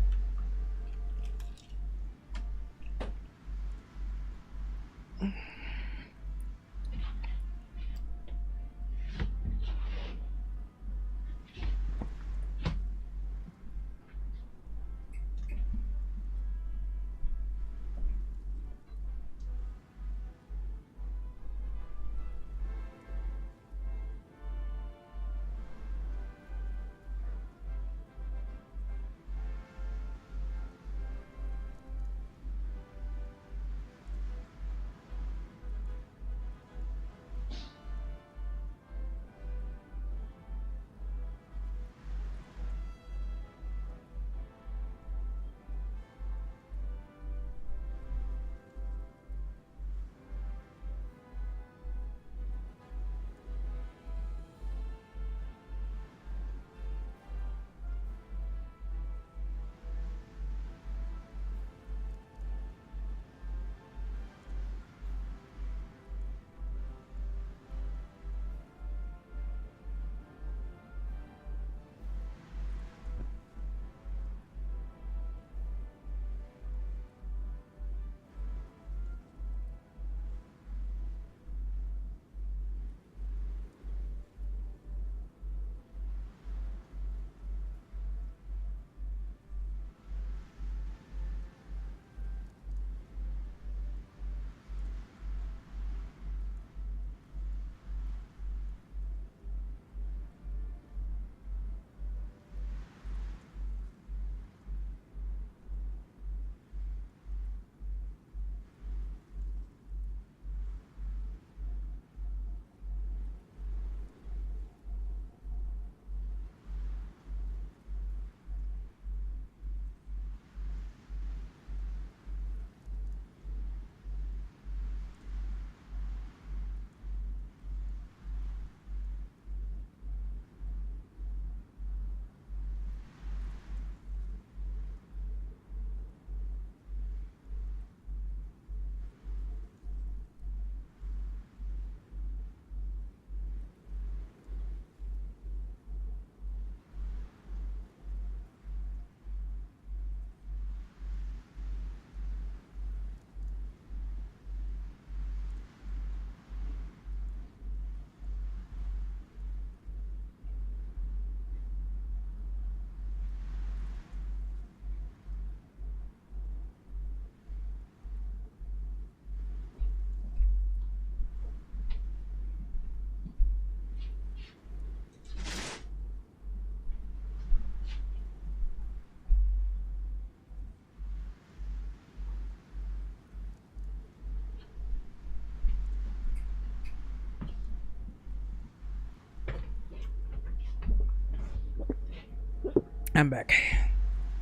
I'm back.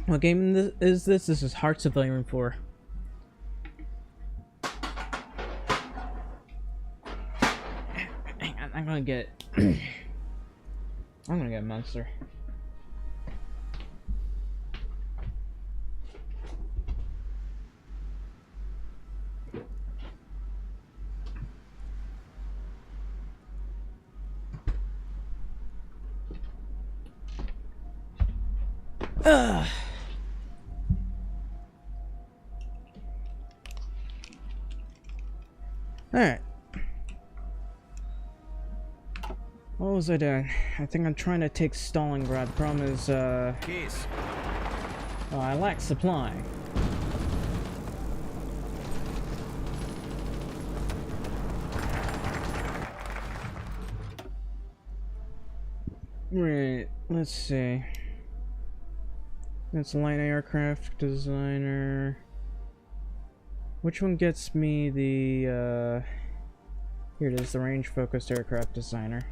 What game is this? This is Hearts of Iron 4. Hang on, I'm gonna get... I'm gonna get a monster. Ugh. Alright. What was I doing? I think I'm trying to take Stalingrad. The problem is, Kész. oh, I lack supply. Right, let's see. That's light aircraft designer. Which one gets me the, here it is, the range-focused aircraft designer.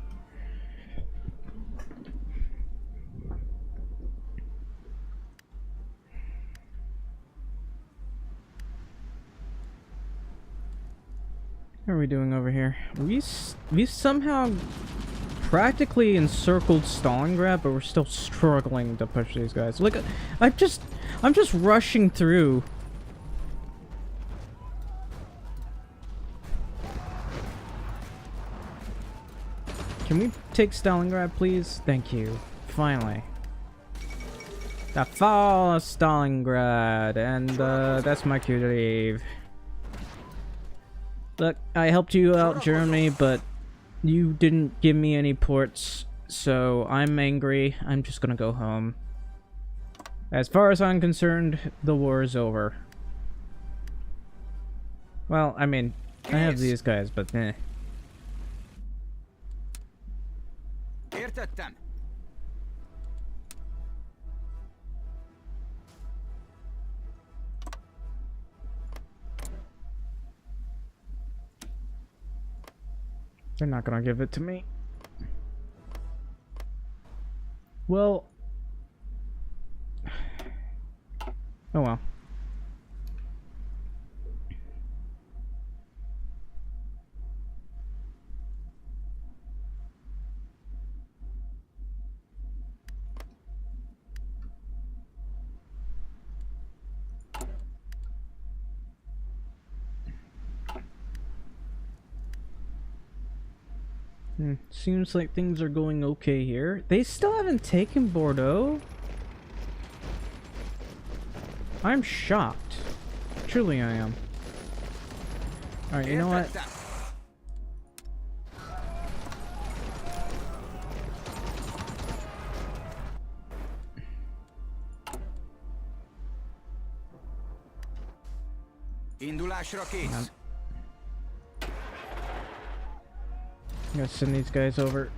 How are we doing over here? We somehow practically encircled Stalingrad, but we're still struggling to push these guys. Look, I'm just rushing through. Can we take Stalingrad, please? Thank you. Finally. The fall of Stalingrad, and that's my cue to leave. Look, I helped you out, Germany, but you didn't give me any ports, so I'm angry. I'm just gonna go home. As far as I'm concerned, the war is over. Well, I mean, I have these guys, but eh. Értettem. They're not gonna give it to me. Well... oh well. Seems like things are going okay here. They still haven't taken Bordeaux? I'm shocked. Truly I am. Alright, you know what? Indulásra kész. I'm gonna send these guys over.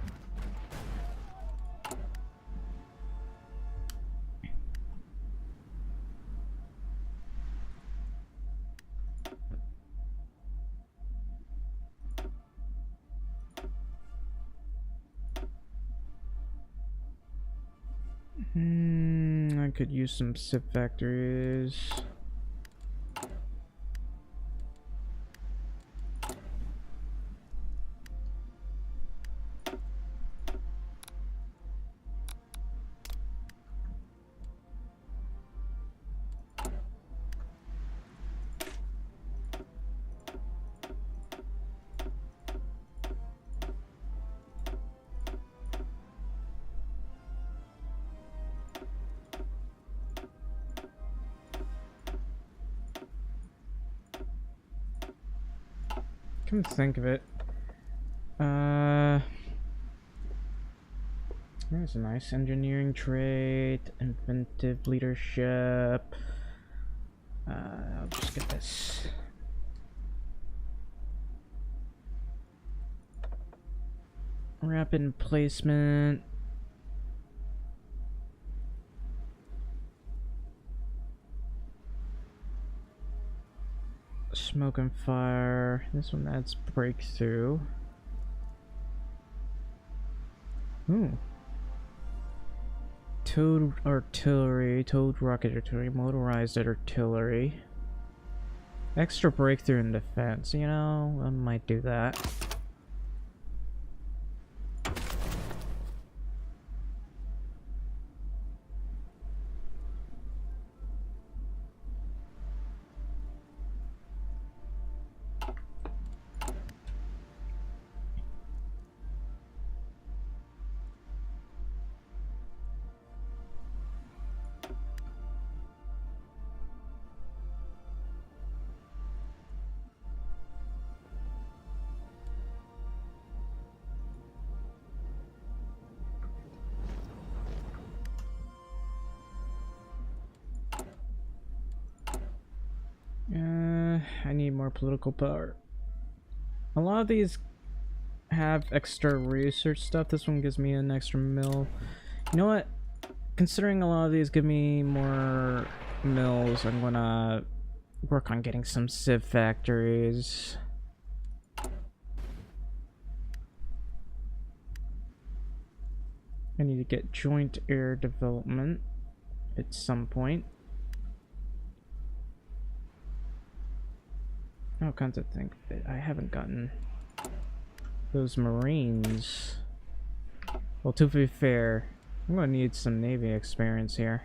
I could use some SIP factories. Come to think of it, there's a nice engineering trait, inventive leadership. I'll just get this. Rapid placement. Smoke and fire. This one adds breakthrough. Ooh. towed artillery, towed rocket artillery, motorized artillery. Extra breakthrough in defense, you know, I might do that. I need more political power. A lot of these have extra research stuff. This one gives me an extra mill. You know what? Considering a lot of these give me more mills, I'm gonna work on getting some civ factories. I need to get joint air development at some point. All kinds of things. I haven't gotten those Marines. Well, to be fair, I'm gonna need some Navy experience here.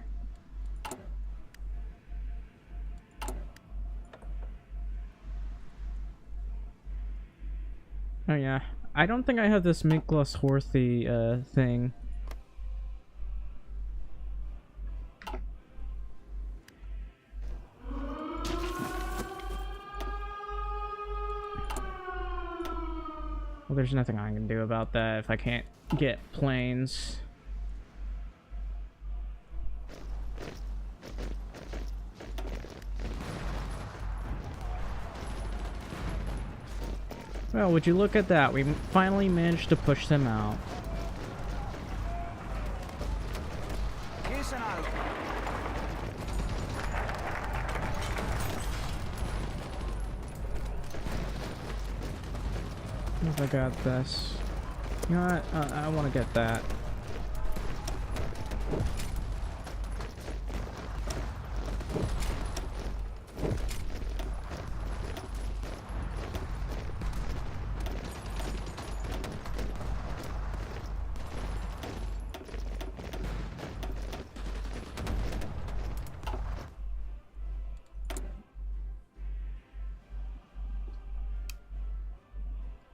Oh yeah, I don't think I have this Miklos Horthy thing. Well, there's nothing I can do about that if I can't get planes. Well, would you look at that? We finally managed to push them out. I got this. You know what? I want to get that.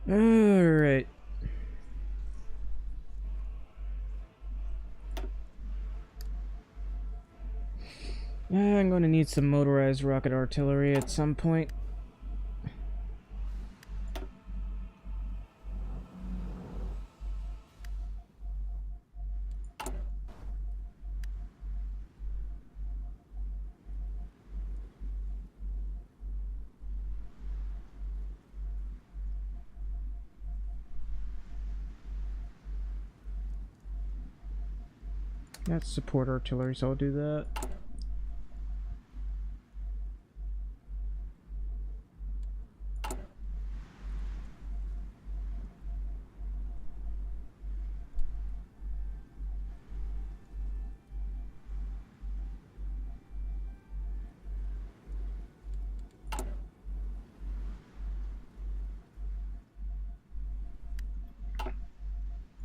Alright. I'm going to need some motorized rocket artillery at some point. That's support artillery, so I'll do that.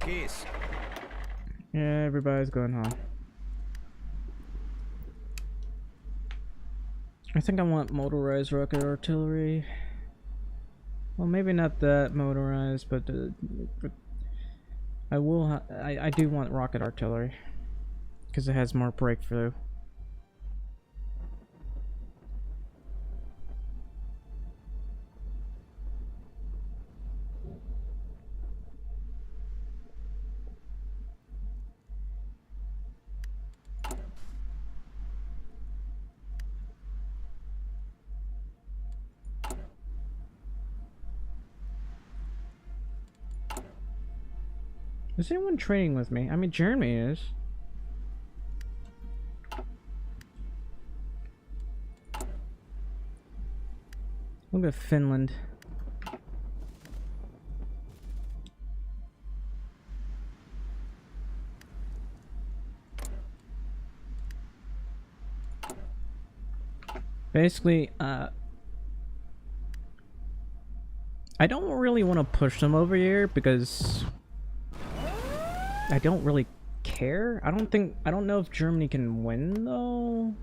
Case. Yeah, everybody's going home. I think I want motorized rocket artillery. Well, maybe not that motorized, but I will. I do want rocket artillery because it has more breakthrough. Is anyone training with me? I mean, Jeremy is. Look at Finland. Basically, I don't really want to push them over here because I don't really care. I don't know if Germany can win though.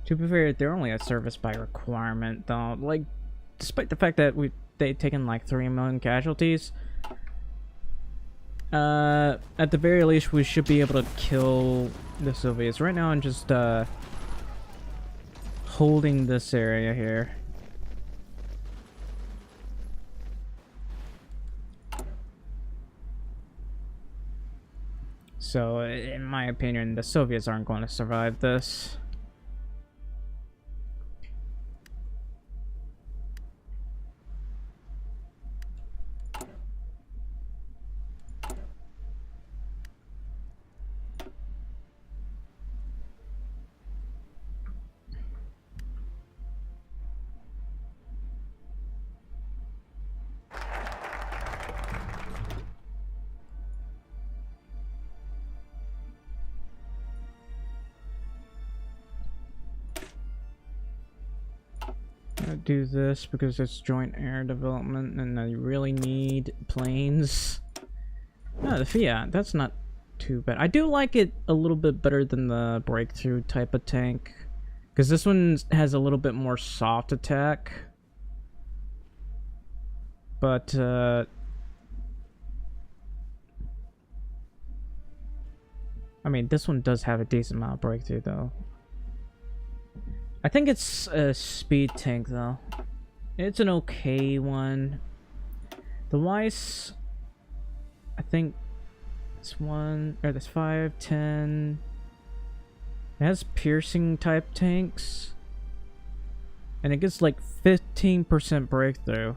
To be fair, they're only a service by requirement though. Like, despite the fact that they've taken like 3 million casualties, at the very least we should be able to kill the Soviets. Right now I'm just holding this area here. So, in my opinion, the Soviets aren't going to survive this. Do this because it's joint air development and I really need planes. No, the Fiat, that's not too bad. I do like it a little bit better than the breakthrough type of tank because this one has a little bit more soft attack. But I mean, this one does have a decent amount of breakthrough though. I think it's a speed tank though. It's an okay one. The Weiss, I think it's 5, 10. It has piercing type tanks. And it gets like 15% breakthrough.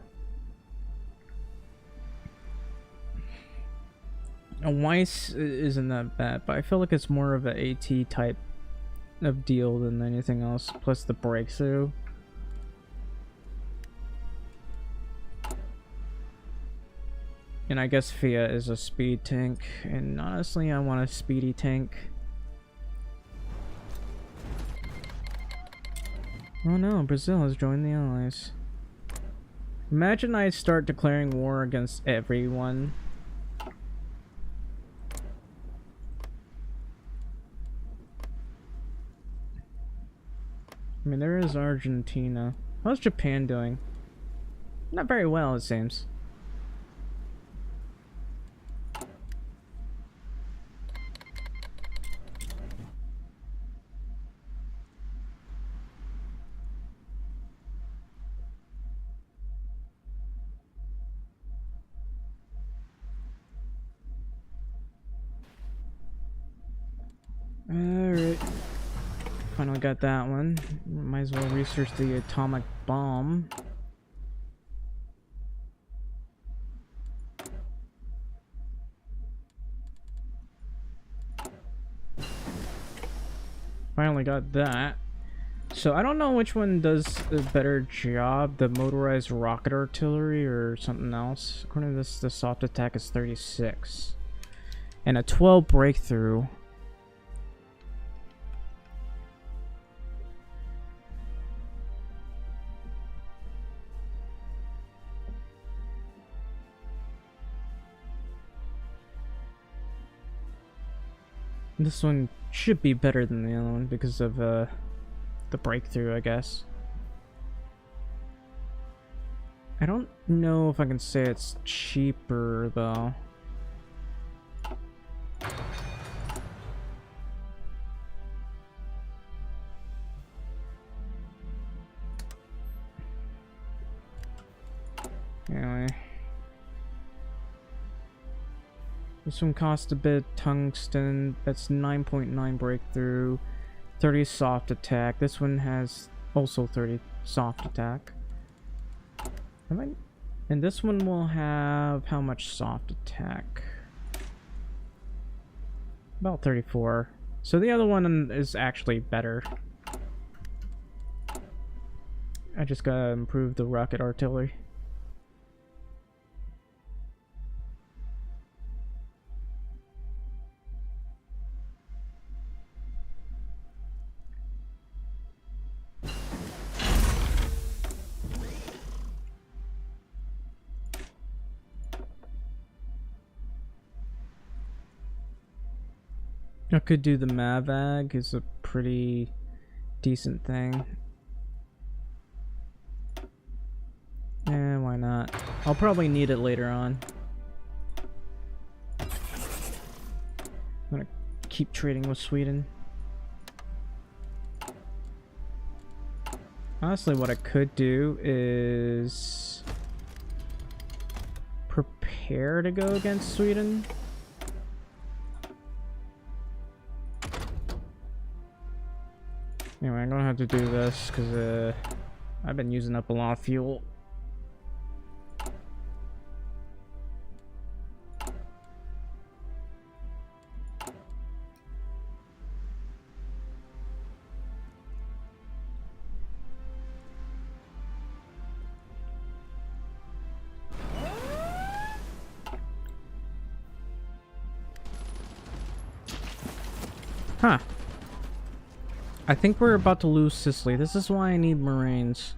A Weiss isn't that bad, but I feel like it's more of an AT type of deal than anything else, plus the breakthrough. And I guess Fiat is a speed tank, and honestly I want a speedy tank. Oh no, Brazil has joined the Allies. Imagine I start declaring war against everyone. I mean, there is Argentina. How's Japan doing? Not very well, it seems. Alright. Finally got that one. Might as well research the atomic bomb. Finally got that. So I don't know which one does a better job, the motorized rocket artillery or something else. According to this, the soft attack is 36. And a 12 breakthrough. This one should be better than the other one because of the breakthrough, I guess. I don't know if I can say it's cheaper though. Anyway. This one costs a bit. Tungsten, that's 9.9 breakthrough, 30 soft attack. This one has also 30 soft attack. And this one will have how much soft attack? About 34. So the other one is actually better. I just gotta improve the rocket artillery. I could do the Mavag, is a pretty decent thing. Why not? I'll probably need it later on. I'm gonna keep trading with Sweden. Honestly, what I could do is prepare to go against Sweden. Anyway, I'm gonna have to do this because I've been using up a lot of fuel. Huh. I think we're about to lose Sicily. This is why I need Marines.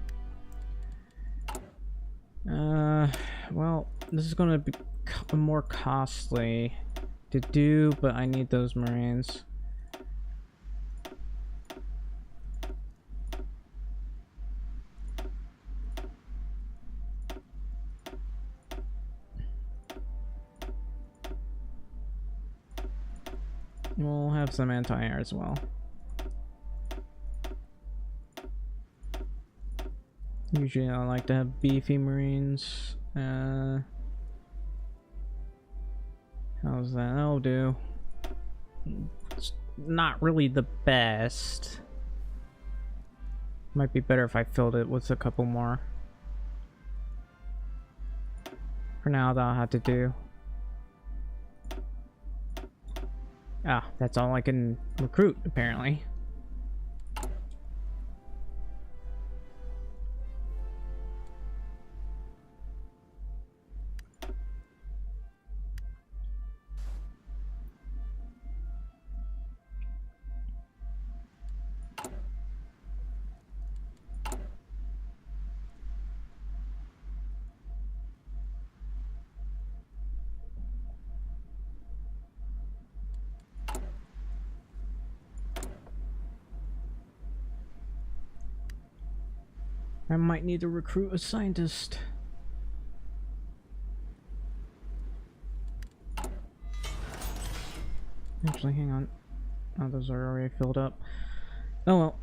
Well, this is gonna be more costly to do, but I need those Marines. We'll have some anti-air as well. Usually I like to have beefy Marines. How's that? That'll do. It's not really the best. Might be better if I filled it with a couple more. For now, that'll have to do. Ah, that's all I can recruit, apparently. I might need to recruit a scientist. Actually, hang on. Oh, those are already filled up. Oh well.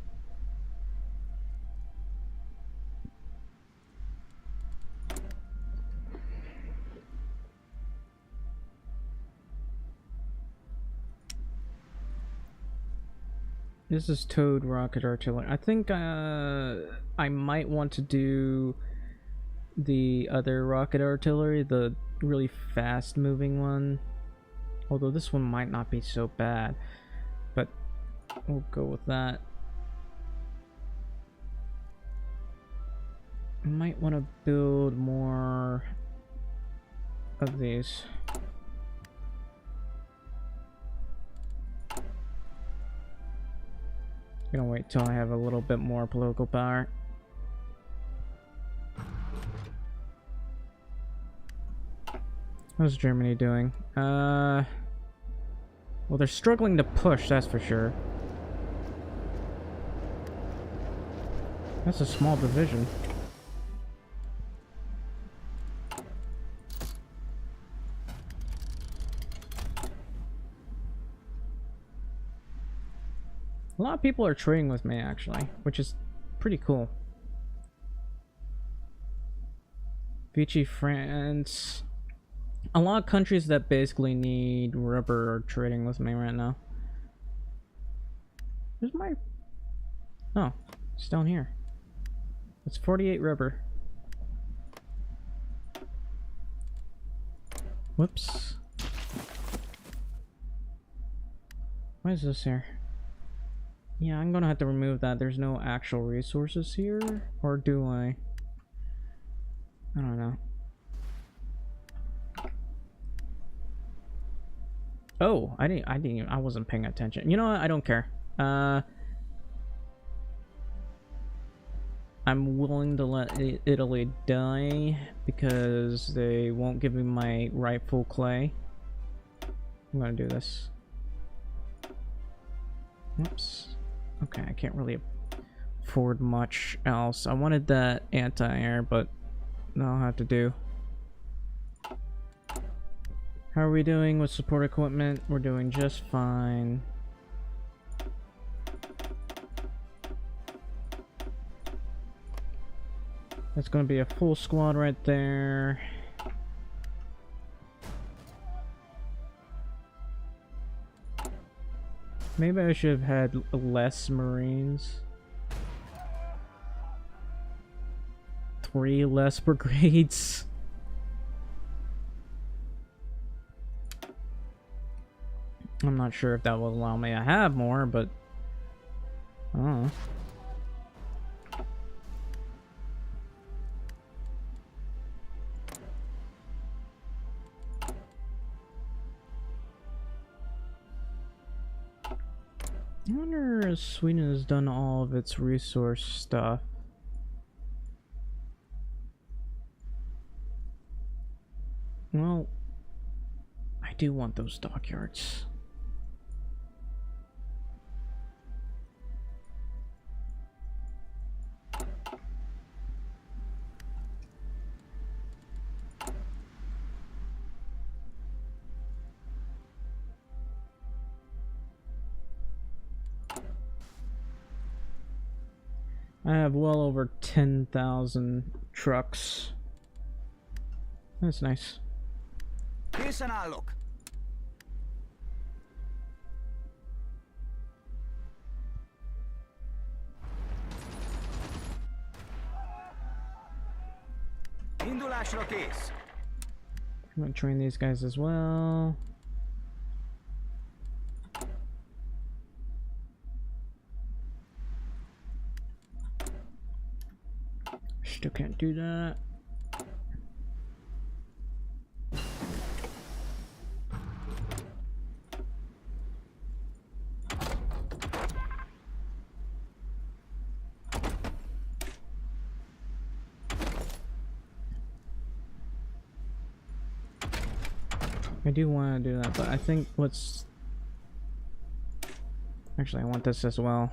This is towed rocket artillery. I think I might want to do the other rocket artillery, the really fast moving one. Although this one might not be so bad, but we'll go with that. I might want to build more of these. Gonna wait till I have a little bit more political power. How's Germany doing? Well, they're struggling to push, that's for sure. That's a small division. A lot of people are trading with me, actually, which is pretty cool. Vichy, France. A lot of countries that basically need rubber are trading with me right now. Where's my... Oh, it's down here. It's 48 rubber. Whoops. Why is this here? Yeah, I'm gonna have to remove that. There's no actual resources here, or do I? I don't know. Oh, I wasn't paying attention. You know what? I don't care. I'm willing to let Italy die because they won't give me my rightful clay. I'm gonna do this. Whoops. Okay, I can't really afford much else. I wanted that anti-air, but that'll have to do. How are we doing with support equipment? We're doing just fine. That's gonna be a full squad right there. Maybe I should have had less Marines. 3 less brigades. I'm not sure if that will allow me to have more, but I don't know. I wonder if Sweden has done all of its resource stuff. Well, I do want those dockyards. I have well over 10,000 trucks. That's nice. Készen állok. Indulásra kész. I'm gonna train these guys as well. Still can't do that. I do want to do that, but I think let's... Actually, I want this as well.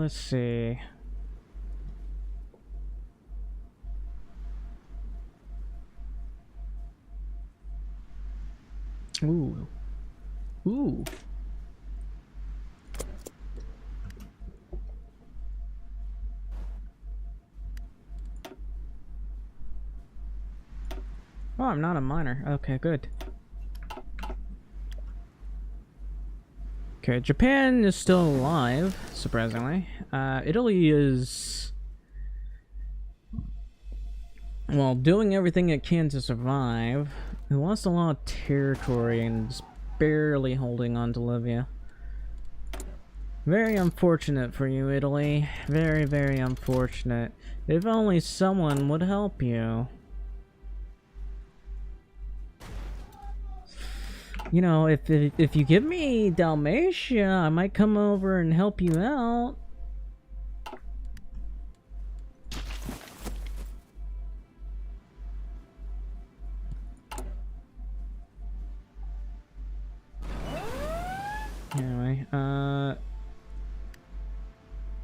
Let's see. Ooh. Ooh. Oh, I'm not a miner. Okay, good. Okay, Japan is still alive, surprisingly. Italy is, well, doing everything it can to survive. It lost a lot of territory and is barely holding on to Libya. Very unfortunate for you, Italy. Very, very unfortunate. If only someone would help you. You know, if you give me Dalmatia, I might come over and help you out. Anyway,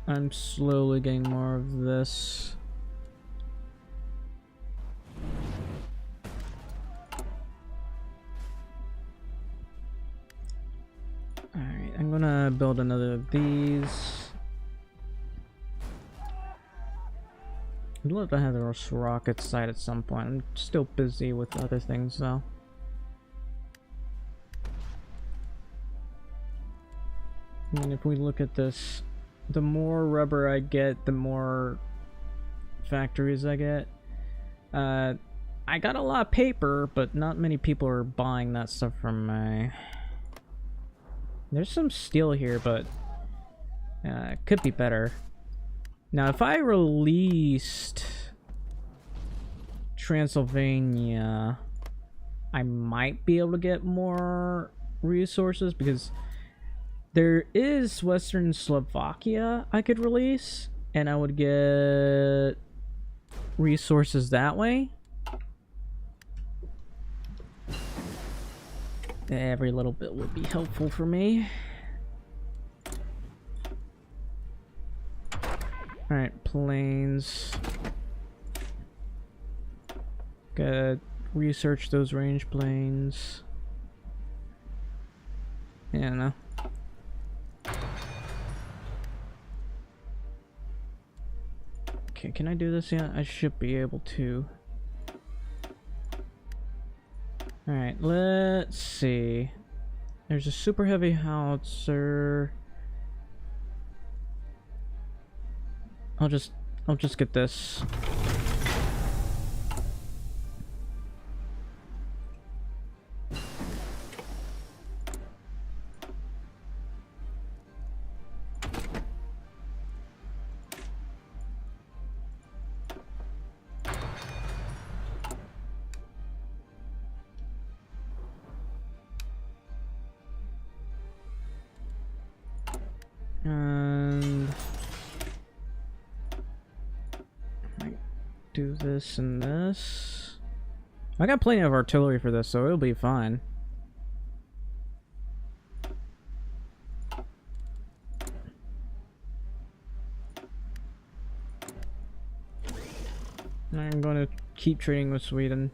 I'm slowly getting more of this. Alright, I'm gonna build another of these. I'd love to have the rocket site at some point. I'm still busy with other things though. And if we look at this, the more rubber I get, the more factories I get. I got a lot of paper, but not many people are buying that stuff from me. There's some steel here, but it could be better. Now, if I released Transylvania, I might be able to get more resources because there is Western Slovakia I could release, and I would get resources that way. Every little bit would be helpful for me. Alright, planes. Gotta research those range planes. Yeah, no. Okay, can I do this yet? I should be able to. Alright, let's see. There's a super heavy howitzer. I'll just get this. And do this and this. I got plenty of artillery for this, so it'll be fine. I'm going to keep trading with Sweden.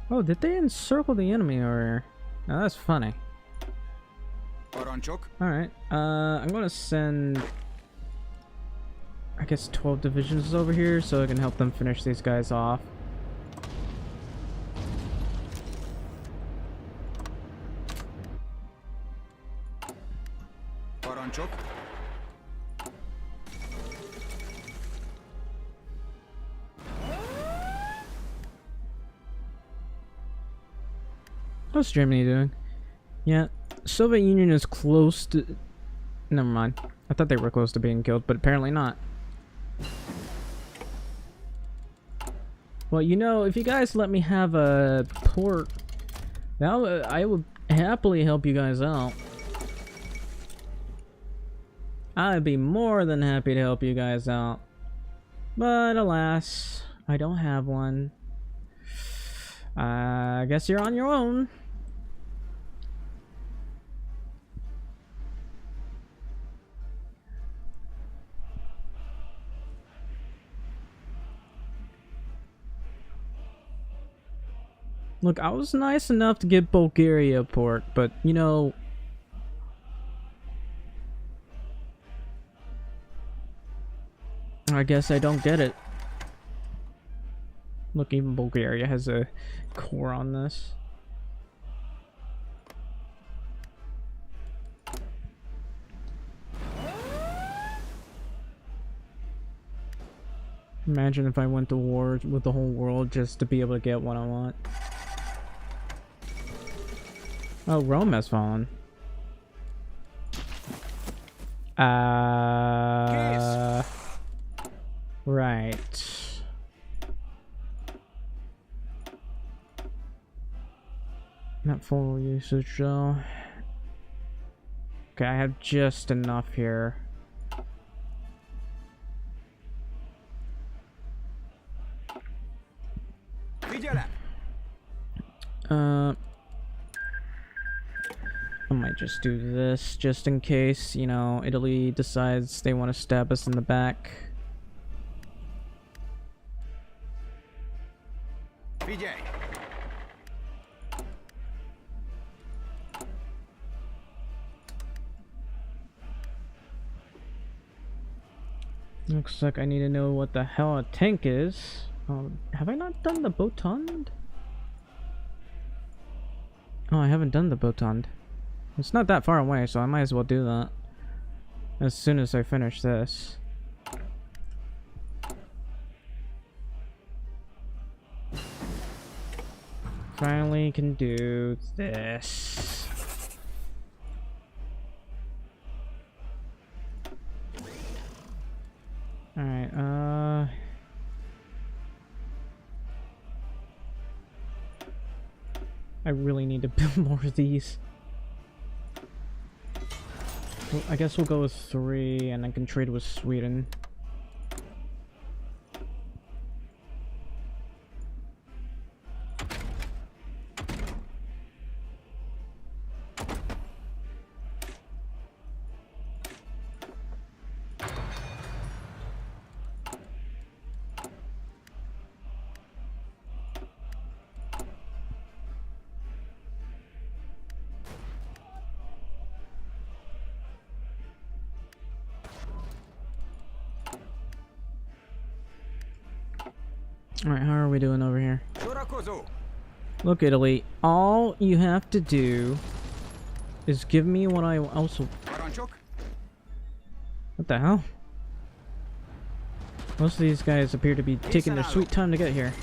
Oh, did they encircle the enemy over here? Now that's funny. Alright, I'm gonna send, I guess, 12 divisions over here so I can help them finish these guys off. What's Germany doing? Yeah, Soviet Union is close to... Never mind. I thought they were close to being killed, but apparently not. Well, you know, if you guys let me have a port, I would happily help you guys out. I'd be more than happy to help you guys out. But alas, I don't have one. I guess you're on your own. Look, I was nice enough to get Bulgaria a port, but, you know... I guess I don't get it. Look, even Bulgaria has a core on this. Imagine if I went to war with the whole world just to be able to get what I want. Oh, Rome has fallen. Right. Not full usage though. Okay, I have just enough here. I might just do this just in case, you know, Italy decides they want to stab us in the back. Looks like I need to know what the hell a tank is. Have I not done the Botond? Oh, I haven't done the Botond. It's not that far away, so I might as well do that as soon as I finish this. Finally can do this. Alright, I really need to build more of these. Well, I guess we'll go with 3, and I can trade with Sweden. Alright, how are we doing over here? Look, Italy, all you have to do is give me what I also... What the hell? Most of these guys appear to be taking their sweet time to get here.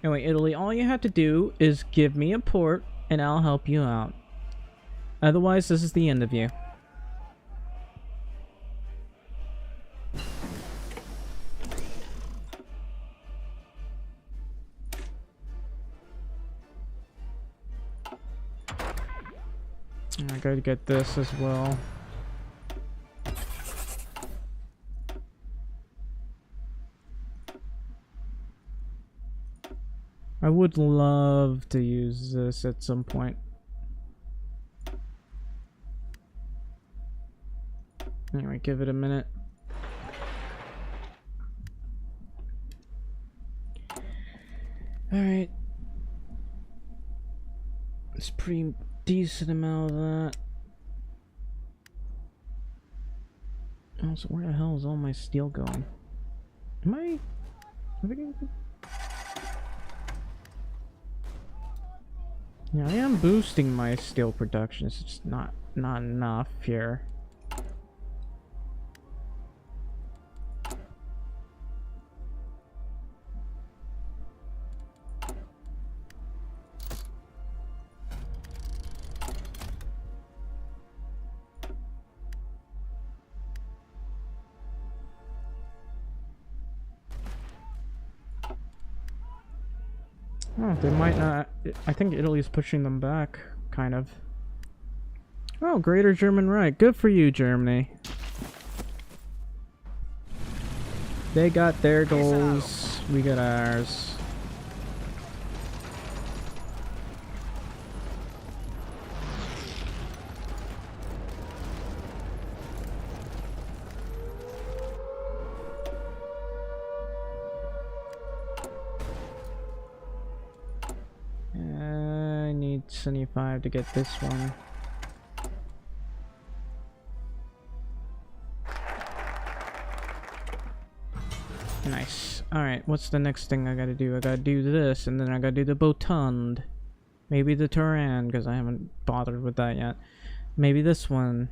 Anyway, Italy, all you have to do is give me a port, and I'll help you out. Otherwise, this is the end of you. I gotta get this as well. I would love to use this at some point. Anyway, give it a minute. Alright. It's pretty decent amount of that. Also, where the hell is all my steel going? Am I getting... Yeah, I am boosting my steel production. It's just not enough here. Oh, they might not. I think Italy's pushing them back, kind of. Oh, Greater German Reich. Good for you, Germany. They got their goals. We got ours. I need 75 to get this one. Nice. Alright, what's the next thing I gotta do? I gotta do this, and then I gotta do the Botund. Maybe the Turan, because I haven't bothered with that yet. Maybe this one.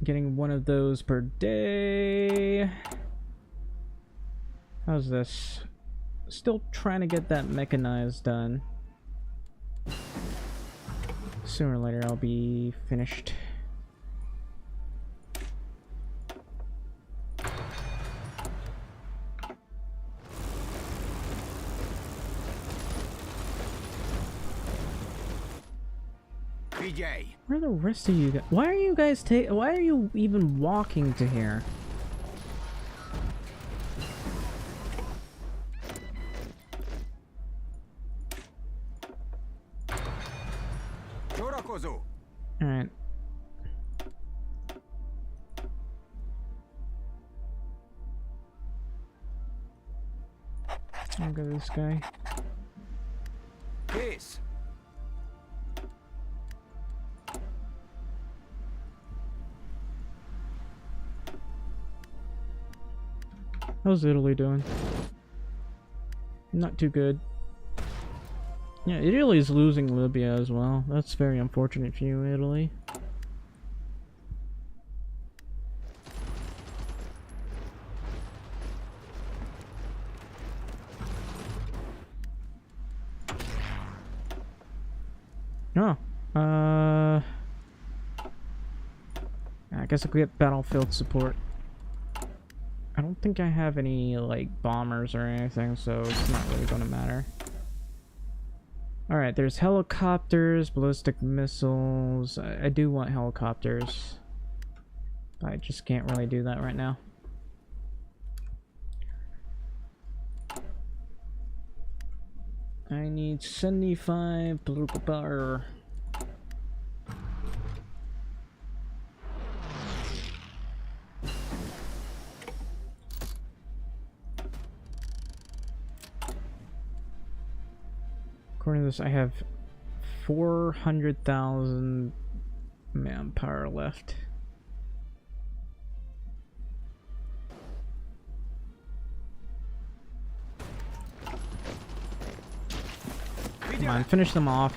Getting one of those per day. How's this? Still trying to get that mechanized done. Sooner or later I'll be finished. Where are the rest of you guys? Why are you guys why are you even walking to here? Alright. I'll go this guy. Peace. How's Italy doing? Not too good. Yeah, Italy's losing Libya as well. That's very unfortunate for you, Italy. Oh, guess I could get battlefield support. I don't think I have any, like, bombers or anything, so it's not really gonna matter. Alright, there's helicopters, ballistic missiles. I do want helicopters. But I just can't really do that right now. I need 75 political power. According to this, I have 400,000 manpower left. Come on, finish them off.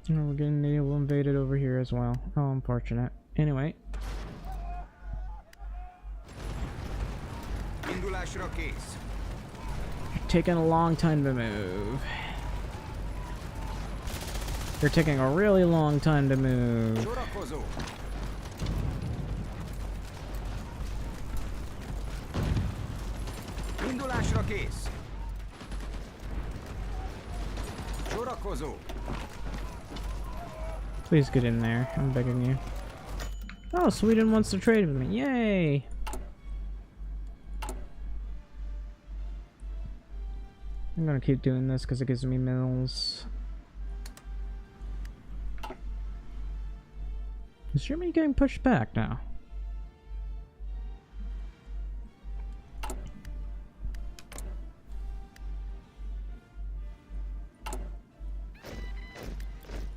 Oh, we're getting naval invaded over here as well. How unfortunate. Anyway. Indulásra kész. Taking a long time to move. You're taking a really long time to move. Sorakozó. Indulásra kész. Sorakozó. Please get in there. I'm begging you. Oh, Sweden wants to trade with me. Yay! I'm gonna keep doing this because it gives me mills. Is Germany getting pushed back now?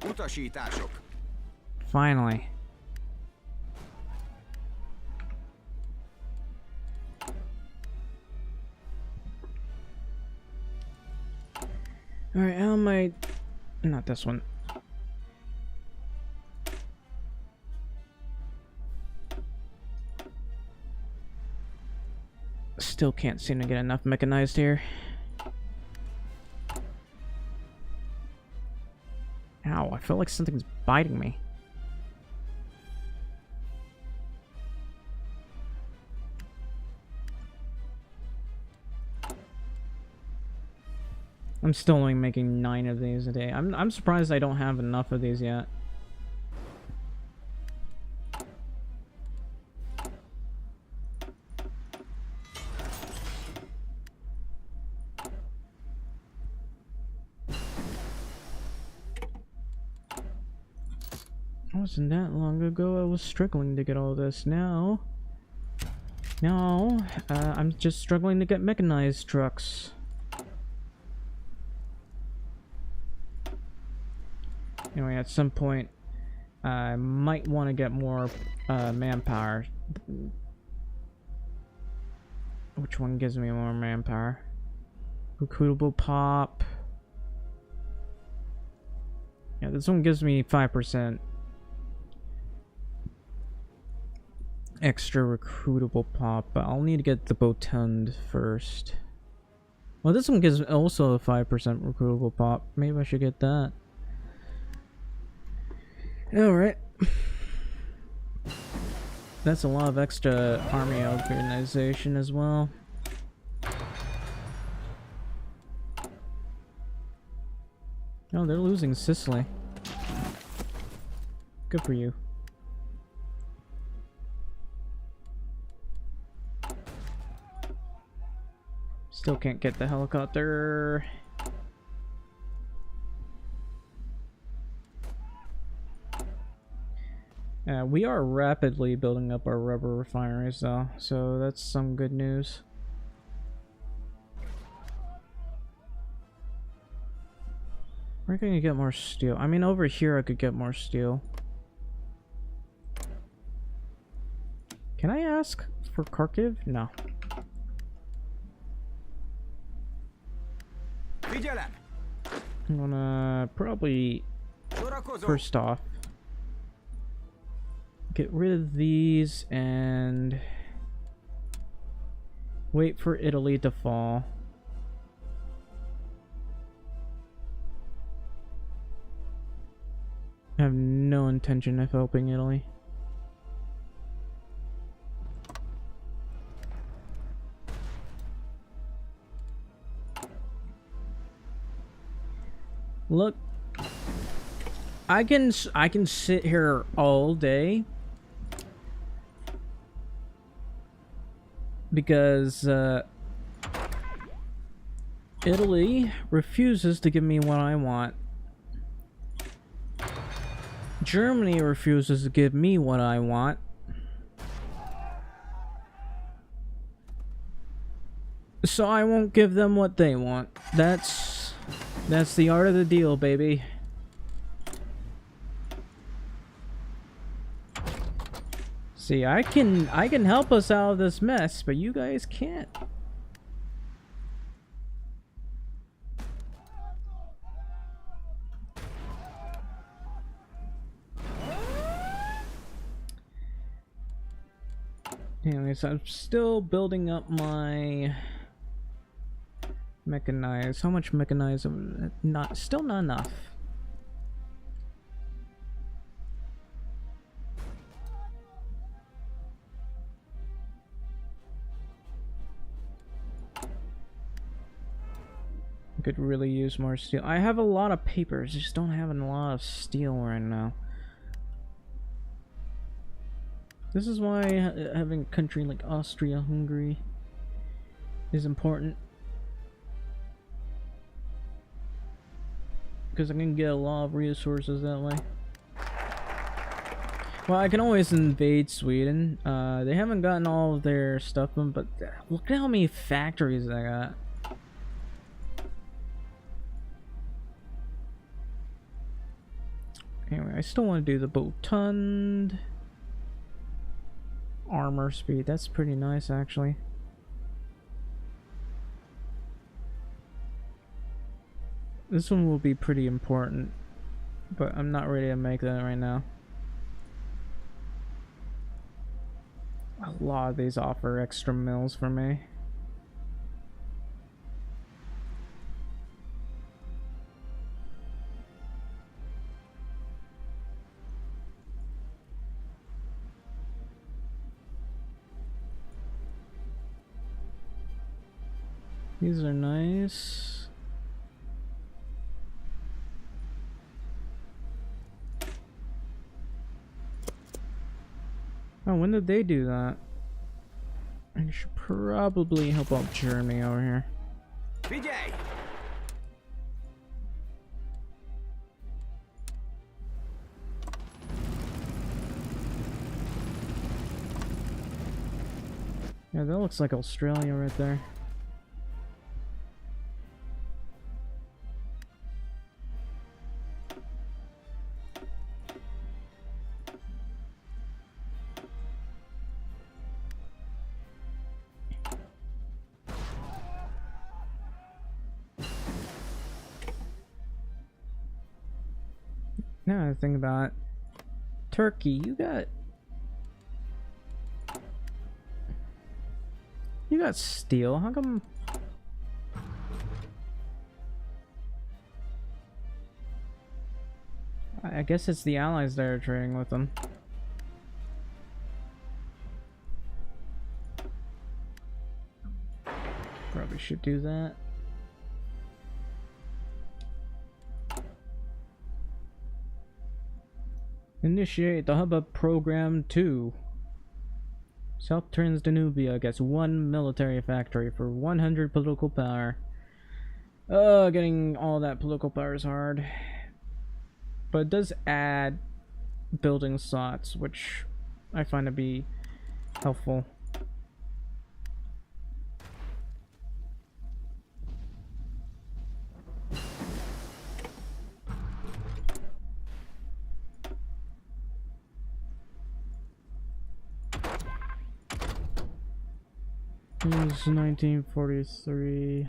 Utasítások. Finally. Alright, how am I... Not this one. Still can't seem to get enough mechanized here. Ow, I feel like something's biting me. I'm still only making 9 of these a day. I'm surprised I don't have enough of these yet. It wasn't that long ago I was struggling to get all this. Now, I'm just struggling to get mechanized trucks. Anyway, at some point, I might want to get more manpower. Which one gives me more manpower? Recruitable pop. Yeah, this one gives me 5% extra recruitable pop, but I'll need to get the Botund first. Well, this one gives also a 5% recruitable pop. Maybe I should get that. Alright. That's a lot of extra army organization as well. Oh, they're losing Sicily. Good for you. Still can't get the helicopter. We are rapidly building up our rubber refineries though, so that's some good news. Where can you get more steel? I mean, over here I could get more steel. Can I ask for Kharkiv? No. I'm gonna probably, Sorakozó! first off, get rid of these and wait for Italy to fall. I have no intention of helping Italy. Look, I can sit here all day because Italy refuses to give me what I want. Germany refuses to give me what I want. So I won't give them what they want. That's the art of the deal, baby. See, I can help us out of this mess, but you guys can't. Anyways, I'm still building up my mechanized. How much mechanized? Still not enough. I could really use more steel. I have a lot of papers, just don't have a lot of steel right now. This is why having a country like Austria, Hungary is important. Because I can get a lot of resources that way. Well, I can always invade Sweden. They haven't gotten all of their stuff done, but look at how many factories I got. Anyway, I still want to do the Botund. Armor speed, that's pretty nice actually. This one will be pretty important, but I'm not ready to make that right now. A lot of these offer extra mills for me. These are nice. Oh, when did they do that? I should probably help out Germany over here. Figyelj! Yeah, that looks like Australia right there. Now I think about it. Turkey, you got steel. How come? I guess it's the allies that are trading with them. Probably should do that. Initiate the Hubbub Program 2. South Transdanubia gets 1 military factory for 100 political power. Getting all that political power is hard. But it does add building slots, which I find to be helpful. It was 1943.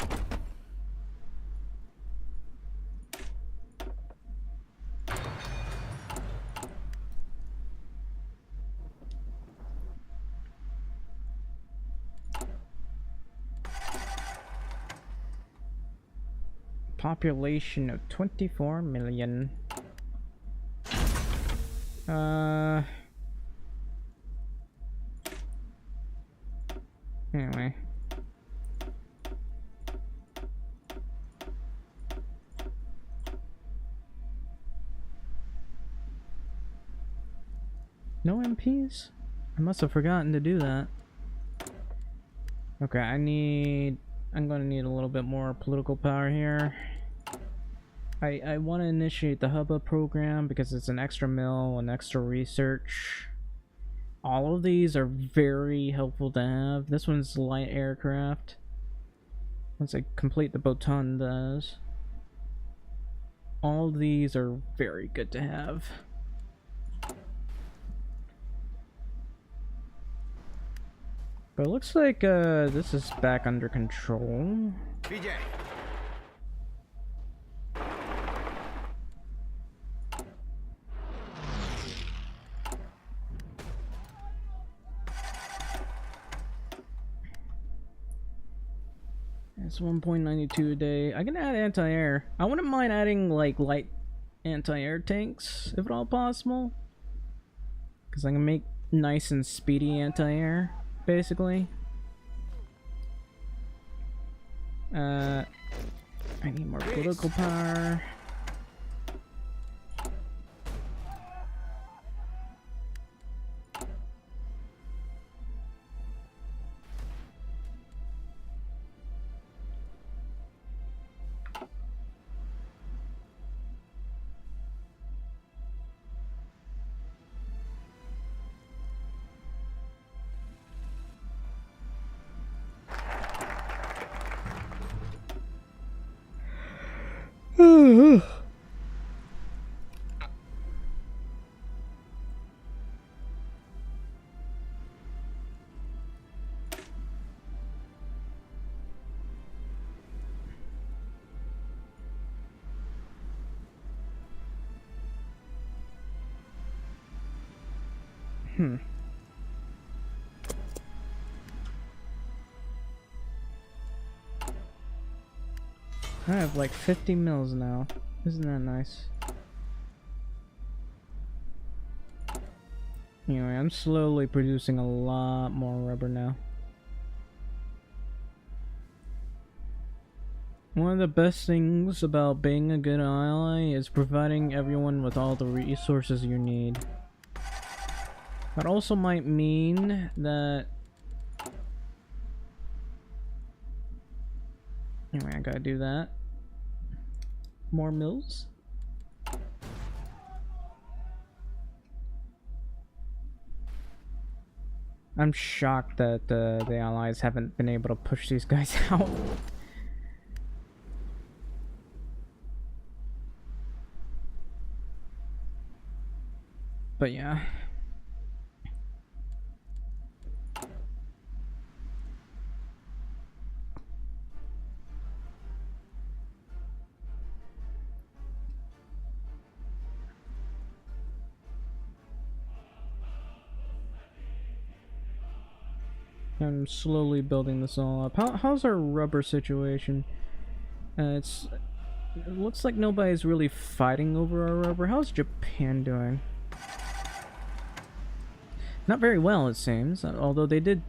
population of 24 million. Anyway. No MPs? I must have forgotten to do that. Okay, I'm gonna need a little bit more political power here. I want to initiate the Hubba program because it's an extra mill and extra research. All of these are very helpful to have. This one's light aircraft. Once I complete the Botundas. All of these are very good to have. But it looks like this is back under control. Figyelj! It's 1.92 a day. I can add anti-air. I wouldn't mind adding like light anti-air tanks if at all possible. Because I can make nice and speedy anti-air, basically. I need more political power. I have like 50 mils now. Isn't that nice? Anyway, I'm slowly producing a lot more rubber now. One of the best things about being a good ally is providing everyone with all the resources you need. That also might mean that... Anyway, I gotta do that. More mills. I'm shocked that the allies haven't been able to push these guys out. But yeah. I'm slowly building this all up. How's our rubber situation? It looks like nobody's really fighting over our rubber. How's Japan doing? Not very well, it seems. Although they did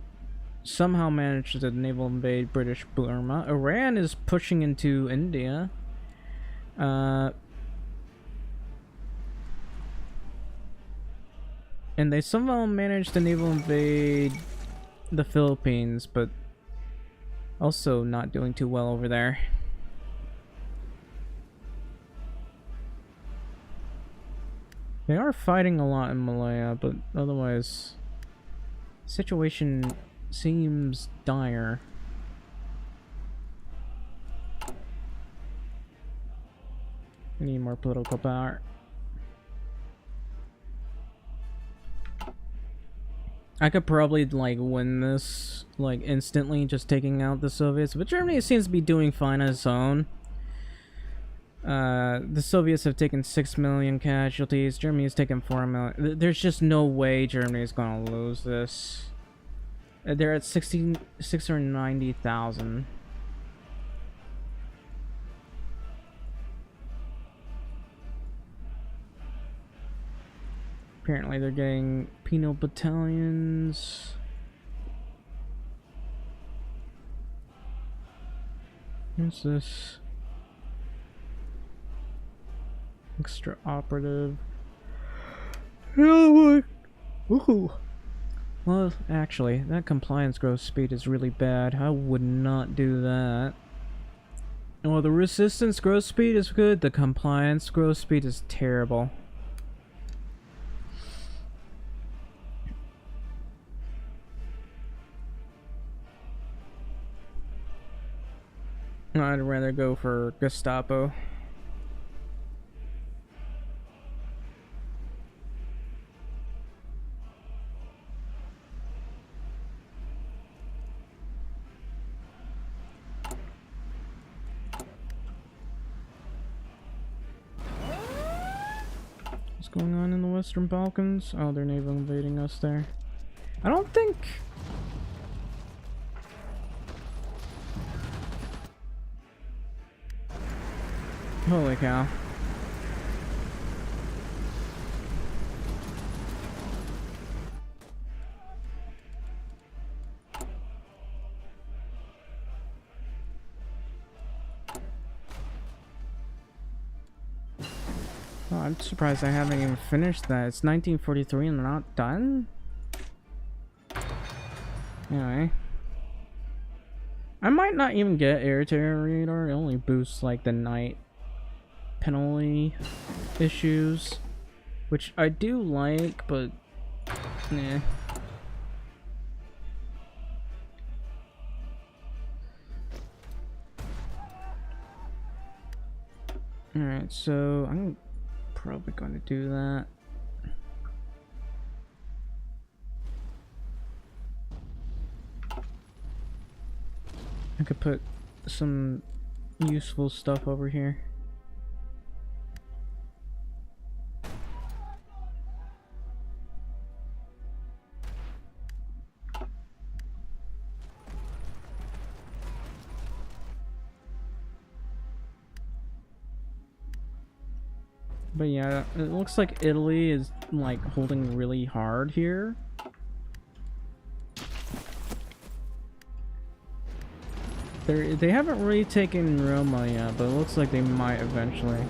somehow manage to naval invade British Burma. Iran is pushing into India. And they somehow managed to naval invade the Philippines, but also not doing too well over there. They are fighting a lot in Malaya, but otherwise, situation seems dire. I need more political power. I could probably like win this like instantly just taking out the Soviets, but Germany seems to be doing fine on its own. The Soviets have taken 6 million casualties. Germany has taken 4 million. There's just no way Germany is gonna lose this. They're at 690,000. Apparently they're getting penal battalions. What's this? Extra operative. Ooh. Well, actually, that compliance growth speed is really bad. I would not do that. Well, the resistance growth speed is good. The compliance growth speed is terrible. I'd rather go for Gestapo. What's going on in the Western Balkans? Oh, they're naval invading us there. I don't think... Holy cow. Oh, I'm surprised I haven't even finished that. It's 1943 and they're not done? Anyway. I might not even get air terror radar. It only boosts like the night penalty issues, which I do like, but nah. Alright, so I'm probably going to do that. I could put some useful stuff over here. But yeah, it looks like Italy is like holding really hard here. They haven't really taken Roma yet, but it looks like they might eventually.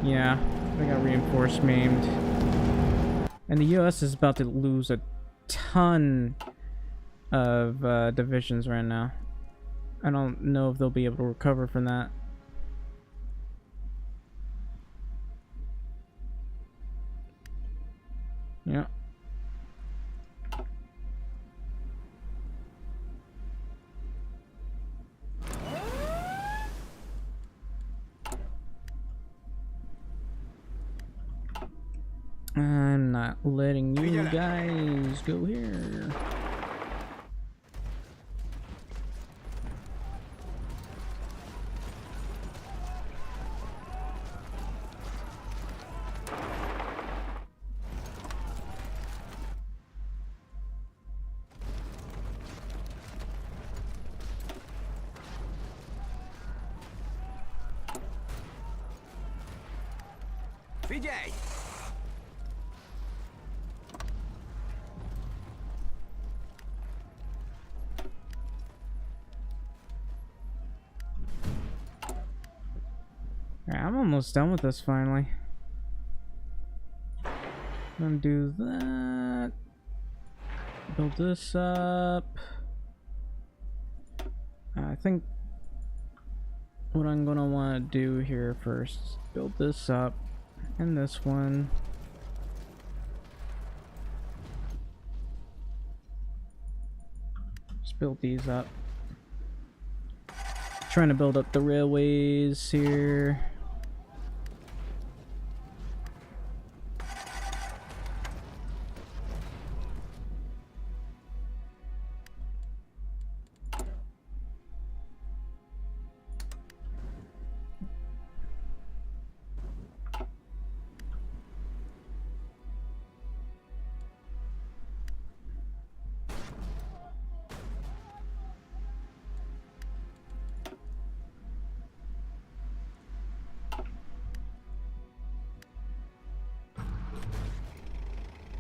Yeah, they got reinforced maimed. And the US is about to lose a ton of divisions right now. I don't know if they'll be able to recover from that. Yeah. I'm not letting you guys go here. Figyelj! Alright, I'm almost done with this finally. Gonna do that. Build this up. I think what I'm gonna want to do here first is build this up and this one. Just build these up. Trying to build up the railways here.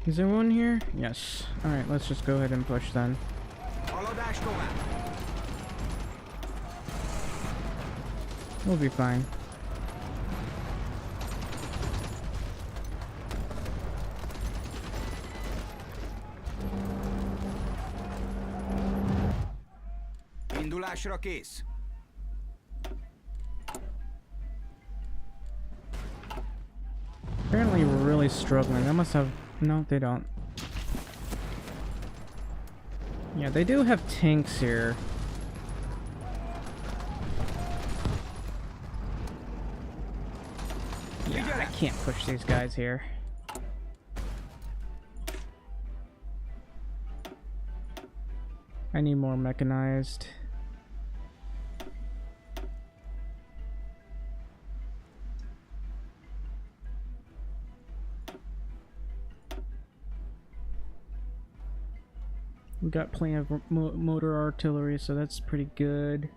Is there one here? Yes. Alright, let's just go ahead and push then. Haladás tovább. We'll be fine. Indulásra kész. Apparently we're really struggling. They must have... No, they don't. Yeah, they do have tanks here. Yeah, I can't push these guys here. I need more mechanized. We got plenty of motor artillery, so that's pretty good.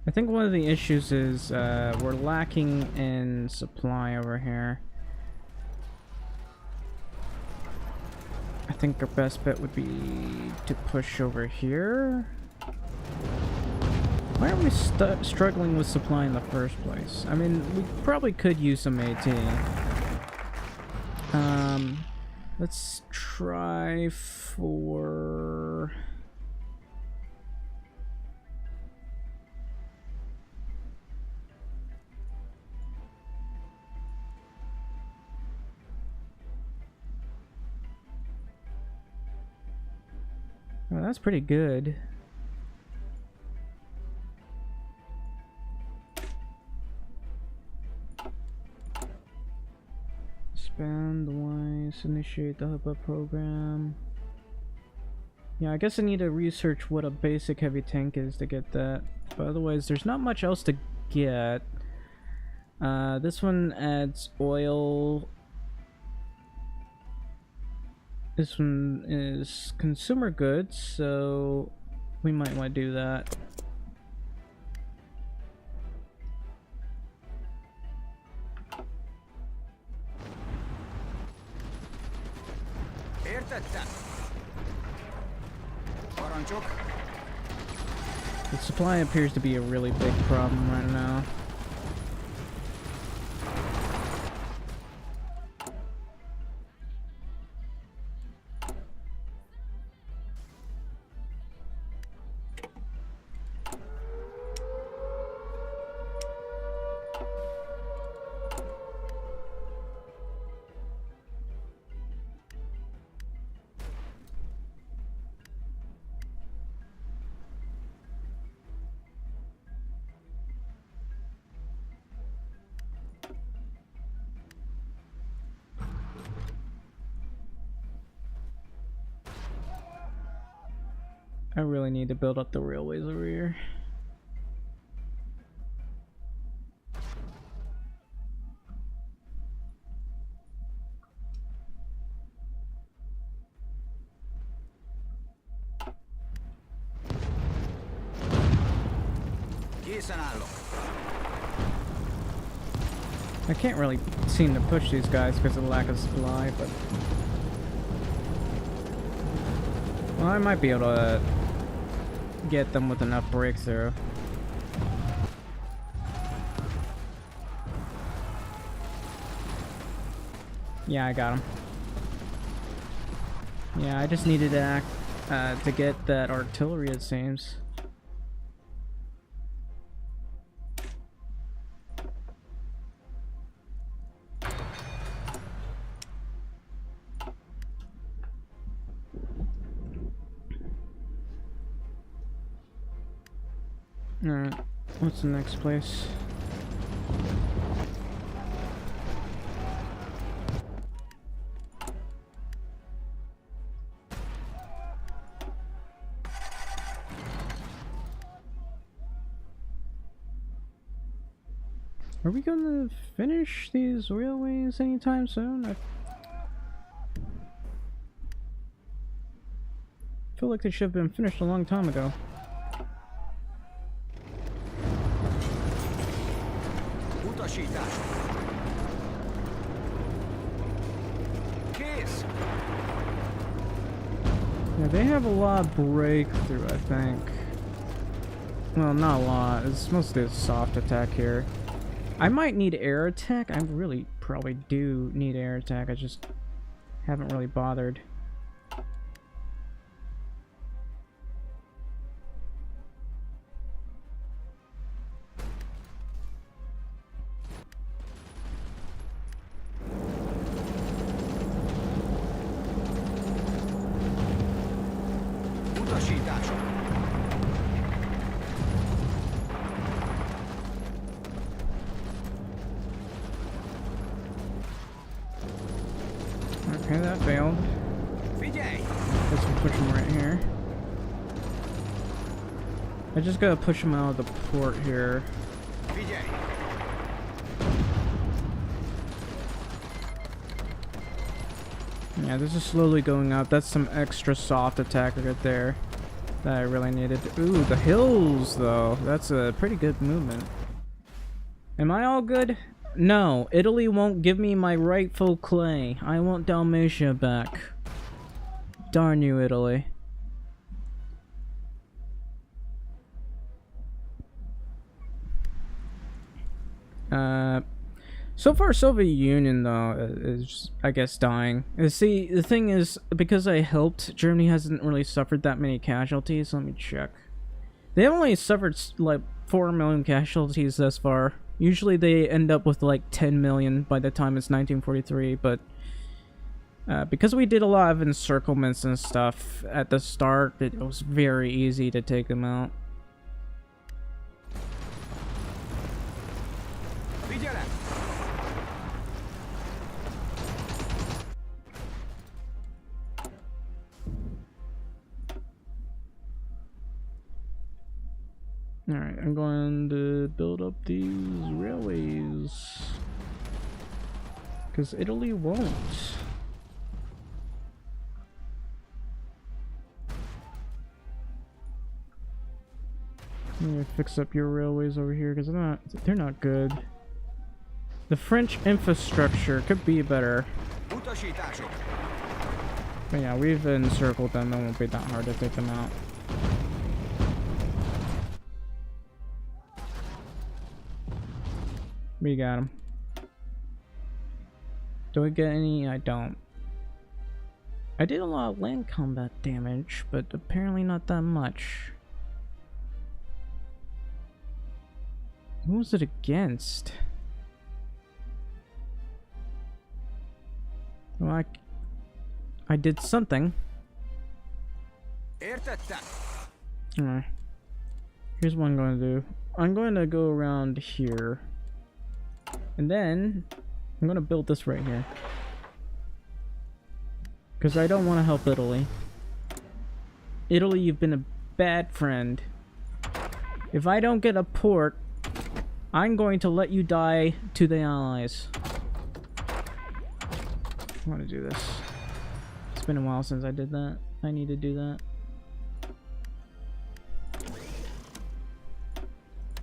I think one of the issues is we're lacking in supply over here. I think our best bet would be to push over here. Why are we struggling with supply in the first place? I mean, we probably could use some AT. Let's try for... Oh, that's pretty good. Expand wise, initiate the hub-up program. Yeah, I guess I need to research what a basic heavy tank is to get that. But otherwise, there's not much else to get. This one adds oil. This one is consumer goods, so we might want to do that. Értettem. Parancsok. The supply appears to be a really big problem right now. I really need to build up the railways over here. Készen állok. I can't really seem to push these guys because of the lack of supply, but... Well, I might be able to get them with enough breakthrough. Yeah, I got him. Yeah, I just needed to get that artillery, it seems. Alright, what's the next place? Are we gonna finish these railways anytime soon? I feel like they should have been finished a long time ago. Utasítás. Kész. Yeah, they have a lot of breakthrough, I think. Well, not a lot. It's mostly a soft attack here. I might need air attack. I really probably do need air attack. I just haven't really bothered. Utasítások. Okay, that failed. Figyelj! Guess we'll push him right here. I just gotta push him out of the port here. Figyelj! Yeah, this is slowly going up. That's some extra soft attack right there that I really needed. Ooh, the hills, though. That's a pretty good movement. Am I all good? No, Italy won't give me my rightful clay. I want Dalmatia back. Darn you, Italy. So far, Soviet Union, though, is, I guess, dying. See, the thing is, because I helped, Germany hasn't really suffered that many casualties. Let me check. They only suffered, like, 4 million casualties thus far. Usually they end up with, like, 10 million by the time it's 1943, but because we did a lot of encirclements and stuff at the start, it was very easy to take them out. Figyelem! Alright, I'm going to build up these railways. Because Italy won't. I'm gonna fix up your railways over here because they're not good. The French infrastructure could be better. Utasítások. But yeah, we've encircled them. It won't be that hard to take them out. We got him. Do I get any? I don't. I did a lot of land combat damage, but apparently not that much. Who was it against? Well, I did something. Értettem. Alright. Here's what I'm going to do. I'm going to go around here. And then I'm going to build this right here. Because I don't want to help Italy. Italy, you've been a bad friend. If I don't get a port, I'm going to let you die to the Allies. I want to do this. It's been a while since I did that. I need to do that.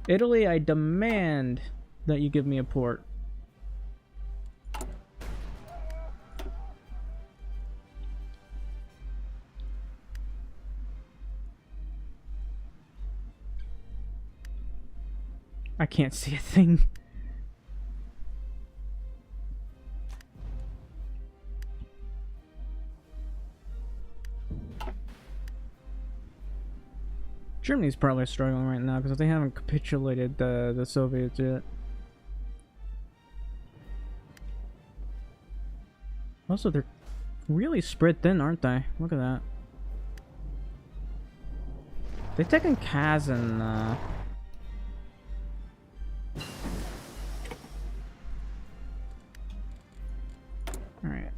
Italy, I demand that you give me a port. I can't see a thing. Germany's probably struggling right now because they haven't capitulated the Soviets yet. Also, they're really spread thin, aren't they? Look at that. They've taken Kazan. Alright.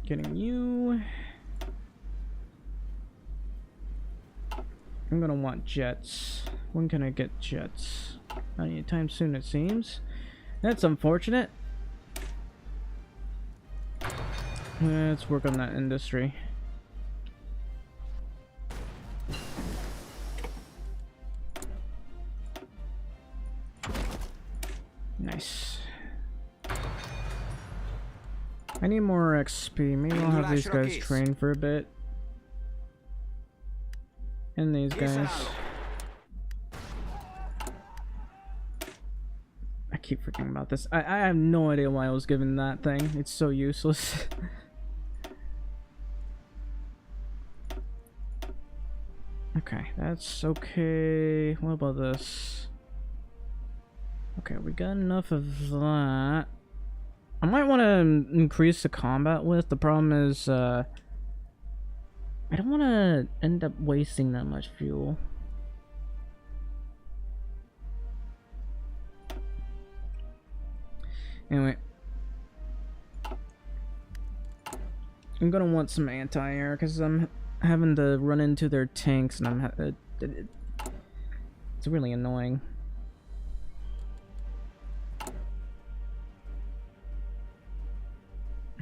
Getting you. I'm gonna want jets. When can I get jets? Not anytime soon, it seems. That's unfortunate. Let's work on that industry. Nice. I need more XP. Maybe I'll have these guys train for a bit. And these guys. I keep forgetting about this. I have no idea why I was given that thing. It's so useless. Okay, that's okay. What about this? Okay, we got enough of that. I might want to increase the combat width. The problem is, I don't want to end up wasting that much fuel. Anyway. I'm gonna want some anti-air, because I'm having to run into their tanks, and it's really annoying.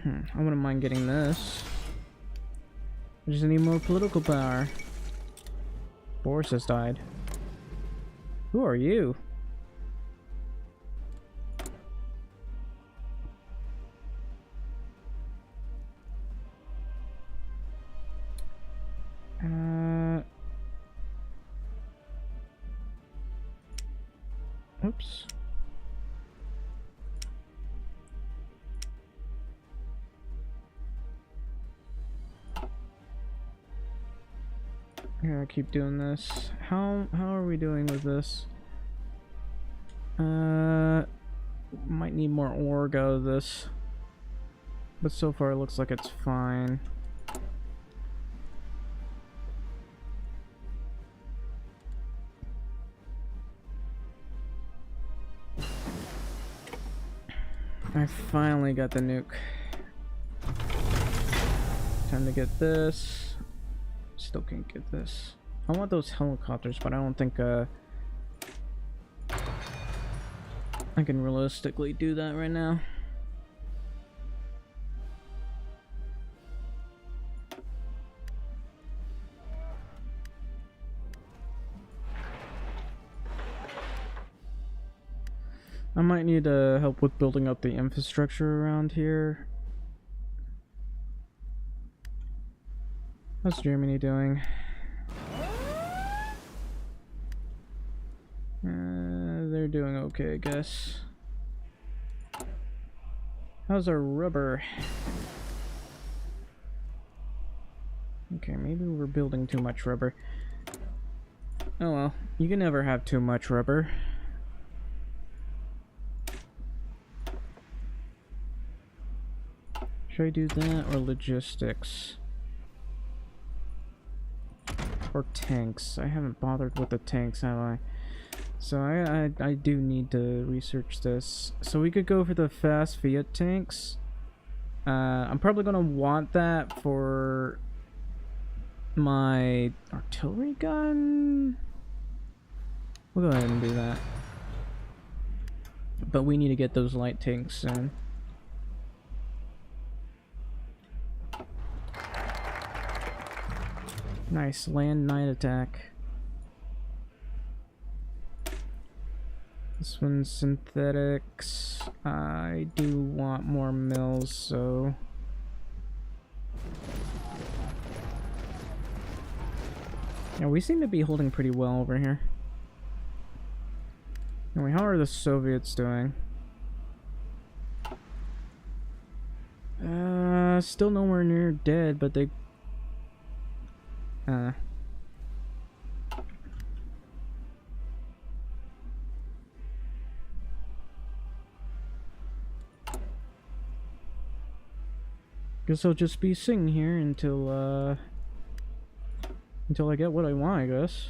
I wouldn't mind getting this. I just need more political power. Boris has died. Who are you? Oops. Yeah, I keep doing this. How are we doing with this? Might need more ore out of this. But so far it looks like it's fine. I finally got the nuke. Time to get this. Still can't get this. I want those helicopters, but I don't think I can realistically do that right now. I might need help with building up the infrastructure around here. How's Germany doing? They're doing okay, I guess. How's our rubber? Okay, maybe we're building too much rubber. Oh well, you can never have too much rubber. Should I do that or logistics? Or tanks? I haven't bothered with the tanks, have I? So I do need to research this. So we could go for the fast Fiat tanks. I'm probably gonna want that for my artillery gun. We'll go ahead and do that. But we need to get those light tanks soon. Nice, land night attack. This one's synthetics. I do want more mills, so... Yeah, we seem to be holding pretty well over here. Anyway, how are the Soviets doing? Still nowhere near dead, but they... Guess I'll just be sitting here until I get what I want, I guess.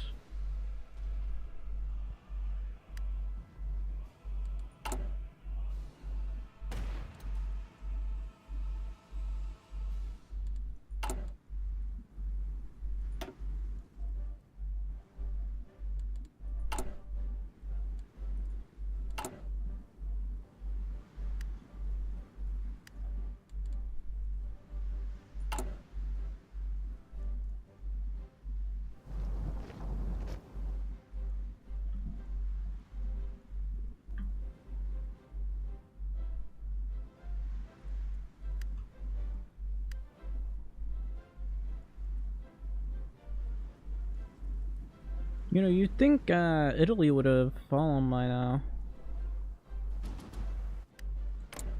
You know, you'd think Italy would have fallen by now.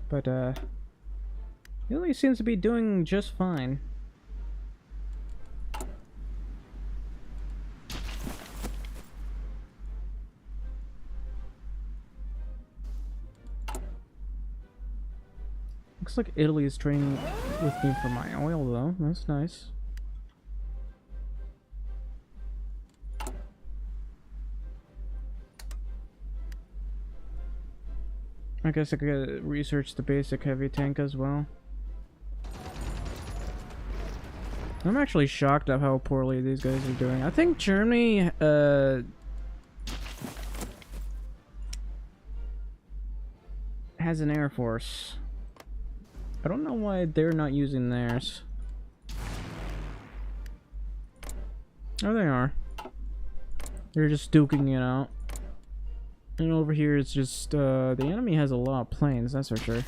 But Italy seems to be doing just fine. Looks like Italy is trading with me for my oil though. That's nice. I guess I could research the basic heavy tank as well. I'm actually shocked at how poorly these guys are doing. I think Germany has an air force. I don't know why they're not using theirs. Oh, they are. They're just duking it out. And over here it's just, the enemy has a lot of planes, that's for sure.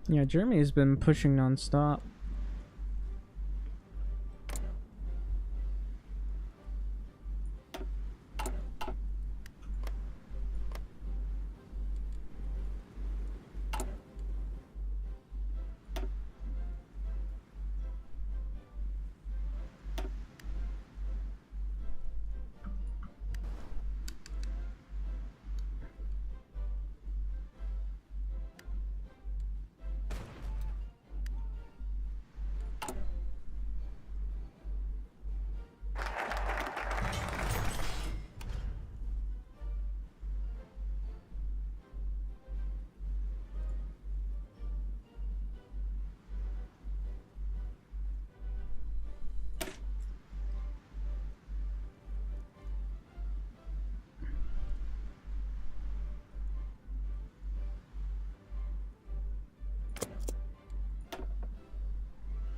Yeah, Germany's been pushing non-stop.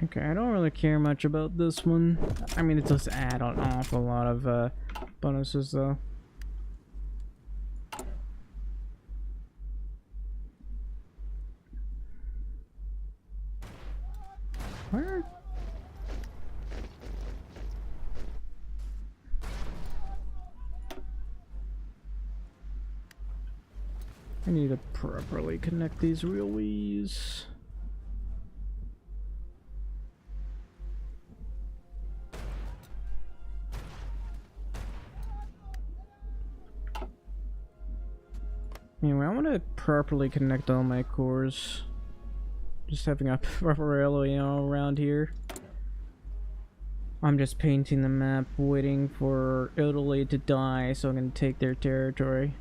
Okay, I don't really care much about this one. I mean, it does add an awful lot of bonuses, though. Where? I need to properly connect these railways. Anyway, I want to properly connect all my cores. Just having a proper railway all around here. I'm just painting the map, waiting for Italy to die so I can take their territory.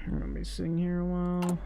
I'm gonna be sitting here a while.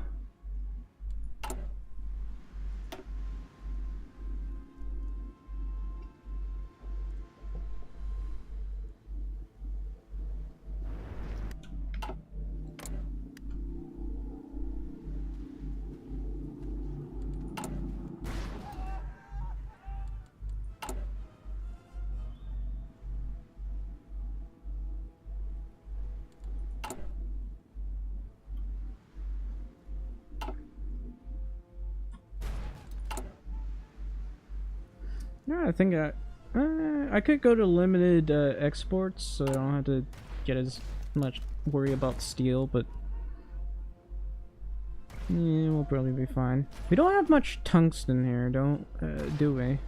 Yeah, I think I could go to limited exports, so I don't have to get as much worry about steel, but yeah, we'll probably be fine. We don't have much tungsten here, do we?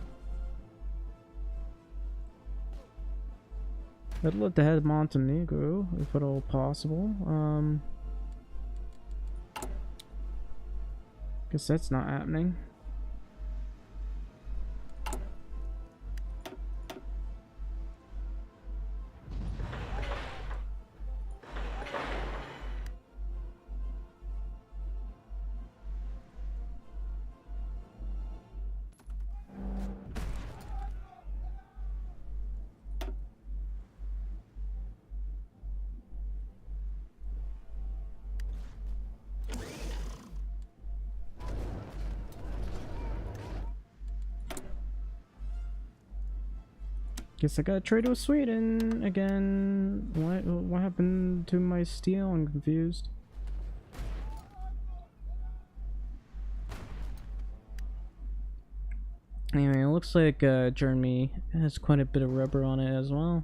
I'd love to head Montenegro, if at all possible. Guess that's not happening. Guess I gotta trade with Sweden again. What happened to my steel? I'm confused. Anyway, it looks like Germany has quite a bit of rubber on it as well.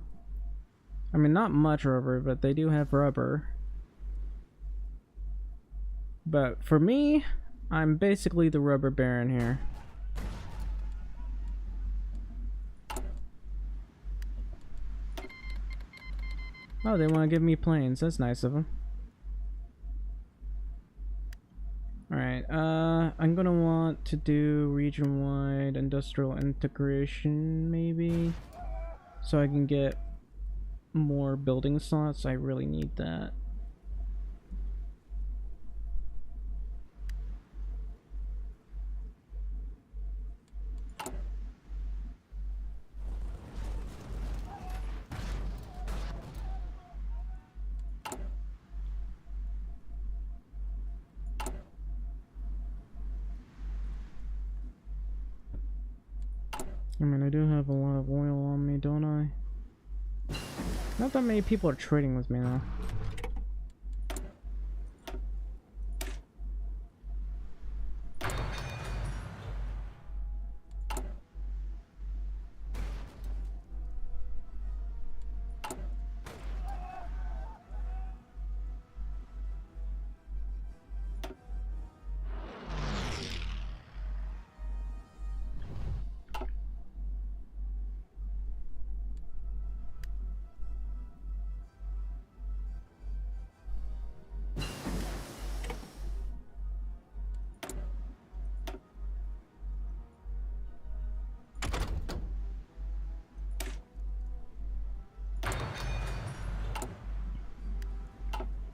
I mean, not much rubber, but they do have rubber. But for me, I'm basically the rubber baron here. Oh, they want to give me planes. That's nice of them. Alright, I'm gonna want to do region-wide industrial integration, maybe? So I can get more building slots. I really need that. I mean, I do have a lot of oil on me, don't I? Not that many people are trading with me, though.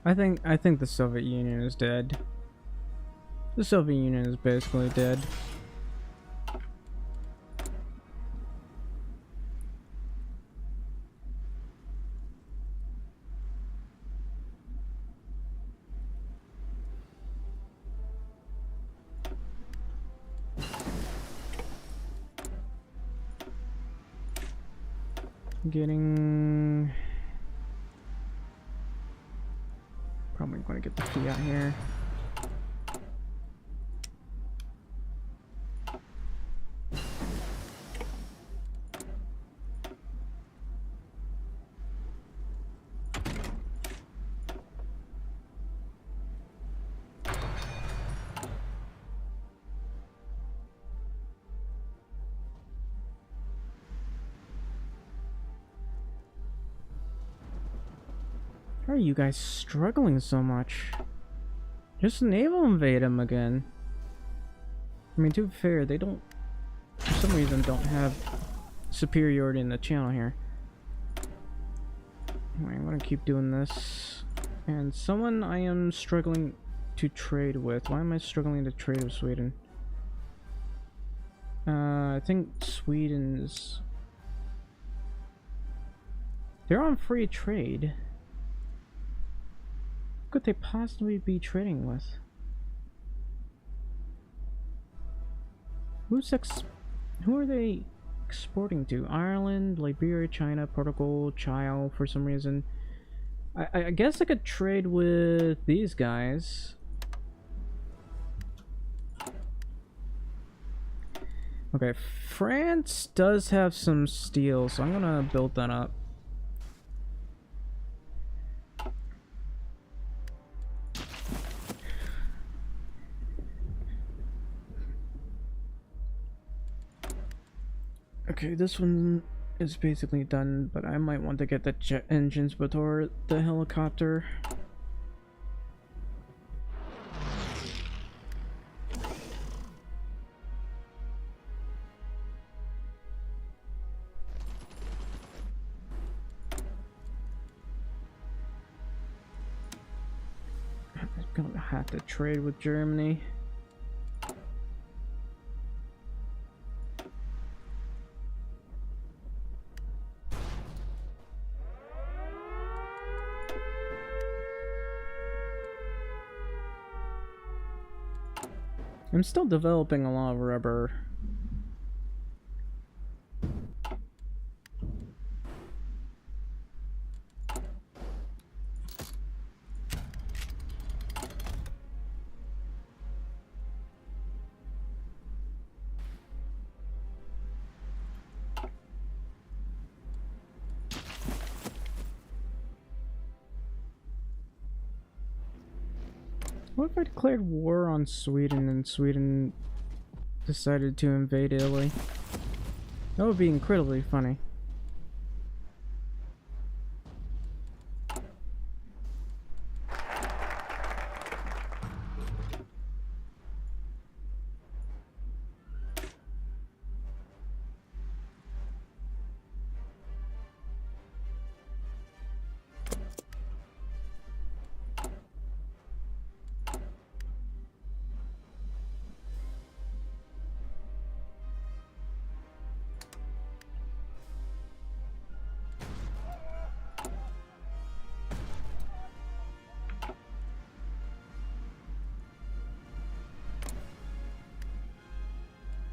I think the Soviet Union is dead. The Soviet Union is basically dead. Getting... Probably going to get the fiat here. How are you guys struggling so much? Just naval invade them again. I mean, to be fair, they don't, for some reason, don't have superiority in the channel here. Anyway, I'm gonna keep doing this. And someone I am struggling to trade with. Why am I struggling to trade with Sweden? I think Sweden's... They're on free trade. Who could they possibly be trading with? Who are they exporting to? Ireland, Liberia, China, Portugal, Chile for some reason. I guess I could trade with these guys. Okay, France does have some steel, so I'm gonna build that up. Okay, this one is basically done, but I might want to get the jet engines before the helicopter. I'm gonna have to trade with Germany. I'm still developing a lot of rubber. What if I declared war on Sweden and Sweden decided to invade Italy? That would be incredibly funny.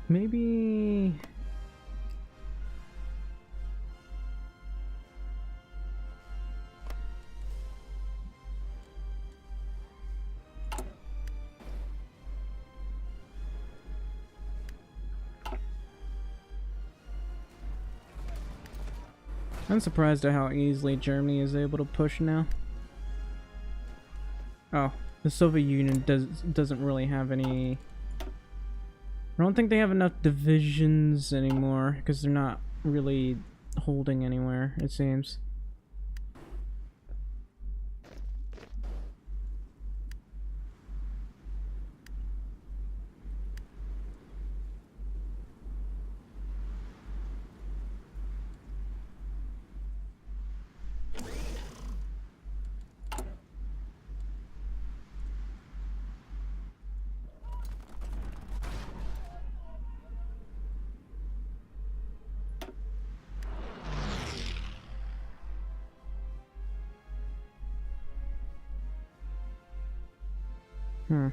Maybe... I'm surprised at how easily Germany is able to push now. Oh, the Soviet Union doesn't really have any... I don't think they have enough divisions anymore, because they're not really holding anywhere, it seems. Hmm.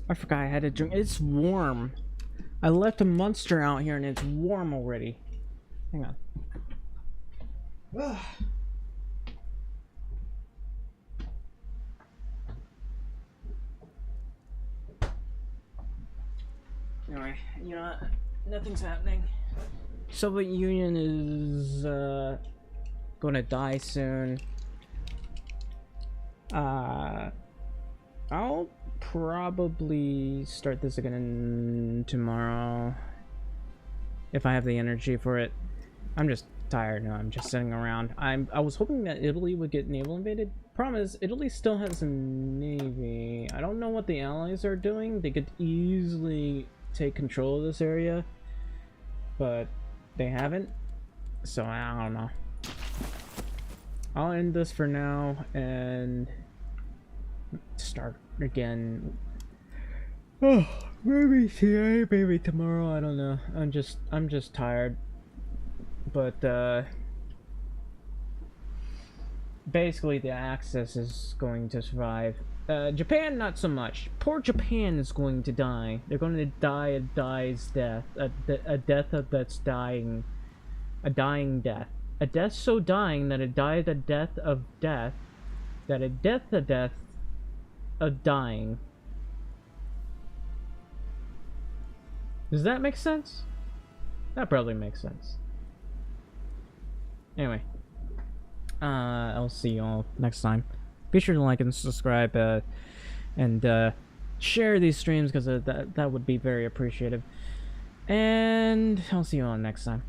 I forgot I had to drink. It's warm. I left a monster out here and it's warm already. Hang on. Anyway, you know what? Nothing's happening. Soviet Union is gonna die soon. I'll probably start this again tomorrow if I have the energy for it. I'm just tired now. I'm just sitting around. I was hoping that Italy would get naval invaded. Problem is, Italy still has a navy. I don't know what the Allies are doing. They could easily take control of this area, but they haven't. So I don't know. I'll end this for now and start again. Oh, maybe today, maybe tomorrow. I don't know. I'm just tired. But basically, the Axis is going to survive. Japan, not so much. Poor Japan is going to die. They're going to die a death. A death that's dying. A dying death. A death so dying that it died a death of death. That it death a death of dying. Does that make sense? That probably makes sense. Anyway. I'll see you all next time. Be sure to like and subscribe, and share these streams, because that would be very appreciative. And I'll see you all next time.